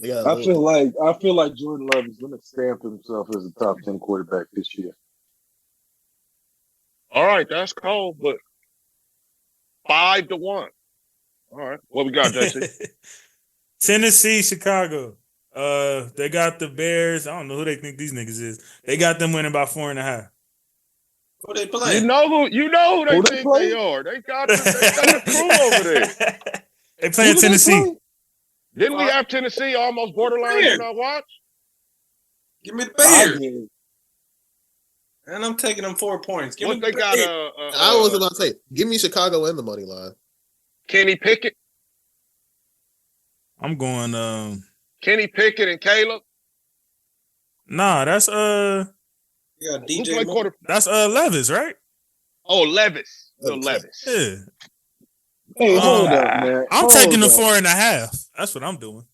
I feel like Jordan Love is going to stamp himself as a top 10 quarterback this year. All right, that's cold, but 5-1. All right, what we got, JC? Tennessee, Chicago. They got the Bears. I don't know who they think these niggas is. They got them winning by 4.5. Who they play? You know who they think they are. They got the crew over there. They playing Tennessee. Didn't we have Tennessee almost borderline in our watch? Give me the I Bears. did. And I'm taking them 4 points. Give What me they the got? Bears. I was about to say, give me Chicago in the money line. Kenny Pickett. I'm going. Kenny Pickett and Caleb. Nah, that's You got Who DJ played Moore. quarter? that's Levis, right? Oh, Levis. The Okay. Levis. Yeah. Hey, hold up, man. I'm Hold taking the up. 4.5. That's what I'm doing.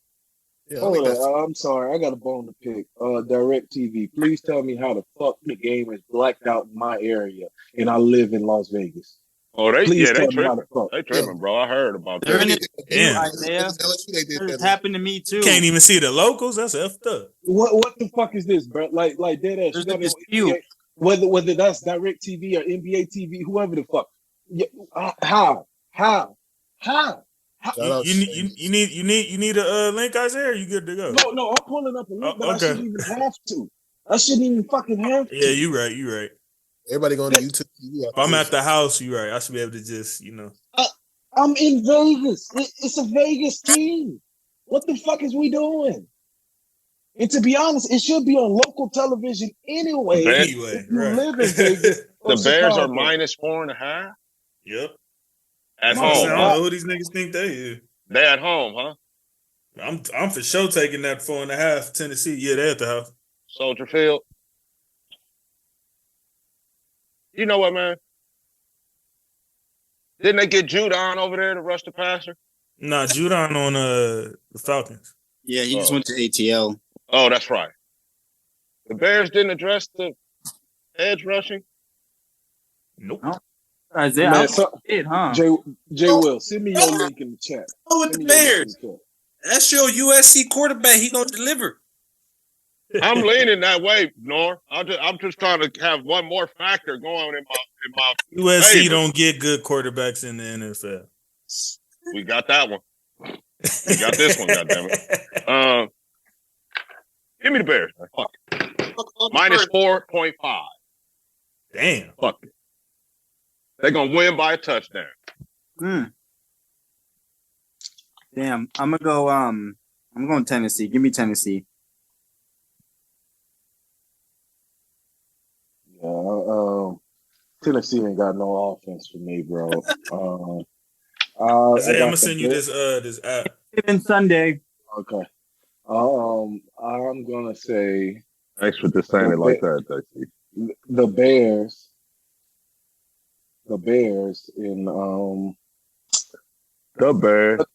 Yeah, I Hold think up. that's I'm sorry. I got a bone to pick. Direct TV. Please tell me how the fuck the game is blacked out in my area, and I live in Las Vegas. Oh, they Please they tell me how the tripping. fuck. They tripping, bro. I heard about They're in that. it. Damn. Isaiah. LSU, they did It's that. happened to me too. Can't even see the locals. That's effed up. What the fuck is this, bro? Like dead ass. There's You a got no dispute. NBA, whether that's Direct TV or NBA TV, whoever the fuck. Yeah, how? Shout out You need a link, Isaiah. Or you good to go? No, I'm pulling up a link, but I Okay. shouldn't even have to. I shouldn't even fucking have to. Yeah, you right. Everybody going to YouTube TV. If I'm at the house, you right. I should be able to just, I'm in Vegas. It's a Vegas team. What the fuck is we doing? And to be honest, it should be on local television anyway. Anyway, if you right. live in Vegas. The or Bears are Chicago. -4.5 Yep. at I home. don't Huh? know who these niggas think they is. They at home, huh? I'm for sure taking that 4.5 Tennessee. Yeah, they at the house. Soldier Field. You know what, man? Didn't they get Judon over there to rush the passer? Nah, Judon on the Falcons. Yeah, he just went to ATL. Oh, that's right. The Bears didn't address the edge rushing. Nope. Oh. Isaiah, Man, I so- did, huh? Jay Will, send me your link in the chat. Oh, with Send the me your link in Bears. the chat. That's your USC quarterback. He gonna deliver. I'm leaning that way, Nor. I'm just trying to have one more factor going in my USC favor. don't get good quarterbacks in the NFL. We got that one. We got this one, goddammit. Give me the Bears. Man. Fuck it. -4.5. Damn. Fuck it. They're gonna win by a touchdown. Damn, I'm gonna go. I'm going Tennessee. Give me Tennessee. Yeah, Tennessee ain't got no offense for me, bro. I'm gonna send you this app. Even Sunday. Okay. I'm gonna say Thanks for just saying it like that, JC. the Bears. The Bears in The Bears.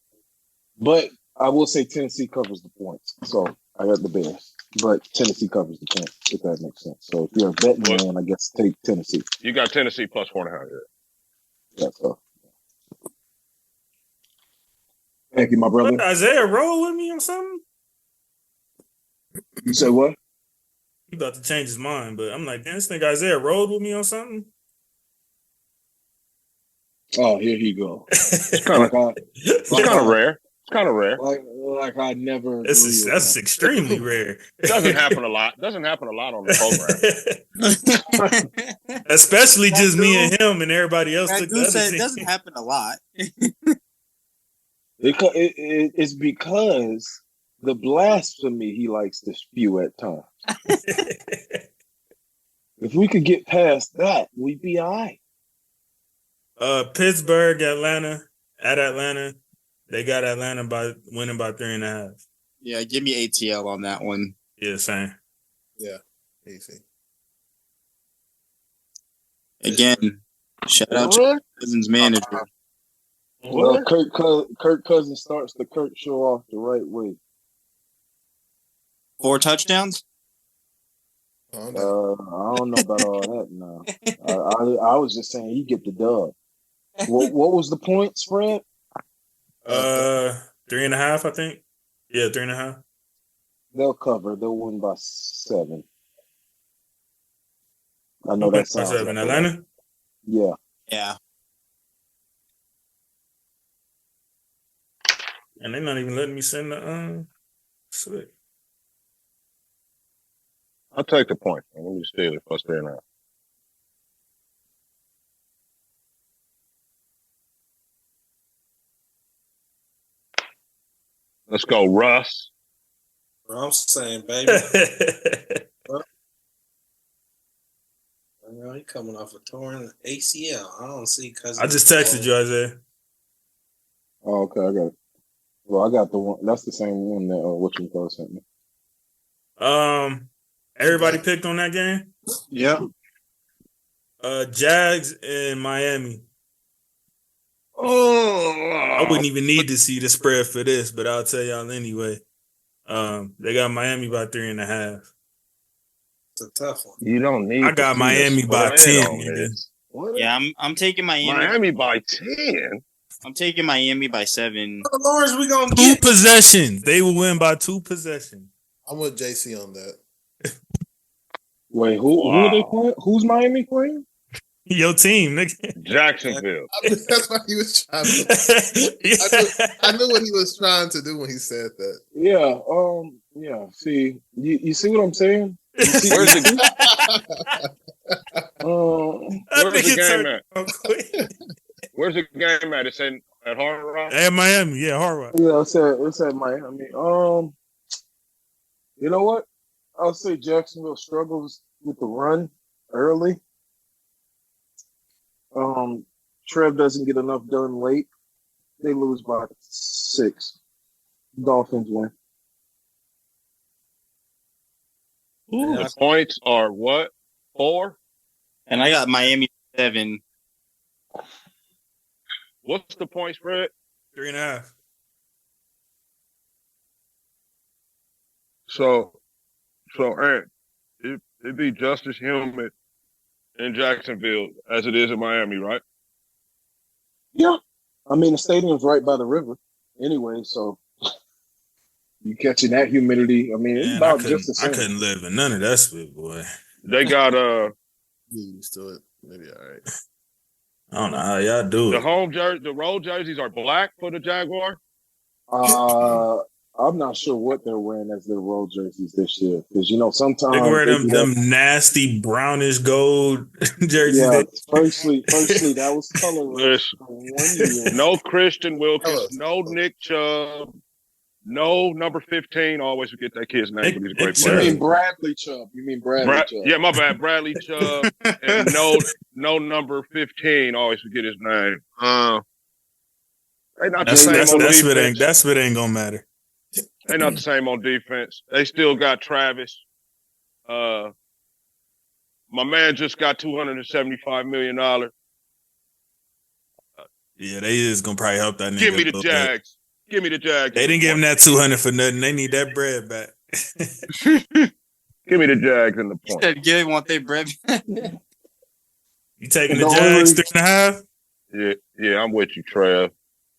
but I will say Tennessee covers the points. So I got the Bears. But Tennessee covers the points, if that makes sense. So if you're a betting man, I guess take Tennessee. You got Tennessee +4.5. Yeah, so. Thank you, my brother. What, Isaiah roll with me or something? You say what? He about to change his mind, but I'm like, damn, this nigga Isaiah rolled with me on something. Oh, here he go. It's kind of rare. It's kind of rare. Like I never. That's extremely rare. It doesn't happen a lot. Doesn't happen a lot on the program. Especially just me and him, and everybody else took the other Said it team. doesn't happen a lot. It's because the blasphemy he likes to spew at times. If we could get past that, we'd be all right. Pittsburgh, Atlanta, at Atlanta. They got Atlanta by winning by 3.5. Yeah, give me ATL on that one. Yeah, same. Yeah, easy. Again, shout out to Cousins' manager. Well, Kirk Cousins starts the Kirk show off the right way. 4 touchdowns? I don't know about all that now. I was just saying he get the dub. What was the point spread? 3.5, I think. Yeah, 3.5. They'll cover. They'll win by 7. I know that sounds. 7 like Atlanta. Yeah. Yeah. And they're not even letting me send the slick. I'll take the point. I'm going to steal it +3.5. Let's go, Russ. What I'm saying, baby. He coming off a torn ACL. I don't see Cousins. I just texted you, Isaiah. Oh, okay, I got it. Well, I got the one. That's the same one that what you call sent me. Everybody picked on that game. Yeah. Jags in Miami. Oh, I wouldn't even need to see the spread for this, but I'll tell y'all anyway. They got Miami by 3.5. It's a tough one. you don't need. I got Miami by 10. Yeah, I'm taking Miami. Miami by 10. I'm taking Miami by 7. How large we gonna 2 get? possessions. They will win by 2 possessions. I'm with JC on that. Wait, who are they playing? Who's Miami playing? Your team, nigga. Jacksonville. That's what he was trying to. I knew what he was trying to do when he said that. Yeah. Yeah. See, you see what I'm saying? Where's the game at? Where's the game at? It's at Hard Rock. At Miami, yeah, Hard Rock. Yeah, it's at Miami. You know what? I'll say Jacksonville struggles with the run early. Trev doesn't get enough done late. They lose by 6. Dolphins win. The points are what? 4? And I got Miami 7. What's the point spread? 3.5. So, Ant, it'd be just as humid in Jacksonville as it is in Miami, right? Yeah. I mean, the stadium's right by the river anyway, so you catching that humidity. I mean, it's about just the same. I couldn't live in none of that shit, boy. They got used to it. Maybe all right. I don't know how y'all do it. The road jerseys are black for the Jaguar. I'm not sure what they're wearing as their road jerseys this year because sometimes they wear them nasty brownish gold jerseys. Yeah, firstly, that was colorless for 1 year. No Christian Wilkins, no Nick Chubb, no number 15. Always forget that kid's name, but he's a great player. You mean Bradley Chubb? Chubb? Yeah, my bad, Bradley Chubb, and no number 15. Always forget his name. They not the same on defense. That's what ain't gonna matter. They not the same on defense. They still got Travis. My man just got $275 million. Yeah, they is gonna probably help that nigga. Give me the Jags. Give me the Jags. They didn't give him that 200 for nothing. They need that bread back. Give me the Jags in the point. Said give want their bread. You taking the Jags 3.5? Yeah, I'm with you, Trev.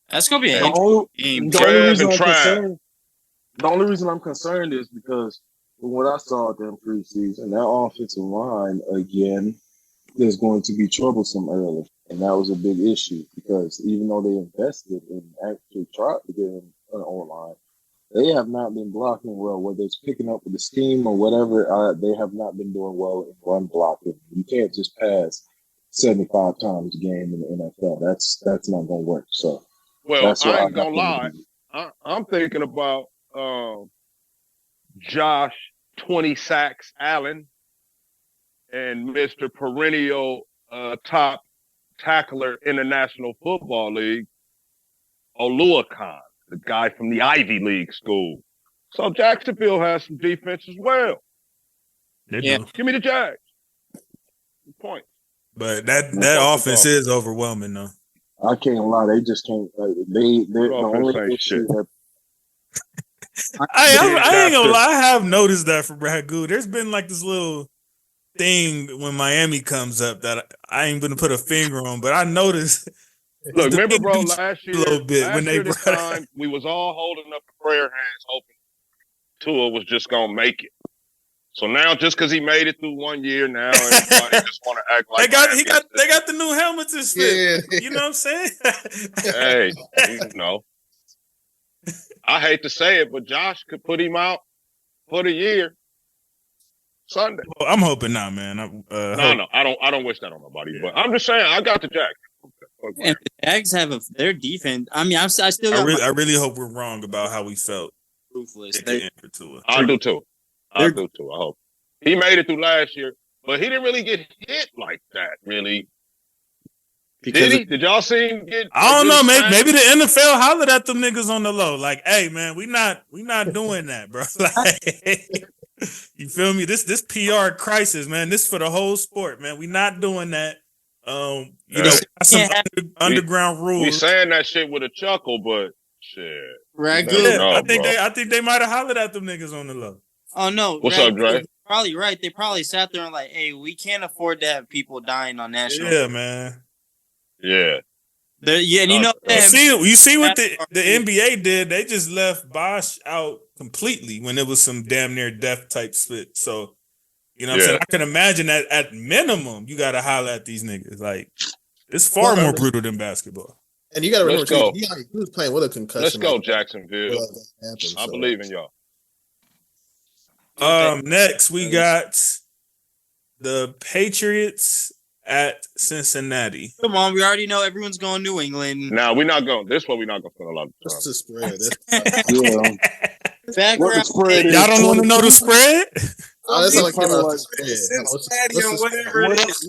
That's gonna be the only reason I'm concerned is because from what I saw at them preseason, that offensive line again is going to be troublesome early. And that was a big issue because even though they invested and actually tried to get an O-line, they have not been blocking well, whether it's picking up with the scheme or whatever. They have not been doing well in run blocking. You can't just pass 75 times a game in the NFL. That's not going to work. So, well, I ain't going to lie. I'm thinking about Josh 20 sacks Allen and Mr. Perennial top tackler in the National Football League, Oluokun, the guy from the Ivy League school. So Jacksonville has some defense as well. Yeah. Give me the Jags. Point. But that offense is overwhelming, though. I can't lie. They just can't. They're the only issue that. I ain't gonna lie. I have noticed that for Brad Good. There's been like this little thing when Miami comes up that I ain't gonna put a finger on, but I noticed. Look, remember, bro, last year, a little bit when they this time, we was all holding up the prayer hands, hoping Tua was just gonna make it. So now, just because he made it through 1 year, now everybody just want to act like they got the new helmets and shit. Yeah. You know what I'm saying? Hey, I hate to say it, but Josh could put him out for the year Sunday. Well, I'm hoping not, man. No, I don't wish that on nobody. But I'm just saying, I got the Jags. And the Jags have their defense. I mean, I still. I really hope we're wrong about how we felt ruthless. I do too. I hope he made it through last year, but he didn't really get hit like that. Really. Did he? Did y'all see him get? I don't know. Maybe the NFL hollered at them niggas on the low. Like, hey man, we not doing that, bro. Like, you feel me? This PR crisis, man. This for the whole sport, man. We not doing that. You know, some underground rules. We saying that shit with a chuckle, but shit. I think they might have hollered at them niggas on the low. Oh no. What's up, Dre? Probably right. They probably sat there and like, hey, we can't afford to have people dying on national. Yeah, man. Yeah. You know, you see what the NBA did? They just left Bosch out completely when it was some damn near death type spit. So, you know what I'm saying? I can imagine that at minimum, you got to holler at these niggas. Like, it's far more brutal than basketball. And you got to remember, he was playing with a concussion. Let's go, Jacksonville. I believe in y'all. Next, we got the Patriots at Cincinnati. Come on, we already know everyone's going New England. Nah, we're not going. This one we're not going to spend a lot of time. What's the spread? What the spread is? Y'all don't want to know the spread? That's like Cincinnati or whatever it is.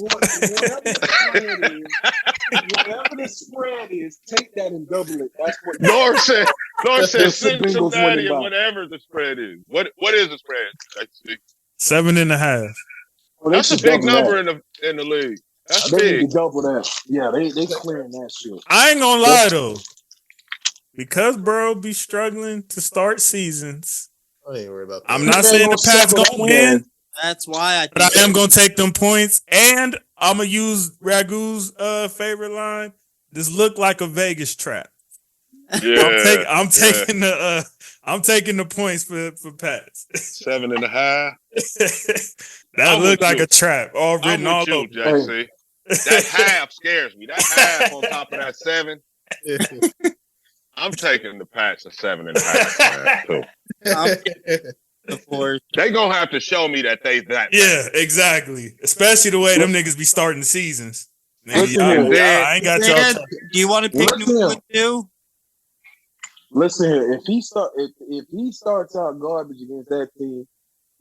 Whatever the spread is, take that and double it. That's what North said Cincinnati or whatever the spread is. What is the spread? 7.5. Well, that's a big number in the league. That's they big. Need to double that. Yeah, they clearing that shit. I ain't gonna lie though, because bro be struggling to start seasons. I ain't worried about that. I'm not saying the Pats gonna win. That's why I am gonna take them points, and I'm gonna use Ragu's favorite line. This look like a Vegas trap. Yeah, I'm taking the points for Pats. 7.5. That looked like a trap. All written all over. Jackson. That half scares me. That half on top of that 7. I'm taking the Pats at 7.5. They gonna have to show me that they that. Yeah, exactly. Especially the way them niggas be starting seasons. Nigga, I ain't got y'all. Do you want to pick New England too? Listen here, if he starts out garbage against that team,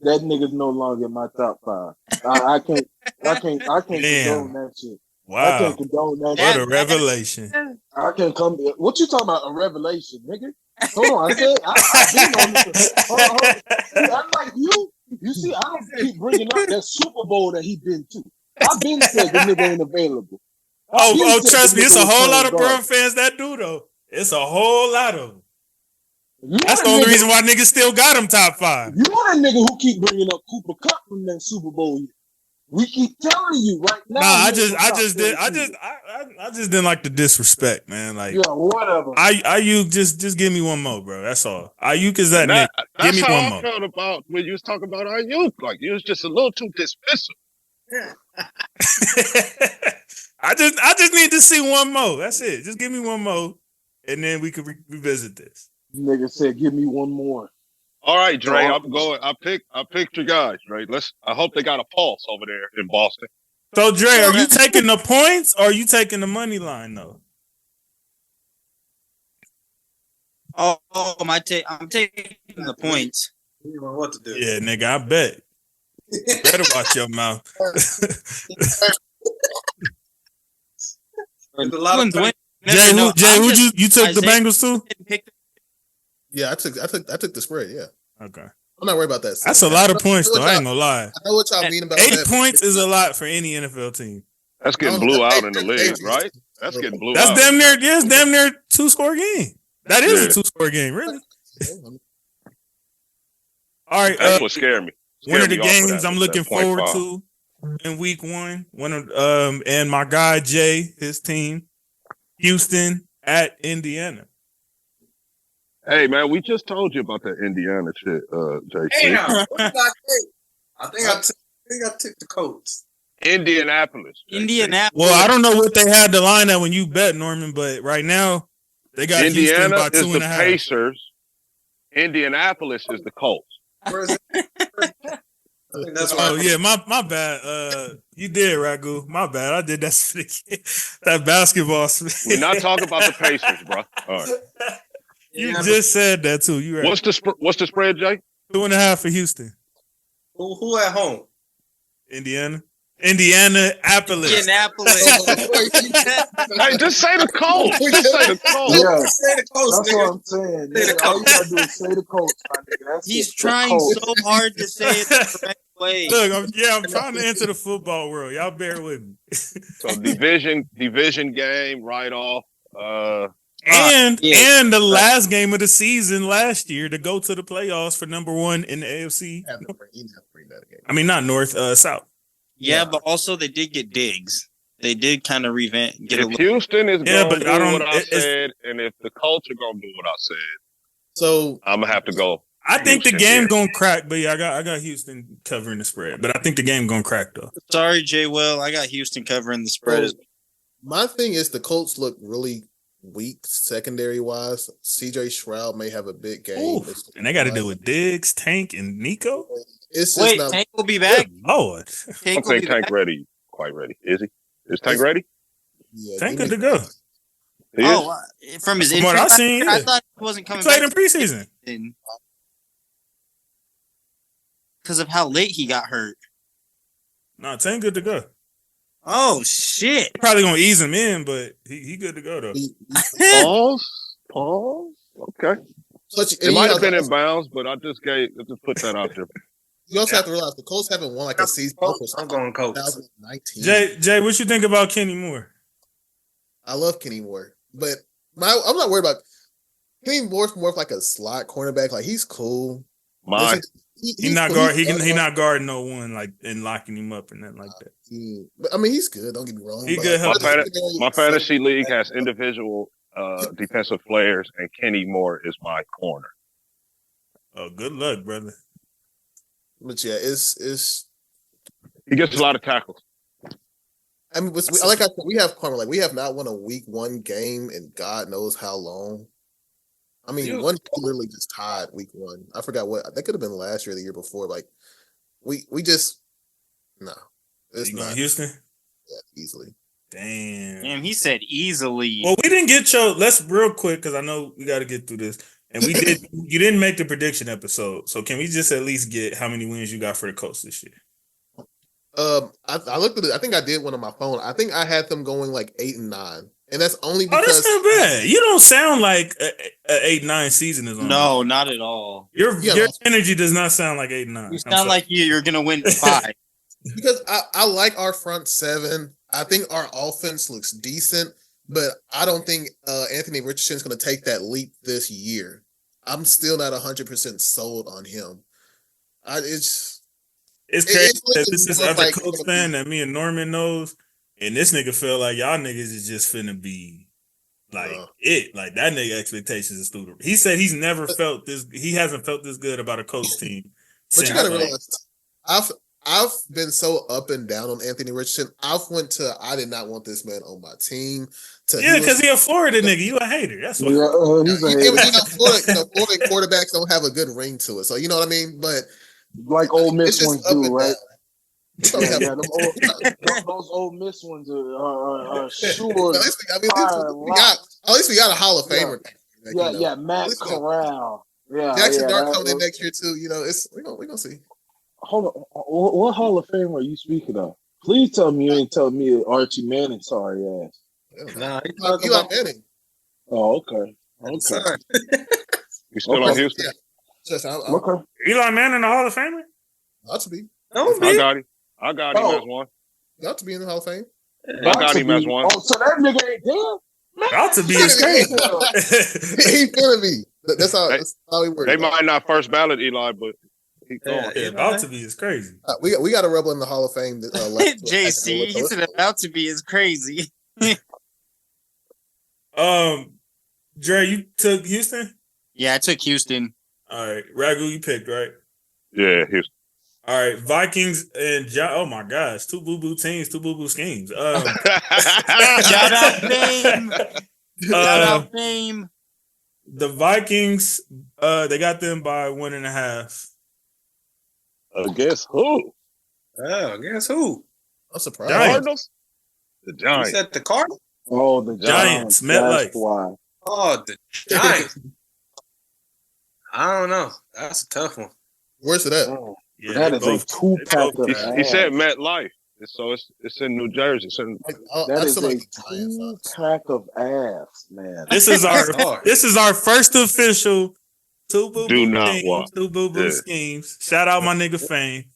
that nigga's no longer in my top 5. I can't condone that shit. Wow. I can't condone that shit. What a revelation. I can't come. What you talking about? A revelation, nigga? Hold on. I said I've been on this. Hold on. See, I'm like you. You see, I don't keep bringing up that Super Bowl that he been to. I've been said the nigga ain't available. Trust me, it's a whole lot of Burn fans that do though. It's a whole lot of them. That's the only reason why niggas still got him top 5. You are a nigga who keep bringing up Cooper Kupp from that Super Bowl year. We keep telling you right now. Nah, I just didn't like the disrespect, man. Like, yeah, whatever. Ayuk, just give me one more, bro. That's all. Ayuk is that nigga. Give me one more. That's how I felt about when you was talking about Ayuk. Like, you was just a little too dismissive. I just need to see one more. That's it. Just give me one more, and then we can revisit this. Nigga said, "Give me one more." All right, Dre. I'm going. I picked your guys, Dre. I hope they got a pulse over there in Boston. So, Dre, are you taking the points or are you taking the money line though? I'm taking the points. You know what to do? Yeah, nigga, I bet. Better watch your mouth. Jay, you took the Bengals too? Yeah, I took the spread. Yeah. Okay. I'm not worried about that. That's a lot of points, though. I ain't gonna lie. I know what y'all mean about 8 points is a lot for any NFL team. That's getting blew out in the league, right? That's getting blew out. That's damn near. Yeah, it's damn near 2-score game. That is a 2-score game, really. All right. That's what scared me. One of the games I'm looking forward to in week 1. And my guy Jay, his team, Houston at Indiana. Hey man, we just told you about that Indiana shit, JC. Damn, what did I take? I think I took the Colts. Indianapolis. Well, I don't know what they had the line at when you bet, Norman, but right now they got Indiana Houston by 2.5. Is the Pacers. Indianapolis is the Colts. Where is it? Yeah, my bad. You did, Ragu. My bad. I did that. That basketball. We're not talking about the Pacers, bro. All right. You just said that too. You right. What's the spread, Jay? 2.5 for Houston. Who at home? Indianapolis. Indianapolis. Hey, just say the Colts. Just say the Colts. Yeah, Say the Colts, that's nigga. what I'm saying. Nigga, all you gotta do is say the Colts, my nigga. That's He's it. trying so hard to say it the correct way. Look, I'm trying to enter the football world. Y'all bear with me. So division game right off. And the last game of the season last year to go to the playoffs for number 1 in the AFC. I mean, not North, South. Yeah, but also they did get Diggs. They did kind of revamp. If Houston is going to do what I said, and if the Colts are going to do what I said, so I'm gonna have to go. I think the game gonna crack, but yeah, I got Houston covering the spread, but I think the game gonna crack though. Sorry, Jay Will, I got Houston covering the spread. My thing is the Colts look really weak secondary wise. CJ Stroud may have a big game. And they got to deal with Diggs, Tank, and Nico. It's just Tank will be back. Lord, I think Tank ready, quite ready. Is he? Is Tank ready? Yeah, Tank good to go. From his what I seen, I thought he wasn't coming back in preseason because of how late he got hurt. No, Tank good to go. Oh shit! Probably gonna ease him in, but he good to go though. Pause. Okay. It might have been in bounds, but I just put that out there. You also have to realize the Colts haven't won like a season. I'm going Colts. 2019. Jay, what you think about Kenny Moore? I love Kenny Moore, but I'm not worried about Kenny Moore's more of like a slot cornerback. Like he's cool. He's not guarding no one like and locking him up and nothing like that. But I mean, he's good. Don't get me wrong. He good help. My fantasy league has individual defensive players, and Kenny Moore is my corner. Oh, good luck, brother. But yeah, it's he gets a lot of tackles. I mean, like I said, we have karma. Like we have not won a week 1 game in God knows how long. I mean, one literally just tied week 1. I forgot what that could have been last year, or the year before. Like we just no. It's not Houston. Yeah, easily. Damn, he said easily. Well, we didn't get let's real quick because I know we got to get through this. And we did. You didn't make the prediction episode, so can we just at least get how many wins you got for the Colts this year? I looked at it. I think I did one on my phone. I think I had them going like 8-9, and that's only because that's not bad. You don't sound like a 8-9 season is on. No, not at all. Your energy does not sound like 8-9. You sound like you're gonna win 5. Because I like our front 7. I think our offense looks decent, but I don't think Anthony Richardson is going to take that leap this year. I'm still not 100% sold on him. It's crazy that this is other Colts fan that me and Norman knows, and this nigga feel like y'all niggas is just finna be like like that nigga expectations is through. He said he's never felt this. He hasn't felt this good about a Colts team. But you gotta realize, I've been so up and down on Anthony Richardson. I did not want this man on my team. Because he a Florida nigga. You a hater. That's what. He's a hater. Florida quarterbacks don't have a good ring to it. So you know what I mean? But like Ole Miss ones do, right? Those Ole Miss ones are sure. At least we got a Hall of Famer. Yeah, Matt Corral. Yeah, Jackson Dart coming in next year too. You know, we're gonna see. Hold on, what Hall of Fame are you speaking of? Please tell me you ain't telling me Archie Manning sorry ass. Nah, Eli Manning. Oh, okay. You still on Houston? Yeah. Okay. Eli Manning in the Hall of Fame? Ought to be. I got him. I got him as one. Ought to be in the Hall of Fame. I got him as one. Oh, so that nigga ain't there? Ought to be is crazy. He feeling me. That's how he works. They might not first ballot Eli, but he's going. Yeah, about to be is crazy. We got a rebel in the Hall of Fame. JC, he said about to be is crazy. Dre, you took Houston? Yeah, I took Houston. All right. Ragu, you picked, right? Yeah, Houston. All right. Vikings and oh my gosh, 2 boo-boo teams, 2 boo-boo schemes. Shout out fame. Shout out fame. The Vikings, they got them by 1.5. Guess who? Oh, guess who? I'm surprised. Cardinals? The Giants. You said the Cardinals? Oh, the Giants. MetLife. Why? Oh, the Giants. I don't know. That's a tough one. Where's it at? Yeah, that is a 2-pack of ass. He said MetLife. So it's in New Jersey. That is a 2-pack of ass, man. This is our first official two boo boo schemes. Shout out my nigga Fame.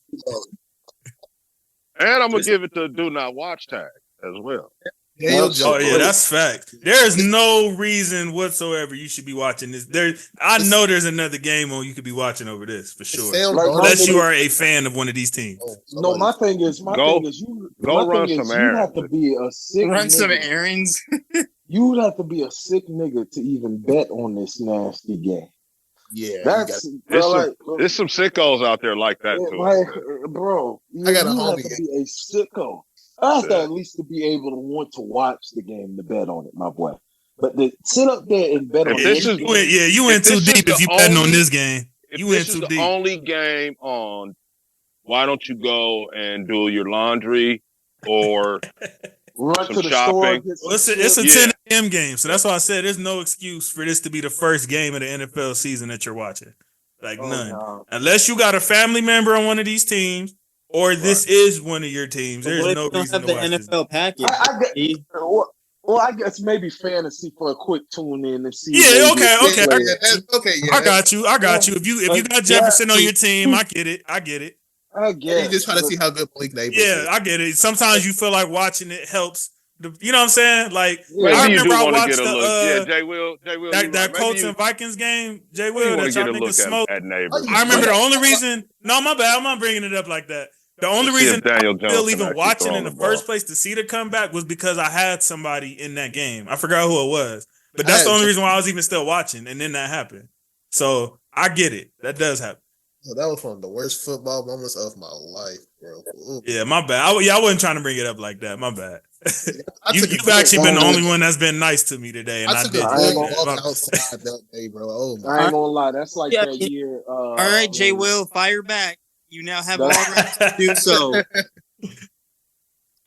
And I'm gonna give it the do not watch tag as well. That's fact. There is no reason whatsoever you should be watching this. I know there's another game on you could be watching over this for sure. Unless you are a fan of one of these teams. No, my thing is you have to be a sick run nigga. Some errands. You would have to be a sick nigga to even bet on this nasty game. Yeah, there's some sickos out there like that too. Bro, I got a homie. You have to be a sicko. I have to at least to be able to want to watch the game to bet on it, my boy. But to sit up there and bet on it. You went too deep if you betting on this game. You went too deep. The only game on, why don't you go and do your laundry or run to the shopping? store? It's a 10 a.m. game, so that's why I said there's no excuse for this to be the first game of the NFL season that you're watching. None. No. Unless you got a family member on one of these teams. Or this is one of your teams. There's no reason to watch the NFL package. I guess maybe fantasy for a quick tune in and see. Yeah, okay. I got you. If you got Jefferson on your team, I get it. I get it. You just try to see how good Malik Neighbors is. I get it. Sometimes you feel like watching it helps. You know what I'm saying? Like I remember I watched Jay Will. That Colts and Vikings game. Jay Will, that y'all niggas smoked. I remember the only reason. No, my bad. I'm not bringing it up like that. The only reason I'm still even watching in the first place to see the comeback was because I had somebody in that game. I forgot who it was, but that's the only reason why I was even still watching. And then that happened. So I get it. That does happen. That was one of the worst football moments of my life, bro. Ooh. Yeah, my bad. I wasn't trying to bring it up like that. My bad. You've actually been the only one that's been nice to me today, and I took a walk outside that day, bro. Oh my! I ain't gonna lie. That's like that year. All right, Jay Will, fire back. You now have all rights to do so.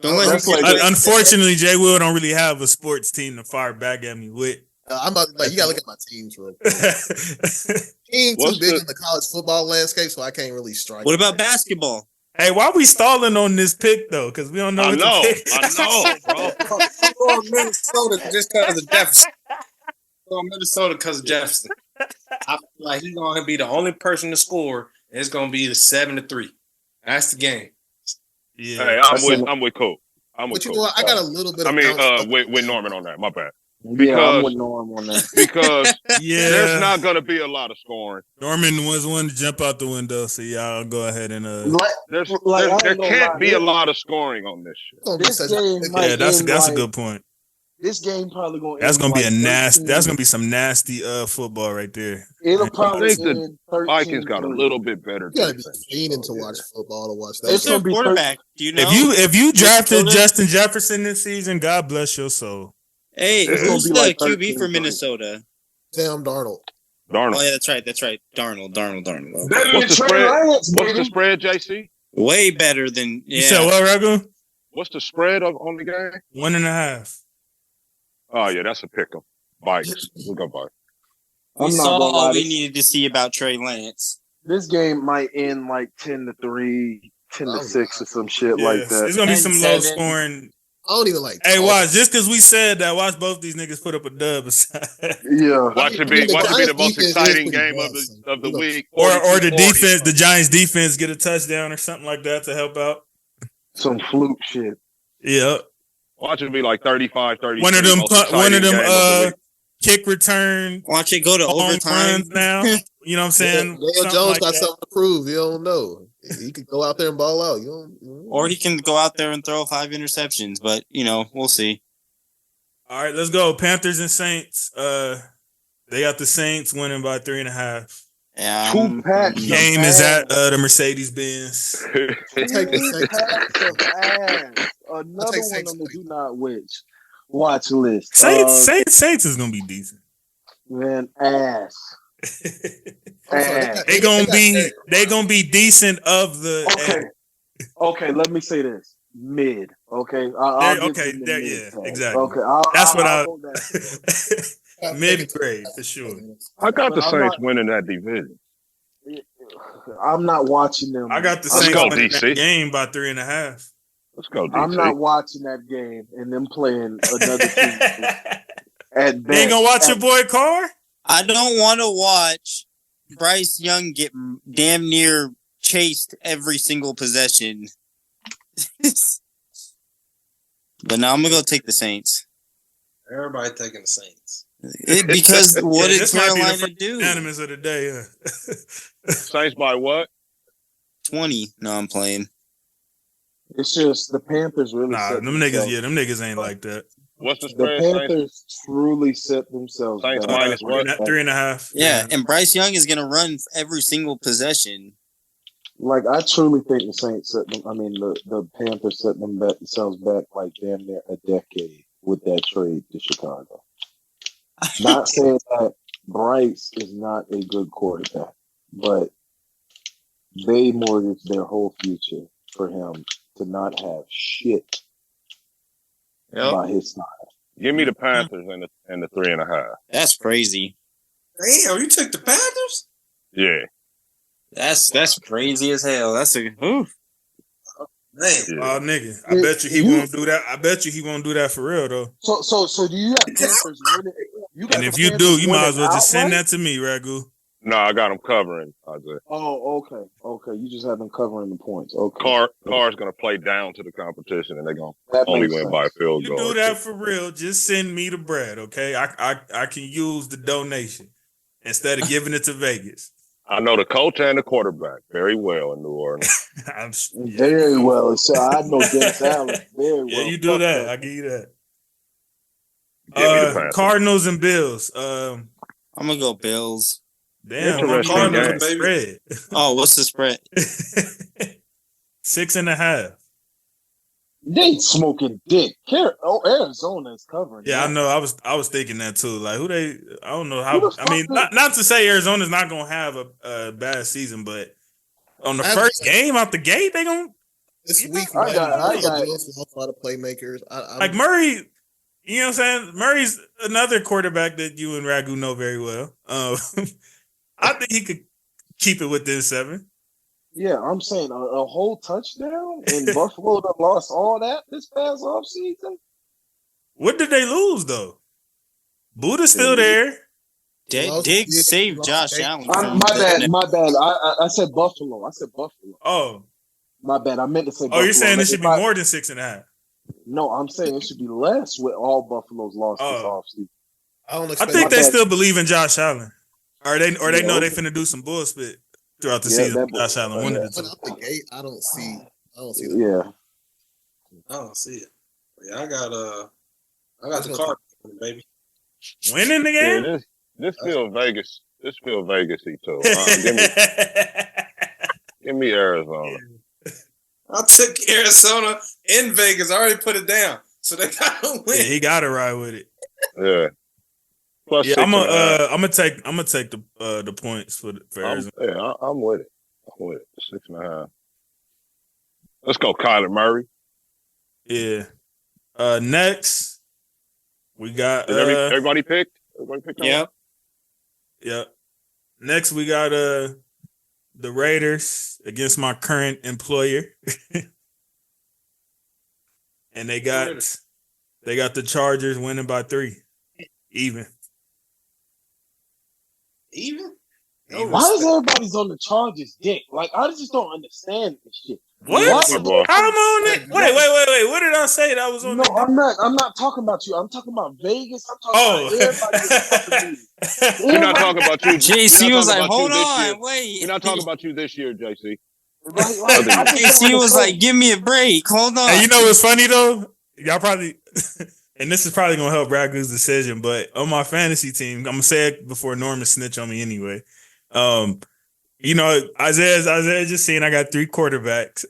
Unfortunately, Jay Will don't really have a sports team to fire back at me with. I'm about you gotta look at my teams real quick. He ain't too big in the college football landscape, so I can't really strike. What about basketball? Hey, why are we stalling on this pick though? Because we don't know. I know, bro. I'm going Minnesota just because of Jefferson. I'm going Minnesota because of Jefferson. I feel like he's going to be the only person to score. It's going to be the 7-3. That's the game. Yeah, hey, I'm with Cole. But you know what? I got a little bit. With Norman on that. My bad. I'm with Norm on that. Because there's not going to be a lot of scoring. Norman was one to jump out the window, so y'all go ahead and there can't be a lot of scoring on this shit. That's a good point. This game probably going. That's gonna be a nasty. That's gonna be some nasty football right there. It'll probably. I think the Vikings got a little bit better. You gotta be fiending to watch football to watch that. It's their quarterback. Do you know? If you drafted Justin Jefferson this season, God bless your soul. Hey, who's the QB for Minnesota? Sam Darnold. Oh yeah, that's right. Darnold. What's the spread, JC? Way better than. Yeah. You said what, Ragu? What's the spread on the game? 1.5. Oh yeah, that's a pick 'em. Vikes. We'll go Vikes. We saw all we needed to see about Trey Lance. This game might end like 10-3, 10-6, or some shit like that. It's gonna be some low scoring. I don't even like. Hey, watch! Just because we said that, watch both these niggas put up a dub. Yeah, watch it be the most exciting game of the week, or the defense, the Giants defense, get a touchdown or something like that to help out. Some fluke shit. Yeah. Watch it be like 35-30. One of them kick return. Watch it go to overtime now. You know what I'm saying? Dale Jones got something to prove. You don't know. He could go out there and ball out. Or he can go out there and throw 5 interceptions. But we'll see. All right, let's go. Panthers and Saints. They got the Saints winning by 3.5. Yeah, 2 packs. Game is at the Mercedes-Benz. Take the Saints. Another one on the do not watch list. Saints is gonna be decent. Man, ass. They gonna be decent of the. Okay. Let me say this: mid. Okay. Exactly. Okay. That's what I. Mid-grade for sure. I got the Saints winning that division. I'm not watching them. I got the Saints winning that game by 3.5. Let's go, DC. I'm not watching that game and them playing another team. At best, you ain't gonna watch your boy Carr? I don't want to watch Bryce Young get damn near chased every single possession. But now I'm gonna go take the Saints. Everybody taking the Saints. Because what did Carolina do? Unanimous of the day. Saints by what? 20. No, I'm playing. It's just the Panthers really. Nah, them niggas ain't like that. What's the spread? The Panthers truly set themselves. Saints minus what? 3.5. Yeah, and Bryce Young is gonna run every single possession. Like, I truly think the Saints set them. I mean, the Panthers set themselves back like damn near a decade with that trade to Chicago. Not saying that Bryce is not a good quarterback, but they mortgaged their whole future for him to not have shit by his side. Give me the Panthers and the 3.5. That's crazy. Damn, you took the Panthers? Yeah. That's crazy as hell. That's a oof. Man. Oh, nigga. I bet you he won't do that. I bet you he won't do that for real, though. So do you have Panthers winning? And if you do, you might as well just send that to me, Ragu. No, I got them covering, Isaiah. Oh, okay. You just have them covering the points. Okay. Carr's going to play down to the competition, and they're going to only win by a field goal. You do that for real. Just send me the bread, okay? I can use the donation instead of giving it to Vegas. I know the coach and the quarterback very well in New Orleans. Very well. So I know Dennis Allen very well. Yeah, you do that. I give you that. Cardinals and Bills. I'm gonna go Bills. Damn, Cardinals spread. Oh, what's the spread? 6.5. They smoking dick. Arizona is covering. Yeah, I know. I was thinking that too. Like, who they? I don't know how. I mean, not to say Arizona's not gonna have a bad season, but on the first game out the gate, they gonna. This week, I got a lot of playmakers. Like Murray, you know what I'm saying? Murray's another quarterback that you and Ragu know very well. I think he could keep it within 7. Yeah, I'm saying a whole touchdown and Buffalo that lost all that this past offseason. What did they lose though? Buddha's still there. Diggs saved Josh Allen. My bad. I said Buffalo. Oh. My bad. I meant to say Buffalo. Oh, you're saying it should be more than 6.5. No, I'm saying it should be less with all Buffalo's losses this offseason. I think they still believe in Josh Allen. Or they know they finna do some bullshit throughout the season. Josh Allen winning it. Out the gate, I don't see that. Yeah. I don't see it. Yeah, I got the Cardinals, baby. Winning the game? Yeah, this feels Vegas. This feels Vegas-y too. Give me Arizona. I took Arizona in Vegas. I already put it down, so they gotta win. Yeah, he gotta ride with it. Yeah. Plus I'm gonna take the points for Arizona. I'm with it. 6.5. Let's go, Kyler Murray. Yeah. Next, we got everybody picked. Yep. Next, we got the Raiders against my current employer, and they got the Chargers winning by 3, even. Why is everybody's on the Chargers dick? Like, I just don't understand this shit. What? I'm on it. Wait. What did I say that I was on? No, I'm not talking about you. I'm talking about Vegas. I'm talking about everybody. We're not talking about you. JC was like, hold on, wait. We're not talking about you this year, JC. JC was like, give me a break. Hold on. And you know what's funny though? Y'all probably, and this is probably gonna help Ragu's decision, but on my fantasy team, I'm gonna say it before Norman snitch on me anyway. You know, Isaiah just saying I got 3 quarterbacks,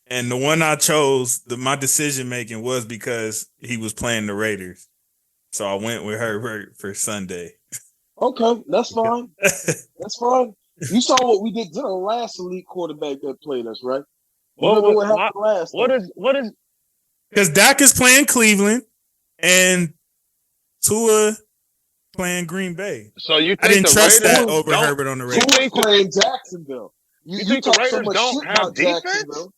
and the one I chose, my decision making was because he was playing the Raiders, so I went with her for Sunday. Okay, that's fine. That's fine. You saw what we did to the last elite quarterback that played us, right? What happened last? What is? Because Dak is playing Cleveland, and Tua playing Green Bay. So you think I didn't the trust Raiders that over don't- Herbert on the Raiders. Tua playing Jacksonville. You think the talk so Raiders much don't shit have about defense? Jacksonville.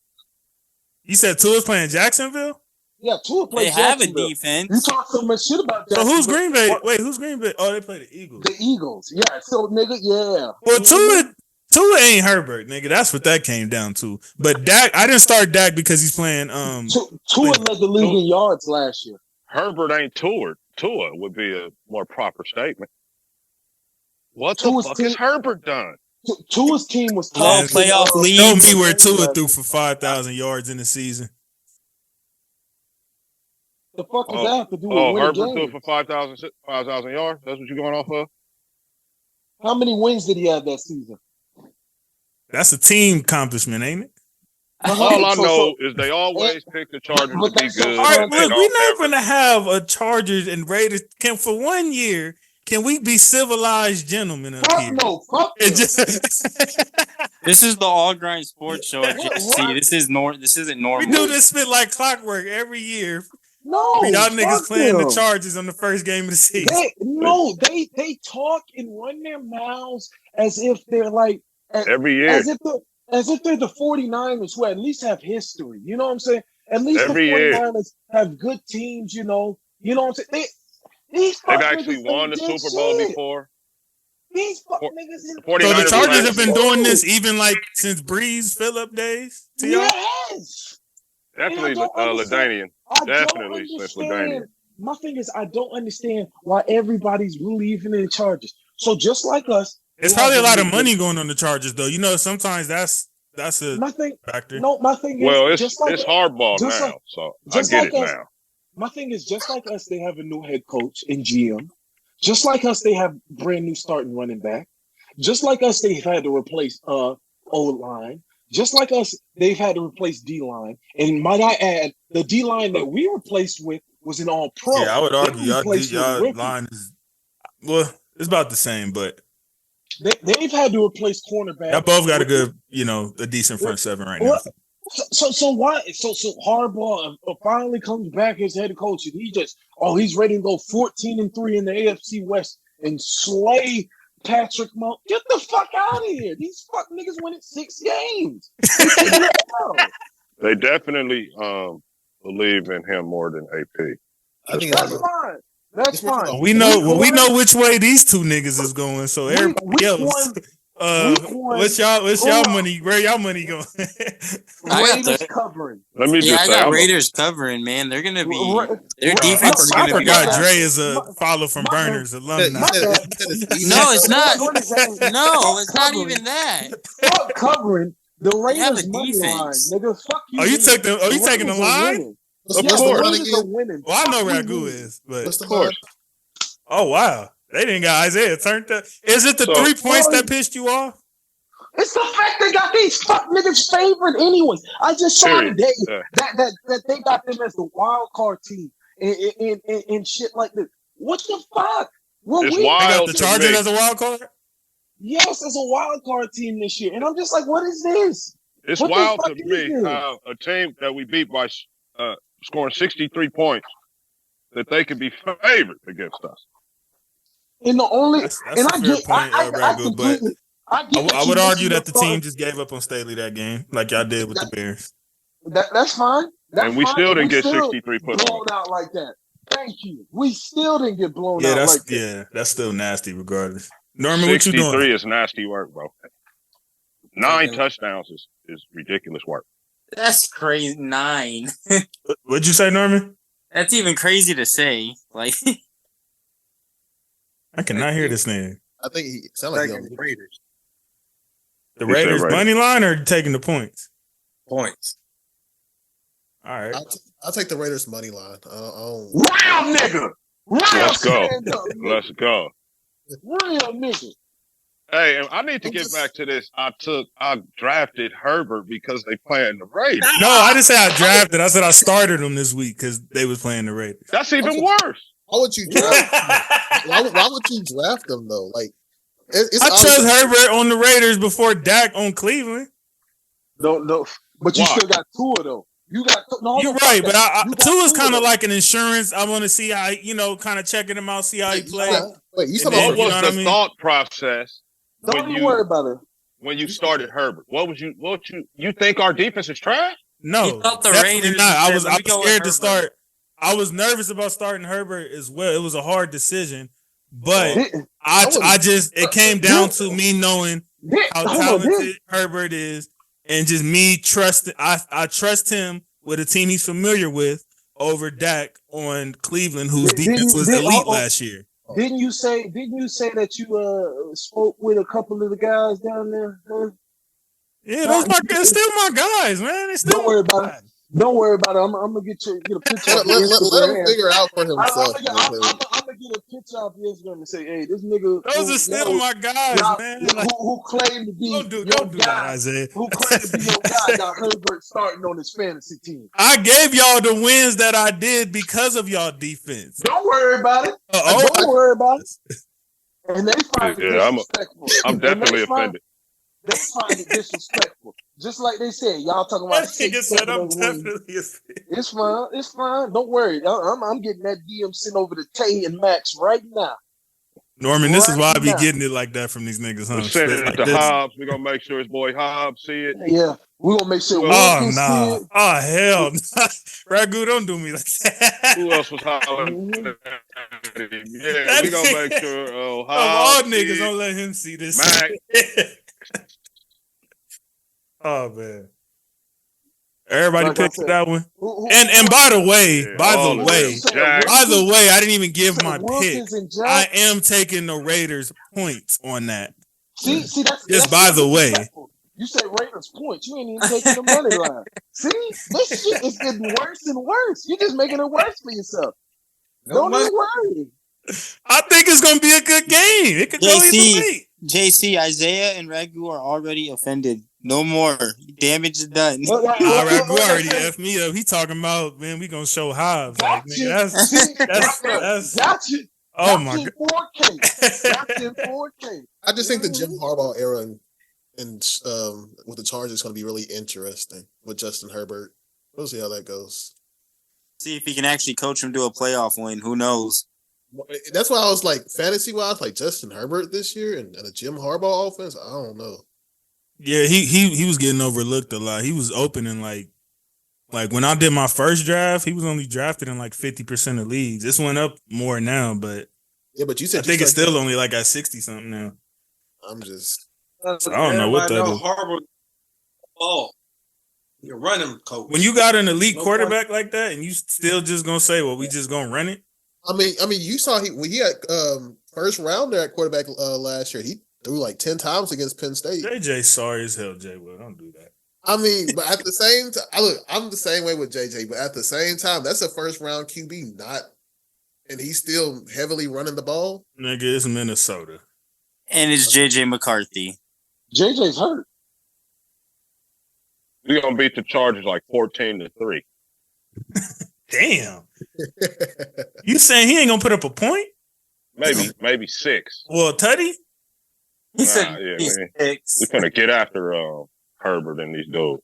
You said Tua's playing Jacksonville? Yeah, Tua They plays have a Jacksonville. You defense. talk so much shit about So Jacksonville. who's Green Bay? What? Wait, who's Green Bay? Oh, they play the Eagles. The Eagles. Yeah, so nigga, yeah. Well, Tua ain't Herbert, nigga. That's what that came down to. But Dak, I didn't start Dak because he's playing. Tua led the league in yards last year. Herbert ain't Tua. Tua would be a more proper statement. What Tua's the fuck team- has Herbert done? Tua's team was Low top playoff league. Show me where Tua threw for 5,000 yards in the season. The fuck does that have to do with Oh, winning Herbert threw games? for 5,000 yards? That's what you're going off of? How many wins did he have that season? That's a team accomplishment, ain't it? All I know is they always pick the Chargers to be good. All right, and look, they we're don't not ever- going to have a Chargers and Raiders. For 1 year, can we be civilized gentlemen up Fuck here? no, fuck It no. just, This is the All Grind Sports Show at JC. This isn't normal. we do this spit like clockwork every year. No, Y'all niggas fuck playing them. the Chargers on the first game of the season. They talk and run their mouths as if they're like Every year. as if they're the 49ers who at least have history. You know what I'm saying? At least Every the year. 49ers have good teams, you know. You know what I'm saying? These They've fuck actually niggas won the ain't did Super Bowl shit. before. These fuck For- niggas in 49ers So the Chargers were have been last doing this even like since Breeze Phillip days to y'all? Yes. Definitely And I don't understand- LaDainian. I Definitely don't since understand. LaDainian. My thing is, I don't understand why everybody's believing in the Chargers. So just like us, It's they probably a have lot of really money good- going on the Chargers, though. You know, sometimes that's a My thing, factor. no, my thing is, Well, it's just like hardball just now, like- so I just get like it us. now. My thing is, just like us, they have a new head coach and GM. Just like us, they have brand new starting running back. Just like us, they've had to replace O-line. Just like us, they've had to replace D-line. And might I add, the D-line that we replaced with was an all-pro. Yeah, I would argue They replaced with y'all rookies. line is it's about the same, but They've had to replace cornerback. y'all both got a decent front seven right now. So why? So Harbaugh finally comes back as head coach, and he's ready to go 14-3 in the AFC West and slay Patrick Mahomes. Get the fuck out of here! These fuck niggas winning 6 games. They definitely believe in him more than AP. I think That's fine. That's fine. We know which way these two niggas is going. So everybody else, what's y'all money? Where y'all money going? Raiders covering. Let me Yeah, just I say, got I'm Raiders covering, man. They're gonna be Ra- their Ra- defense is I I gonna be forgot bad. Dre is a follow from My- Burners alumni. No, it's not. No, it's not Covering. even that. Fuck covering. The They have Raiders a money line, defense. nigga. Fuck you. Oh, you niggas. taking the Raiders are line? winning. Of Yes, course. the Raiders are winning. Well, I know Fuck Ragu you. is, but What's the of course. oh wow, they didn't got Isaiah turned up. Is it the So- 3 points that pissed you off? It's the fact they got these fuck niggas favored anyways. I just saw Period. today Yeah. that they got them as the wild card team and shit like this. What the fuck? Well, It's They got wild the to Chargers me. as a wild card. yes, as a wild card team this year, and I'm just like, what is this? It's What the wild fuck to is me this? how a team that we beat by scoring 63 points that they could be favored against us. And the only That's and a I fair get point, I Ragu, completely I get I that would you argue missing that the your team start. just gave up on Staley that game, like y'all did with the Bears. That's fine. That's And we fine. still didn't get still 63 put on. blown out like that. Thank you. We still didn't get blown Yeah, out like that. that's still nasty regardless. Norman, what you 63 doing? is nasty work, bro. 9 touchdowns is ridiculous work. That's crazy. 9. What'd you say, Norman? That's even crazy to say. Like I cannot hear this name. I think he sounded like Taking the Raiders The He said Raiders Raiders. money line or taking the points? points. All right. I'll take the Raiders money line. Real nigga. Real Let's go. stand up nigga. Let's go. Real nigga. Hey, and I need to get back to this. I drafted Herbert because they playing the Raiders. No, I didn't say I drafted. I said I started them this week because they was playing the Raiders. That's even worse. Why would you draft? why would you draft them though? Like it's I chose obvious- Herbert on the Raiders before Dak on Cleveland. No. But you Why? still got Tua though. You got no. You're right, but Tua is kind of like an insurance. I want to see how kind of checking him out, see how he plays. Wait, you what was the thought process? Don't even worry about it. When you started Herbert, what you think our defense is trash? No, definitely not. I was scared to start. I was nervous about starting Herbert as well. It was a hard decision, but it came down to me knowing how talented Herbert is, and just me trusting. I trust him with a team he's familiar with over Dak on Cleveland, whose defense was elite last year. Didn't you say that you spoke with a couple of the guys down there? Huh? Yeah, those still my guys, man. Don't worry about it. Don't worry about it. I'm gonna get a picture. Let him figure out for himself. I'm gonna get a picture off Instagram and say, "Hey, this nigga." Those are still my guys, man. Who claimed to be don't do that, Isaiah. Who claimed to be your guy? Got Herbert starting on his fantasy team. I gave y'all the wins that I did because of y'all defense. Don't worry about it. Don't worry about it. And they find it disrespectful. I'm definitely offended. They find it disrespectful. Just like they said, y'all talking about It's fine. It's fine. Don't worry. I'm getting that DM sent over to Tay and Max right now. Norman, this is why I be getting it like that from these niggas, huh? Send it to Hobbs. We're gonna make sure his boy Hobbs see it. Yeah. We're gonna make sure see it. Oh hell. Ragu, don't do me like that. Who else was hollering? Yeah, we gonna make sure Hobbs. All niggas don't let him see this. Mac. Oh man. Everybody picked that one. And by the way, I didn't even give my pick. I am taking the Raiders points on that. See, that's by the way. You said Raiders points. You ain't even taking the money line. See, this shit is getting worse and worse. You're just making it worse for yourself. Don't even worry. I think it's gonna be a good game. It could go either way. JC, Isaiah, and Ragu are already offended. No more. Damage is done. Ragu already F me up. He talking about, man, we gonna show Hobbs. Like, nigga, that's gotcha. Oh my god. 4K. I just think the Jim Harbaugh era and with the Chargers is gonna be really interesting with Justin Herbert. We'll see how that goes. See if he can actually coach him to a playoff win. Who knows? That's why I was like, fantasy-wise, like Justin Herbert this year and a Jim Harbaugh offense, I don't know. Yeah, he was getting overlooked a lot. He was opening like when I did my first draft, he was only drafted in like 50% of leagues. This went up more now, but but you said I think it's still only like at 60 something now. I'm just I don't know what that is. Harbaugh, you're running coach. When you got an elite quarterback like that, and you still just gonna say, "Well, we just gonna run it." I mean, you saw he had first rounder at quarterback last year. He threw like 10 times against Penn State. JJ sorry as hell, Jay. Well, don't do that. I mean, but at the same time, I'm the same way with JJ. But at the same time, that's a first round QB, and he's still heavily running the ball. Nigga, it's Minnesota, and it's JJ McCarthy. JJ's hurt. We're gonna beat the Chargers like 14-3. Damn. You saying he ain't gonna put up a point? Maybe 6. Well, Tutty? He said 6. We're gonna get after Herbert and these dudes.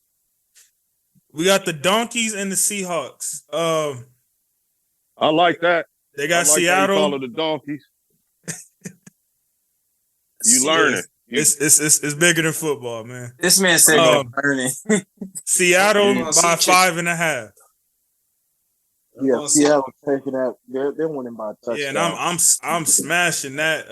We got the Donkeys and the Seahawks. I like that. They got Seattle. Call it the Donkeys. You learning. It's bigger than football, man. This man said learning. Seattle by 5.5. Yeah, Seattle taking that. They're winning by a touchdown. Yeah, and I'm smashing that.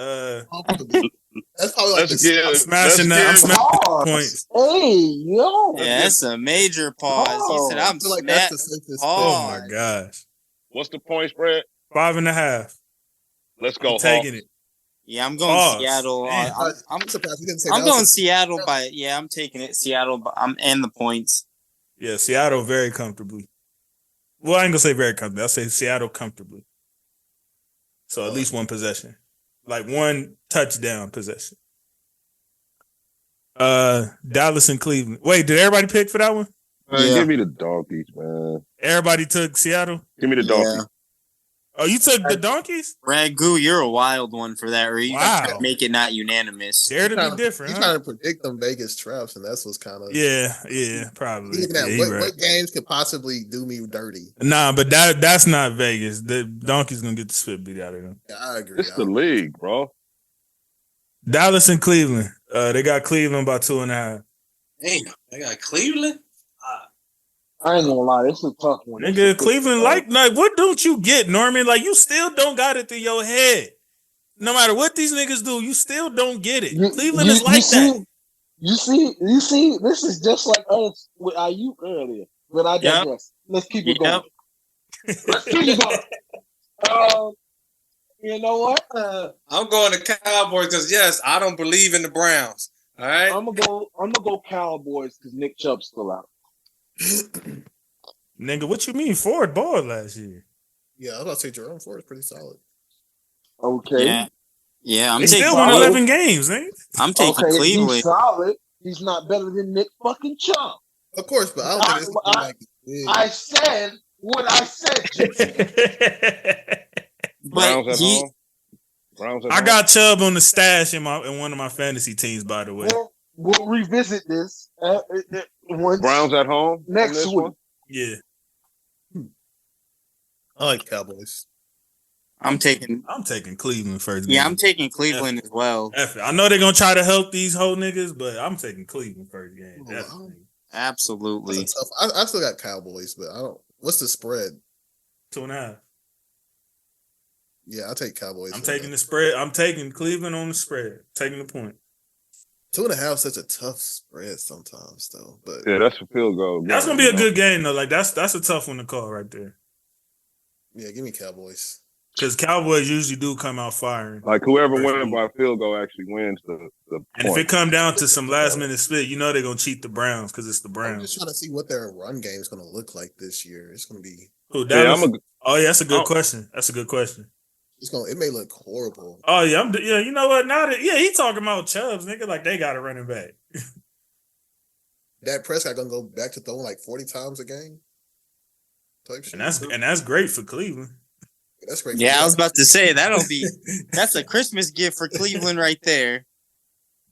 That's probably like I'm smashing points. Hey, yo. Yeah, that's a major pause. He said, "I'm like that's the safest." Oh my gosh. What's the point spread? 5.5. Let's go. Taking it. Yeah, I'm going Seattle. I'm surprised you didn't say I'm going Seattle I'm taking it. Seattle, and the points. Yeah, Seattle very comfortably. Well, I ain't gonna say very comfortably. I'll say Seattle comfortably. So at least one possession. Like one touchdown possession. Dallas and Cleveland. Wait, did everybody pick for that one? Give me the Donkeys, man. Everybody took Seattle? Give me the Donkeys. Oh, you took the Donkeys? Ragu, you're a wild one for that reason. Wow. Make it not unanimous. Dare to be different. He's trying to predict them Vegas traps, and that's what's kind of probably. He's looking at what games could possibly do me dirty. Nah, but that's not Vegas. The Donkeys gonna get the spit beat out of them. Yeah, I agree. It's the league, bro. Dallas and Cleveland. They got Cleveland by 2.5. Damn, they got Cleveland. I ain't gonna lie, it's a tough one. Nigga, Cleveland, like, what don't you get, Norman? Like, you still don't got it through your head. No matter what these niggas do, you still don't get it. Cleveland is like that. You see, this is just like us with IU earlier. But I digress. Let's keep it going. Let's keep it going. You know what? I'm going to Cowboys because yes, I don't believe in the Browns. All right, I'm gonna go Cowboys because Nick Chubb's still out. Nigga, what you mean? Ford balled last year. Yeah, I was about to say Jerome Ford is pretty solid. Okay. Yeah, I'm they taking still won 11 games, nigga. I'm taking Cleveland. He's solid. He's not better than Nick fucking Chubb. Of course, but I don't think it's I said what I said. Browns at home. I got Chubb on the stash in one of my fantasy teams, by the way. We'll revisit this once Browns at home next week. One? Yeah. I like Cowboys. I'm taking Cleveland first game. Yeah, I'm taking Cleveland as well. I know they're gonna try to help these whole niggas, but I'm taking Cleveland first game. Absolutely. I still got Cowboys, but I don't. What's the spread? 2.5. Yeah, I'll take Cowboys. I'm taking the spread. I'm taking Cleveland on the spread. Taking the point. 2.5 is such a tough spread sometimes, though. But yeah, that's a field goal. That's gonna be a good game though. Like that's a tough one to call right there. Yeah, give me Cowboys. Because Cowboys usually do come out firing. Like whoever wins by field goal actually wins the And point. if it come down to some last minute split, you know they're gonna cheat the Browns because it's the Browns. I'm just trying to see what their run game is going to look like this year. It's going to be. That's a good question. That's a good question. It may look horrible. Oh yeah, you know what? Now that he talking about Chubbs, nigga, like they got a running back. Dak Prescott gonna go back to throwing like 40 times a game. Type shit. And that's great for Cleveland. That's great. Yeah, I was about to say that's a Christmas gift for Cleveland right there.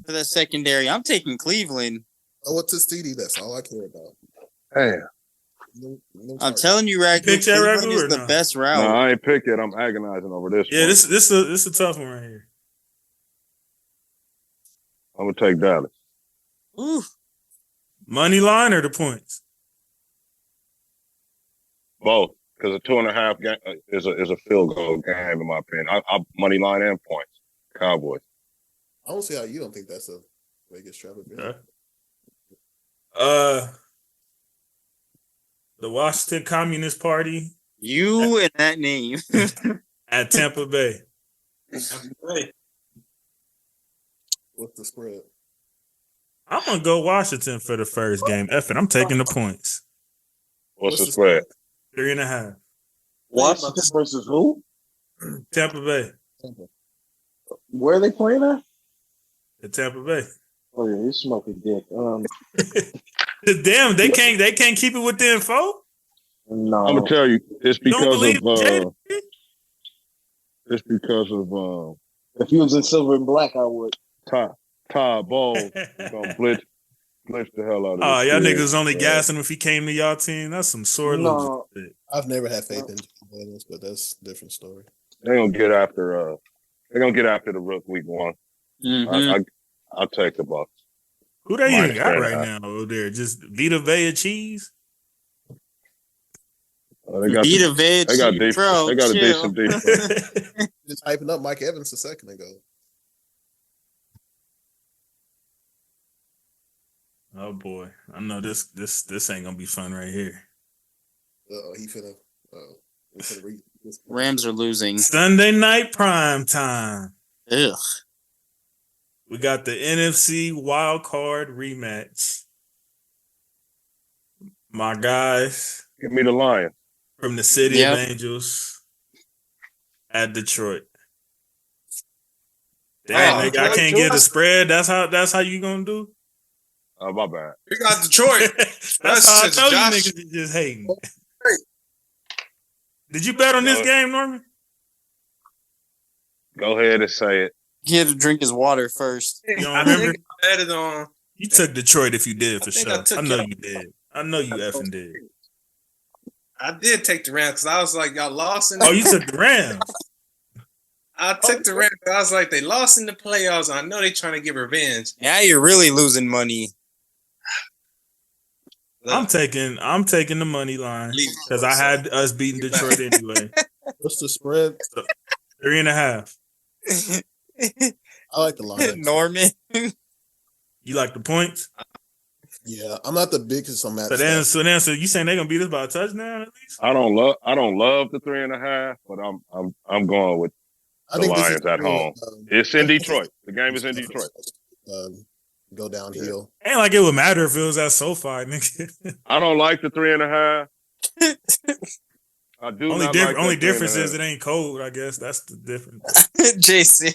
For the secondary. I'm taking Cleveland. Oh, it's a CD, that's all I care about. Hey. I'm telling you, Ragu, Cleveland is the best route. No, I ain't pick it. I'm agonizing over this. Yeah, this is a tough one right here. I'm gonna take Dallas. Ooh. Money line or the points? Both, because a 2.5 game is a field goal game in my opinion. I money line and points. Cowboys. I don't see how you don't think that's a Vegas trap. The Washington Communist Party. You and that name. At Tampa Bay. What's the spread? I'm going to go Washington for the first game. F it, I'm taking the points. What's the spread? 3.5. Washington versus who? Tampa Bay. Where are they playing at? At Tampa Bay. Oh yeah, he's smoking dick. Damn, they can't keep it within 4? No. I'm gonna tell you, it's because if he was in silver and black, I would. Todd Bowles gonna blitz the hell out of Oh, y'all niggas only gassing him if he came to y'all team. That's some sort of shit. I've never had faith in Bengals, but that's a different story. They're gonna get after the Rook week 1. Mm-hmm. I'll take the Bucs. Who they even got right now over there? Just Vita Vea cheese? They got decent. Bro, they got a decent defense. Just hyping up Mike Evans a second ago. Oh boy, I know this ain't gonna be fun right here. He finna read this. Rams are losing. Sunday night prime time. Ugh. We got the NFC wild card rematch. My guys. Give me the Lions. From the City of Angels at Detroit. Damn, nigga, I can't get the spread. That's how you gonna do? Oh, my bad. We got Detroit. That's how I told you niggas just hating. Did you bet on this game, Norman? Go ahead and say it. He had to drink his water first. You don't remember? I bet it on. You took Detroit if you did for sure. I know y'all. you did. I know you effing did. I did take the Rams because I was like, y'all lost in the Oh, you took the Rams. I took the Rams. I was like, they lost in the playoffs. I know they're trying to get revenge. Now you're really losing money. I'm taking the money line because I had us beating Detroit anyway. What's the spread? 3.5. I like the line. Norman. You like the points? Yeah, I'm not the biggest on that. So you saying they're gonna beat us by a touchdown at least? I don't love the 3.5, but I'm going with the Lions at home. It's in Detroit. The game is in Detroit. Go downhill. Ain't like it would matter if it was at SoFi, nigga. I don't like the 3.5. I do. Only difference is it ain't cold. I guess that's the difference. JC.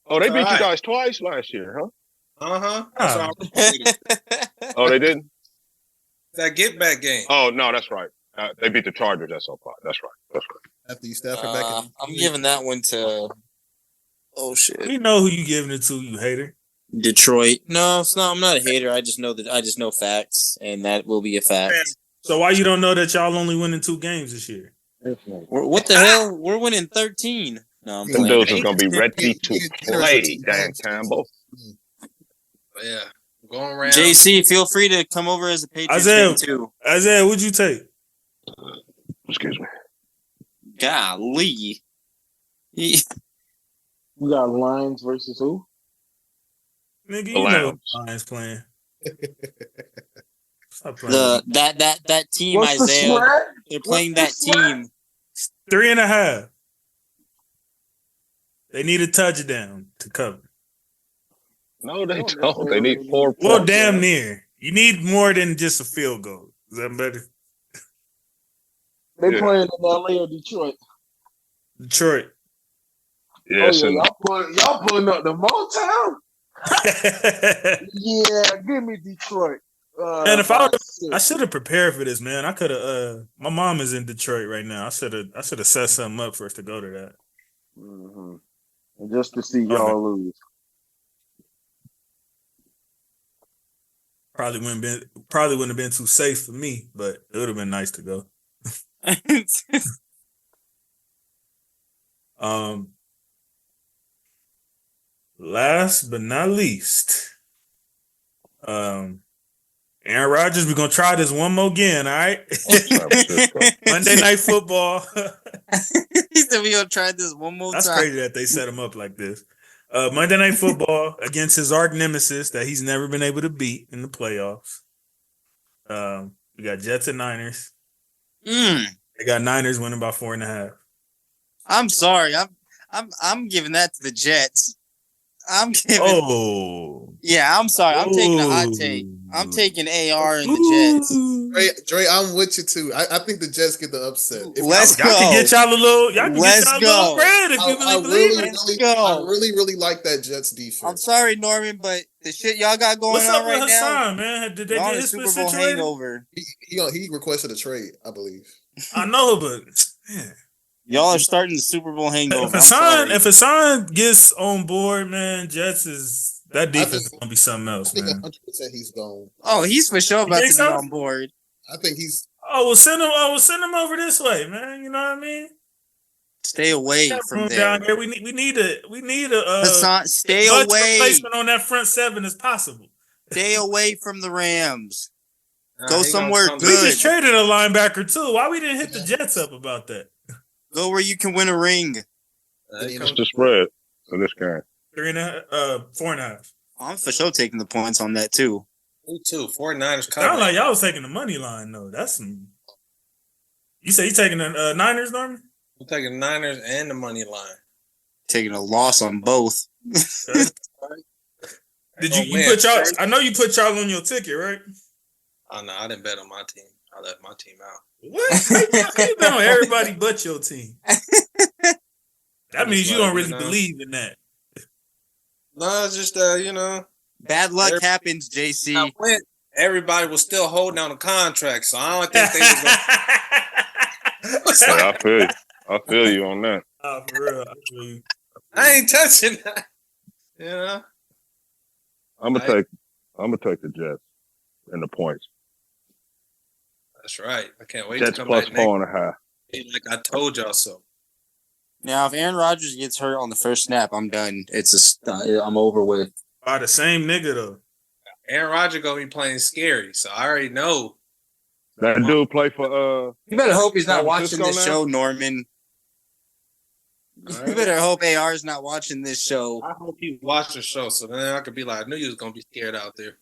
Oh, they beat you guys twice last year, huh? Oh, they didn't? That get back game. Oh, no, that's right. They beat the Chargers at SoFi. That's right. After you Stafford back in I'm giving that one to shit. You know who you giving it to, you hater. Detroit. No, it's not. I'm not a hater. I just know facts, and that will be a fact. So why you don't know that y'all only winning 2 games this year? What the hell? We're winning 13. No, I'm Them playing. dudes are gonna be ready to play, Dan Campbell. Yeah, going around. JC, feel free to come over as a Patriots fan too. Isaiah, what'd you take? Excuse me. Golly. We got Lions versus who? Nigga, you know Lions playing. Stop playing. That team, What's Isaiah. The they're playing that team. 3.5. They need a touchdown to cover. No, they don't. They need 4 points. Well, damn near. You need more than just a field goal. Is that better? They playing in LA or Detroit? Detroit. Yes, y'all pulling up the Motown? Yeah, give me Detroit. And if I should have prepared for this, man. I could have. My mom is in Detroit right now. I should have set something up for us to go to that. Mm-hmm. Just to see y'all lose. Probably wouldn't have been too safe for me, but it would have been nice to go. Last but not least, Aaron Rodgers, we're gonna try this one more again, all right? Monday Night Football. He said we're gonna try this one more That's time. crazy that they set him up like this. Monday Night Football against his arch nemesis that he's never been able to beat in the playoffs. We got Jets and Niners. They got Niners winning by 4.5. I'm sorry. I'm giving that to the Jets. I'm sorry. I'm taking a hot take. I'm taking AR and the Jets. Dre, I'm with you too. I think the Jets get the upset. Let's go. Y'all can get y'all a little bread if you believe it. I really like that Jets defense. I'm sorry, Norman, but the shit y'all got going What's on up with right Hassan, now, man? Did they y'all get in a his Super Bowl situated? hangover. He requested a trade, I believe. I know, but man. Y'all are starting the Super Bowl hangover. If Hassan gets on board, man, Jets is that defense is gonna be something else, man. 100% he's gone. Oh, he's for sure about to be on board. I think he's. Send him over this way, man. You know what I mean? Stay away from there. Down here. We need a Hassan, stay away. Replacement on that front 7 as possible. Stay away from the Rams. Go somewhere good. We just traded a linebacker too. Why we didn't hit the Jets up about that? Go where you can win a ring. What's the spread for this game? 4.5. I'm for sure taking the points on that too. Me too. 49ers cover. Sound like y'all was taking the money line though. That's some. You say you taking the Niners, Norman? I'm taking the Niners and the money line. Taking a loss on both. Did you put y'all? I know you put y'all on your ticket, right? Oh no, I didn't bet on my team. I left my team out. What? You bet on everybody but your team. That means you don't really believe in that. No, it's just bad luck happens, JC. I went, everybody was still holding on the contract, so I don't think they was I feel you on that. For real. I ain't touching that. Yeah. I'm gonna take the Jets and the points. That's right. I can't wait Jets to come plus back 4.5. Like I told y'all so. Now, if Aaron Rodgers gets hurt on the first snap, I'm done. I'm over with. By the same nigga though. Aaron Rodgers gonna be playing scary, so I already know. That dude play for You better hope he's not San watching Francisco this now? show, Norman. Right. You better hope AR is not watching this show. I hope he watched the show, so then I could be like, I knew you was gonna be scared out there.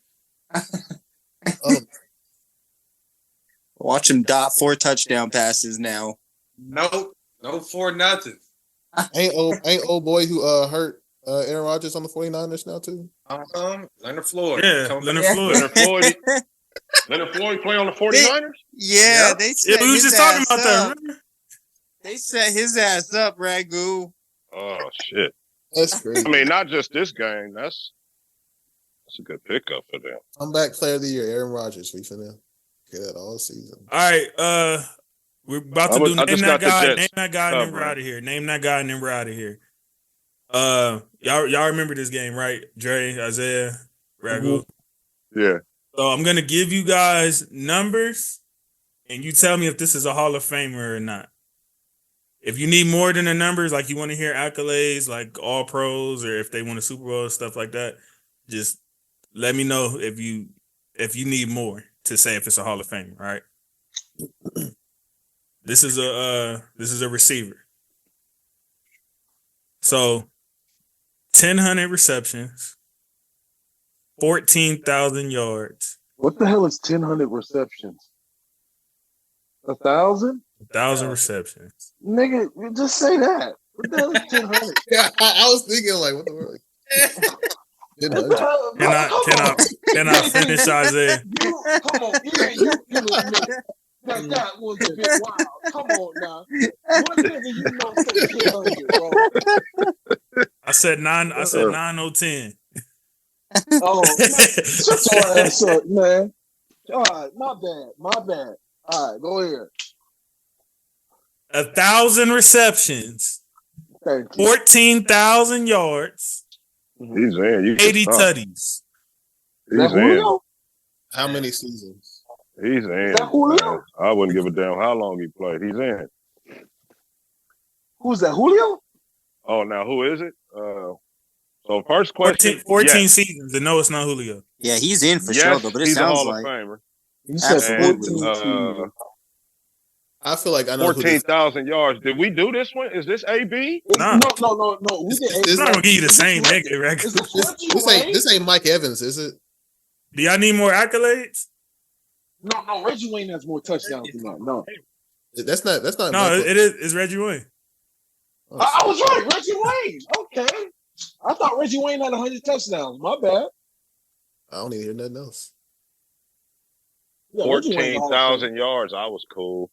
Watch him dot 4 touchdown passes now. Nope, no for nothing. Ain't old boy who hurt Aaron Rodgers on the 49ers now too? Leonard Floyd. Yeah, Leonard Floyd. Leonard Floyd play on the 49ers? Yeah, they set we was his just talking ass about that. up. Remember? They set his ass up, Ragu. Oh shit! That's crazy. I mean, not just this game. That's a good pickup for them. Comeback player of the year, Aaron Rodgers. We finna get that all season. All right, we're about to do name that guy, and then we're out of here. Name that guy, and then we're out of here. Y'all remember this game, right? Dre, Isaiah, Ragu. Yeah. So I'm gonna give you guys numbers, and you tell me if this is a Hall of Famer or not. If you need more than the numbers, like you want to hear accolades, like all pros, or if they win a Super Bowl and stuff like that, just let me know if you need more to say if it's a Hall of Famer. All right. This is a receiver. So 1,000 receptions, 14,000 yards. What the hell is 1,000 receptions? 1,000? 1,000 receptions. Nigga, just say that. What the hell is 1,000? Yeah, I was thinking like, what the world? Can I finish, Isaiah? Come on, you admit that was a bit wild. Come on now. What nigga you know say 1,000, bro? I said 9/10. Oh, shut your ass up, man. All right, my bad. All right, go ahead. 1,000 receptions, 14,000 yards. He's in. 80 tutties. He's in. How many seasons? He's in. Is that Julio? I wouldn't give a damn how long he played. He's in. Who's that, Julio? Oh, now who is it? So first question. 14 seasons, and no, it's not Julio. Yeah, he's in for sure, though, but it he's sounds a Hall like of Famer. You said 14. I feel like I know 14,000 yards. Did we do this one? Is this AB? Nah. No. We did It's not gonna give you the same nigga, right? This ain't Mike Evans, is it? Do y'all need more accolades? No. Reggie Wayne has more touchdowns than that. No. That's not. No, it is. It's Reggie Wayne. I was right, Reggie Wayne. Okay. I thought Reggie Wayne had 100 touchdowns. My bad. I don't even hear nothing else. Yeah, 14,000 yards. I was cool.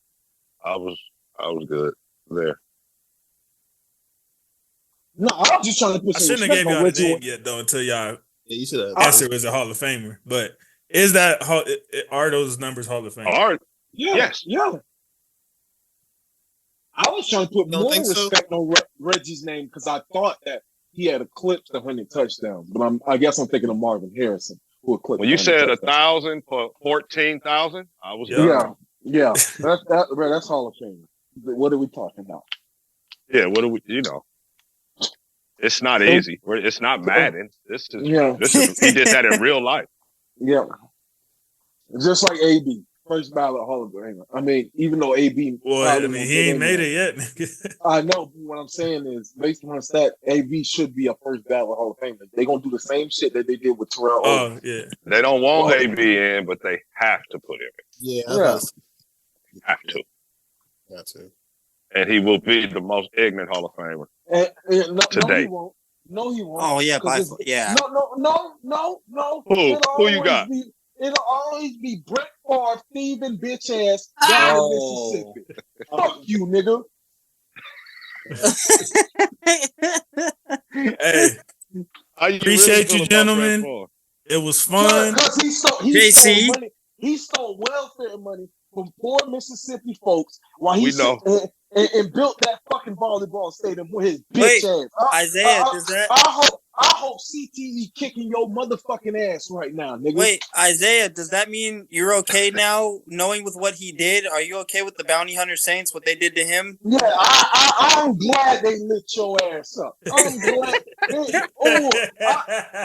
I was good there. No, I was just trying to put I some shouldn't have respect gave on y'all the Reggie name Wayne. yet, though, until y'all Yeah, you should have. answer is a Hall of Famer. But is that are those numbers Hall of Fame? All right. Yeah. Yes. Yeah. I was trying to put Don't more think so? respect on Reggie's name because I thought that he had eclipsed 100 touchdowns. But I guess I'm thinking of Marvin Harrison, who eclipsed. When you said 100 touchdowns. 1,000 for 14,000, I was Yeah. done. Yeah. That's Hall of Fame. What are we talking about? Yeah, what do we? It's not easy. It's not Madden. This is he did that in real life. Yeah. Just like AB, first ballot Hall of Famer. I mean, even though AB, Well, I mean, he ain't made it yet, nigga. I know. But what I'm saying is, based on stat, AB should be a first ballot Hall of Famer. They're gonna do the same shit that they did with Terrell Owens. Oh, yeah. They don't want AB in, but they have to put him Yeah, Yeah. in. Have to. Got to. And he will be the most ignorant Hall of Famer. No, Today. he won't. No, he won't. Oh yeah, 'Cause yeah. No. Who you got? It'll always be Brett Favre, thieving bitch ass down in Mississippi. Fuck you, nigga. Hey, appreciate you, gentlemen. It was fun. Because he JC. stole money. He stole welfare money from poor Mississippi folks while he We know. and built that fucking volleyball stadium with his bitch ass. Isaiah, does that? I hope CTE kicking your motherfucking ass right now, nigga. Wait, Isaiah, does that mean you're okay now, knowing with what he did? Are you okay with the Bounty Hunter Saints, what they did to him? Yeah, I'm glad they lit your ass up. I'm glad.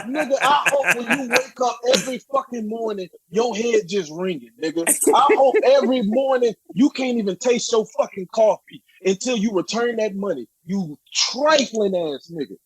Nigga, I hope when you wake up every fucking morning, your head just ringing, nigga. I hope every morning you can't even taste your fucking coffee until you return that money. You trifling ass nigga.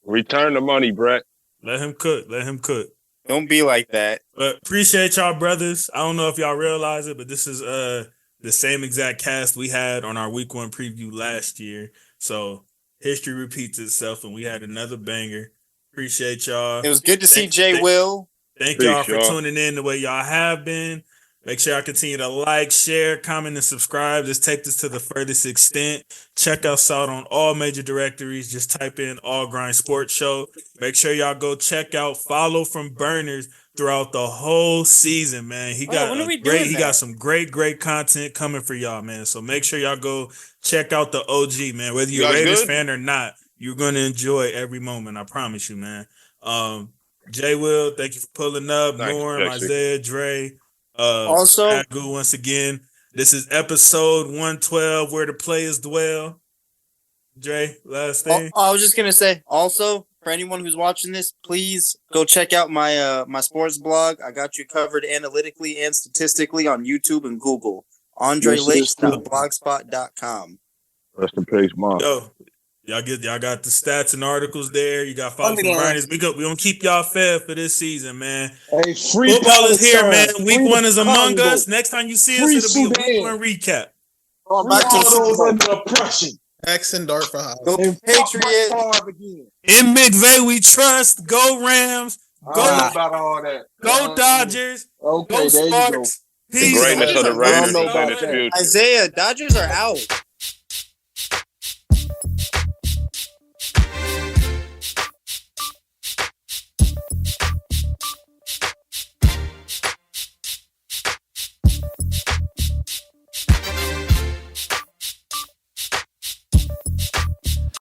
Return the money, Brett. Let him cook. Let him cook. Don't be like that. But appreciate y'all, brothers. I don't know if y'all realize it, but this is the same exact cast we had on our week 1 preview last year. So history repeats itself, and we had another banger. Appreciate y'all. It was good to see Jay Will. Thank y'all for tuning in the way y'all have been. Make sure y'all continue to like, share, comment, and subscribe. Just take this to the furthest extent. Check us out on all major directories. Just type in All Grind Sports Show. Make sure y'all go check out Follow from Burners throughout the whole season, man. He got some great content coming for y'all, man. So make sure y'all go check out the OG, man. Whether you're a Raiders fan or not, you're going to enjoy every moment. I promise you, man. Jay Will, thank you for pulling up. Norm, Isaiah, Dre. Also, once again, this is episode 112, where the players dwell. Dre, last thing. I was just gonna say, also, for anyone who's watching this, please go check out my my sports blog. I got you covered analytically and statistically on YouTube and Google. AndreLake.blogspot.com. Rest in peace, Mom. Yo, y'all got the stats and articles there. You got Follow from Burners. We gonna keep y'all fed for this season, man. Hey, football is here, man. Week 1 is among us. Next time you see us, it'll be a week 1 recap. Back to those under oppression. Jackson Dart for House. Go Patriots. In McVay, we trust. Go Rams. Go about all that. Go Dodgers. Okay, go there Sparks. you go. The greatness of the Raiders. Isaiah, Dodgers are out.